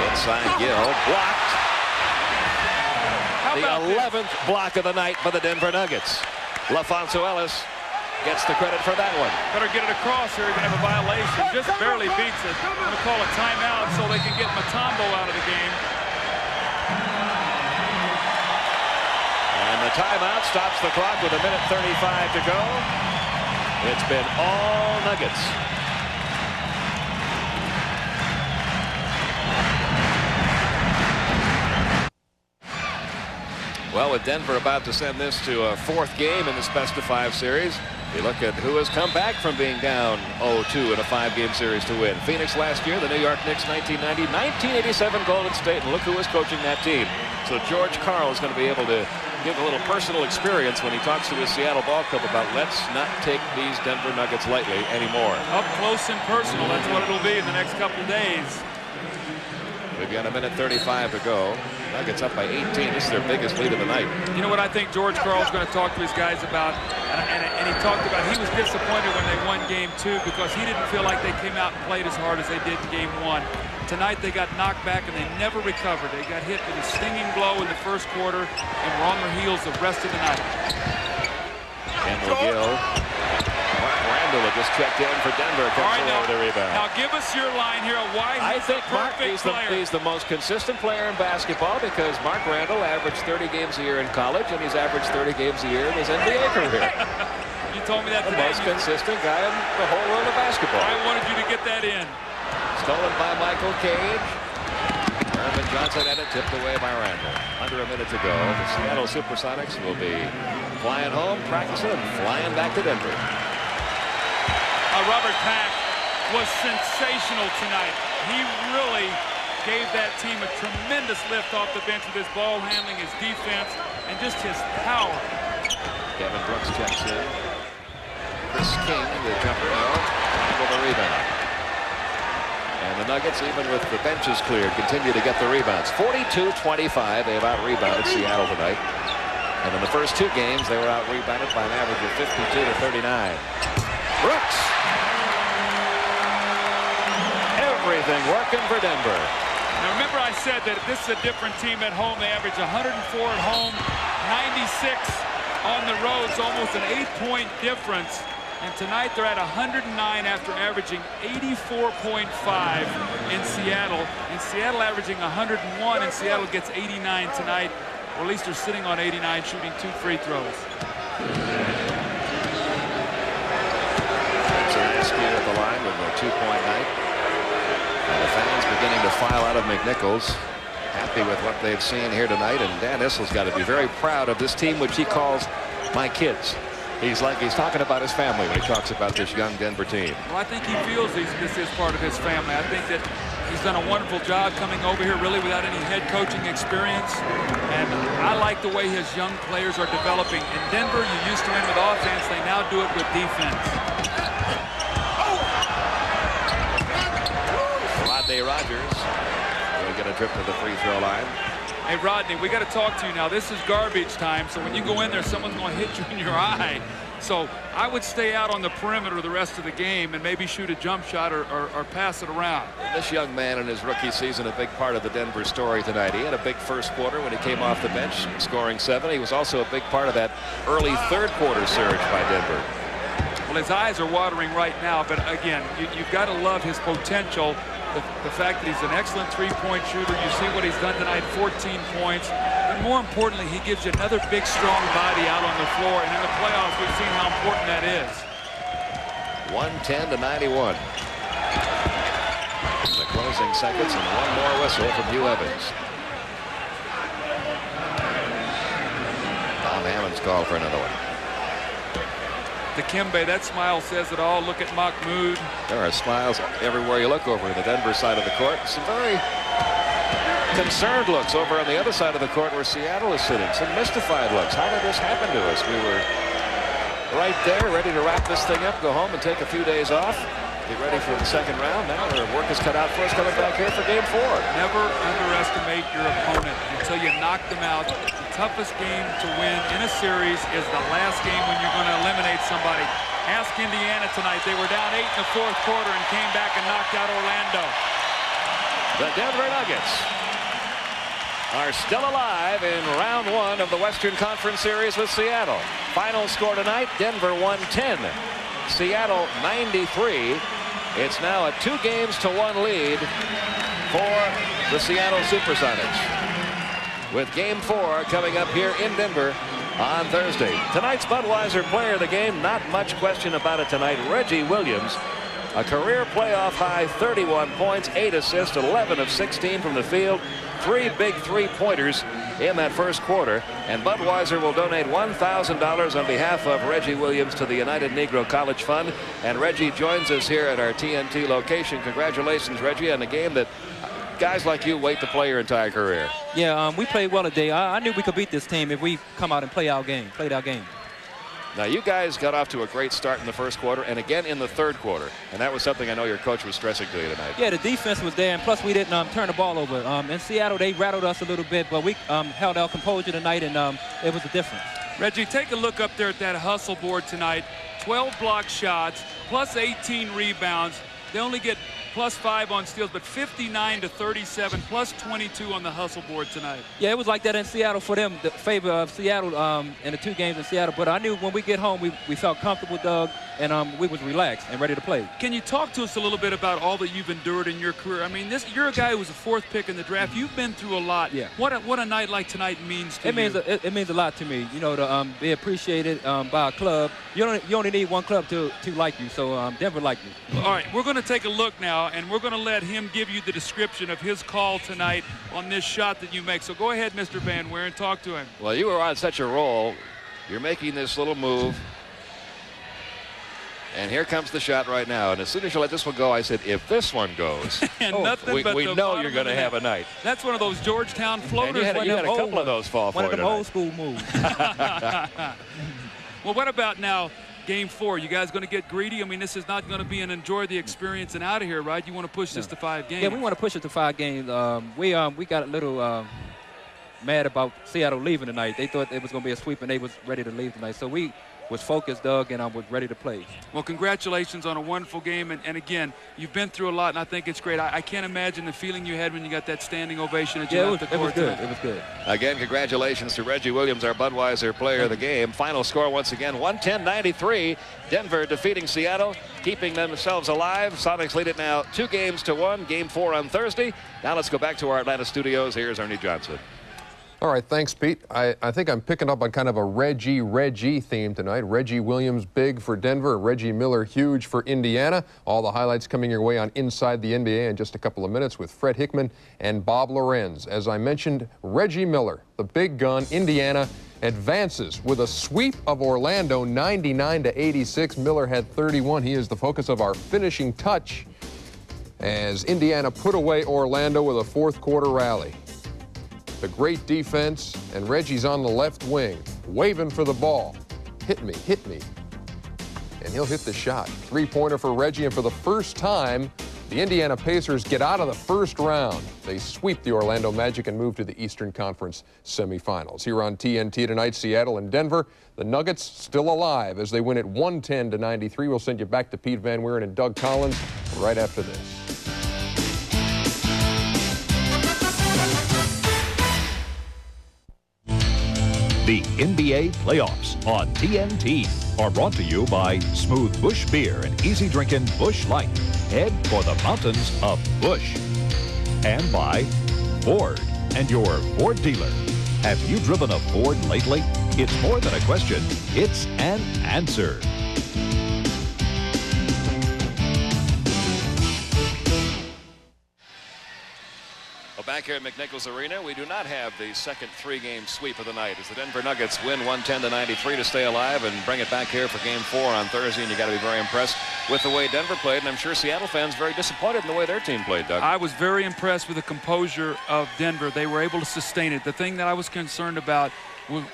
Inside Gill. Blocked. The 11th block of the night for the Denver Nuggets. LaFonso Ellis gets the credit for that one. Better get it across here. You're going to have a violation. Just barely beats it. I'm going to call a timeout so they can get Mutombo out of the game. And the timeout stops the clock with 1:35 to go. It's been all Nuggets. Well, with Denver about to send this to a 4th game in this best-of-5 series, you look at who has come back from being down 0-2 in a 5-game series to win. Phoenix last year, the New York Knicks 1990, 1987 Golden State, and look who was coaching that team. So George Karl is going to be able to give a little personal experience when he talks to his Seattle ball club about let's not take these Denver Nuggets lightly anymore. Up close and personal, that's what it'll be in the next couple of days. We've got a minute 35 to go. Nuggets up by 18. This is their biggest lead of the night. You know what I think George Karl's going to talk to his guys about? And he talked about he was disappointed when they won Game 2 because he didn't feel like they came out and played as hard as they did in Game 1. Tonight they got knocked back and they never recovered. They got hit with a stinging blow in the first quarter and were on their heels the rest of the night. Campbell Gill. Randall just checked in for Denver. Comes over the rebound. Now give us your line here of why I think Mark, he's the most consistent player in basketball because Mark Randall averaged 30 games a year in college and he's averaged 30 games a year in his NBA career. You told me that the today. most consistent guy in the whole world of basketball. I wanted you to get that in. Stolen by Michael Cage. Irvin Johnson had it tipped away by Randall. Under a minute to go. The Seattle Supersonics will be flying home, practicing, and flying back to Denver. Robert Pack was sensational tonight. He really gave that team a tremendous lift off the bench with his ball handling, his defense, and just his power. Kevin Brooks checks in. Chris King, the jumper, with the rebound. And the Nuggets, even with the benches cleared, continue to get the rebounds. 42-25, they've out-rebounded Seattle tonight. And in the first two games, they were out-rebounded by an average of 52-39. Brooks! Everything working for Denver. Now remember I said that this is a different team at home. They average 104 at home, 96 on the road. It's almost an 8-point difference. And tonight they're at 109 after averaging 84.5 in Seattle. And Seattle averaging 101, and Seattle gets 89 tonight. Or at least they're sitting on 89, shooting 2 free throws. At the line with a 2-point night. And the fans beginning to file out of McNichols. Happy with what they've seen here tonight. And Dan Issel's got to be very proud of this team, which he calls my kids. He's talking about his family when he talks about this young Denver team. Well, I think he feels this is part of his family. I think that he's done a wonderful job coming over here really without any head coaching experience. And I like the way his young players are developing. In Denver, you used to win with offense. They now do it with defense. Rodney Rogers will get a trip to the free throw line. Hey, Rodney, we got to talk to you now. This is garbage time, so when you go in there, someone's going to hit you in your eye. So I would stay out on the perimeter the rest of the game and maybe shoot a jump shot or pass it around. This young man in his rookie season, a big part of the Denver story tonight. He had a big first quarter when he came off the bench, scoring 7. He was also a big part of that early third quarter surge by Denver. Well, his eyes are watering right now, but again, you've got to love his potential. The fact that he's an excellent three-point shooter. You see what he's done tonight, 14 points. But more importantly, he gives you another big, strong body out on the floor. And in the playoffs, we've seen how important that is. 110-91. The closing seconds and one more whistle from Hugh Evans. Tom Hammond's called for another one. Dikembe, that smile says it all. Look at Mahmoud. There are smiles everywhere you look over the Denver side of the court. Some very concerned looks over on the other side of the court where Seattle is sitting. Some mystified looks. How did this happen to us? We were right there, ready to wrap this thing up, go home and take a few days off. Get ready for the second round. Now our work is cut out for us coming back here for Game 4. Never underestimate your opponent until you knock them out. Toughest game to win in a series is the last game when you're going to eliminate somebody. Ask Indiana tonight. They were down 8 in the fourth quarter and came back and knocked out Orlando. The Denver Nuggets are still alive in round 1 of the Western Conference Series with Seattle. Final score tonight, Denver 110, Seattle 93. It's now a 2-1 lead for the Seattle Supersonics, with Game 4 coming up here in Denver on Thursday. Tonight's Budweiser player of the game, not much question about it tonight, Reggie Williams. A career playoff high 31 points, 8 assists, 11 of 16 from the field, 3 big three-pointers in that first quarter. And Budweiser will donate $1,000 on behalf of Reggie Williams to the United Negro College Fund. And Reggie joins us here at our TNT location. Congratulations, Reggie, on a game that guys like you wait to play your entire career? Yeah, we played well today. I knew we could beat this team if we come out and played our game. Now, you guys got off to a great start in the first quarter and again in the third quarter. And that was something I know your coach was stressing to you tonight. Yeah, the defense was there, and plus we didn't turn the ball over. In Seattle, they rattled us a little bit, but we held our composure tonight, and it was a difference. Reggie, take a look up there at that hustle board tonight. 12 block shots, plus 18 rebounds. They only get plus 5 on steals, but 59 to 37, plus 22 on the hustle board tonight. Yeah, it was like that in Seattle for them, the favor of Seattle in the 2 games in Seattle. But I knew when we get home, we felt comfortable, Doug, and we was relaxed and ready to play. Can you talk to us a little bit about all that you've endured in your career? I mean, you're a guy who was a 4th pick in the draft. You've been through a lot. Yeah. What a night like tonight means to you? It means a lot to me, you know, to be appreciated by a club. You only need one club to like you, so Denver liked me. All right, we're going to take a look now, and we're going to let him give you the description of his call tonight on this shot that you make. So go ahead, Mr. Van Weeren, talk to him. Well, you were on such a roll. You're making this little move. And here comes the shot right now. And as soon as you let this one go, I said, if this one goes, we know you're going to have a night. That's one of those Georgetown floaters. And you had a couple of those fall for you tonight. One of them old school moves. Well, what about now? Game 4, you guys going to get greedy? I mean, this is not going to be an enjoy the experience and out of here, right? You want to push this to 5 games. Yeah, we want to push it to 5 games. We got a little mad about Seattle leaving tonight. They thought it was going to be a sweep, and they was ready to leave tonight. So we was focused, Doug, and I was ready to play. Well, congratulations on a wonderful game. And again, you've been through a lot, and I think it's great. I can't imagine the feeling you had when you got that standing ovation at the court. It was good. It was good. Again, congratulations to Reggie Williams, our Budweiser player of the game. Final score once again, 110-93. Denver defeating Seattle, keeping themselves alive. Sonics lead it now 2-1. Game 4 on Thursday. Now let's go back to our Atlanta studios. Here's Ernie Johnson. All right, thanks, Pete. I think I'm picking up on kind of a Reggie theme tonight. Reggie Williams big for Denver, Reggie Miller huge for Indiana. All the highlights coming your way on Inside the NBA in just a couple of minutes with Fred Hickman and Bob Lorenz. As I mentioned, Reggie Miller, the big gun, Indiana advances with a sweep of Orlando, 99-86. Miller had 31. He is the focus of our finishing touch as Indiana put away Orlando with a 4th quarter rally. The great defense, and Reggie's on the left wing, waving for the ball. Hit me. And he'll hit the shot. 3-pointer for Reggie, and for the first time, the Indiana Pacers get out of the first round. They sweep the Orlando Magic and move to the Eastern Conference semifinals. Here on TNT tonight, Seattle and Denver. The Nuggets still alive as they win at 110-93. We'll send you back to Pete Van Weeren and Doug Collins right after this. The NBA playoffs on TNT are brought to you by Smooth Bush Beer and easy drinking Bush Light. Head for the mountains of Bush. And by Ford and your Ford dealer. Have you driven a Ford lately? It's more than a question, it's an answer. Back here at McNichols Arena, we do not have the second 3-game sweep of the night as the Denver Nuggets win 110-93 to stay alive and bring it back here for Game 4 on Thursday. And you got to be very impressed with the way Denver played, and I'm sure Seattle fans very disappointed in the way their team played, Doug. I was very impressed with the composure of Denver. They were able to sustain it. The thing that I was concerned about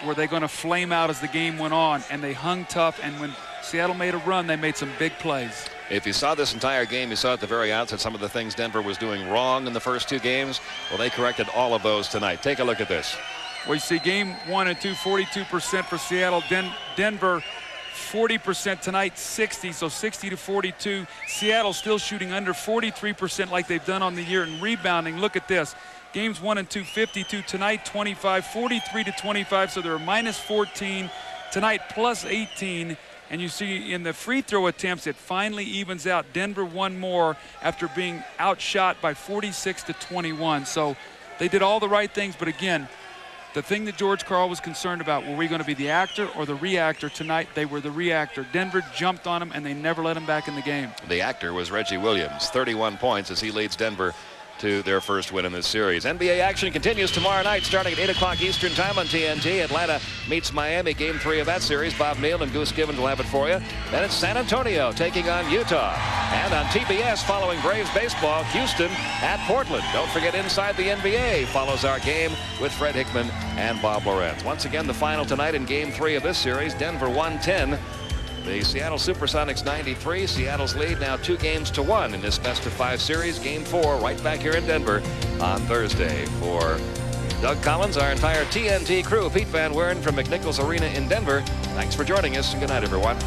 were they going to flame out as the game went on, and they hung tough, and when Seattle made a run, they made some big plays. If you saw this entire game, you saw at the very outset some of the things Denver was doing wrong in the first 2 games. Well, they corrected all of those tonight. Take a look at this. Well, you see game 1 and 2, 42% for Seattle. Denver, 40% tonight, 60, so 60-42. Seattle still shooting under 43% like they've done on the year, and rebounding. Look at this. Games 1 and 2, 52. Tonight, 25, 43-25, so they're minus 14. Tonight, plus 18. And you see in the free throw attempts, it finally evens out. Denver won more after being outshot by 46-21. So they did all the right things. But again, the thing that George Karl was concerned about, were we going to be the actor or the reactor? Tonight, they were the reactor. Denver jumped on them, and they never let them back in the game. The actor was Reggie Williams, 31 points as he leads Denver to their first win in this series. NBA action continues tomorrow night starting at 8 o'clock Eastern time on TNT. Atlanta meets Miami, game 3 of that series. Bob Neal and Goose Gibbons will have it for you. Then it's San Antonio taking on Utah. And on TBS following Braves baseball, Houston at Portland. Don't forget Inside the NBA follows our game with Fred Hickman and Bob Lorenz. Once again, the final tonight in game 3 of this series. Denver 110. The Seattle Supersonics 93. Seattle's lead now 2-1 in this best-of-5 series. Game 4 right back here in Denver on Thursday. For Doug Collins, our entire TNT crew, Pete Van Weren from McNichols Arena in Denver, thanks for joining us and good night, everyone.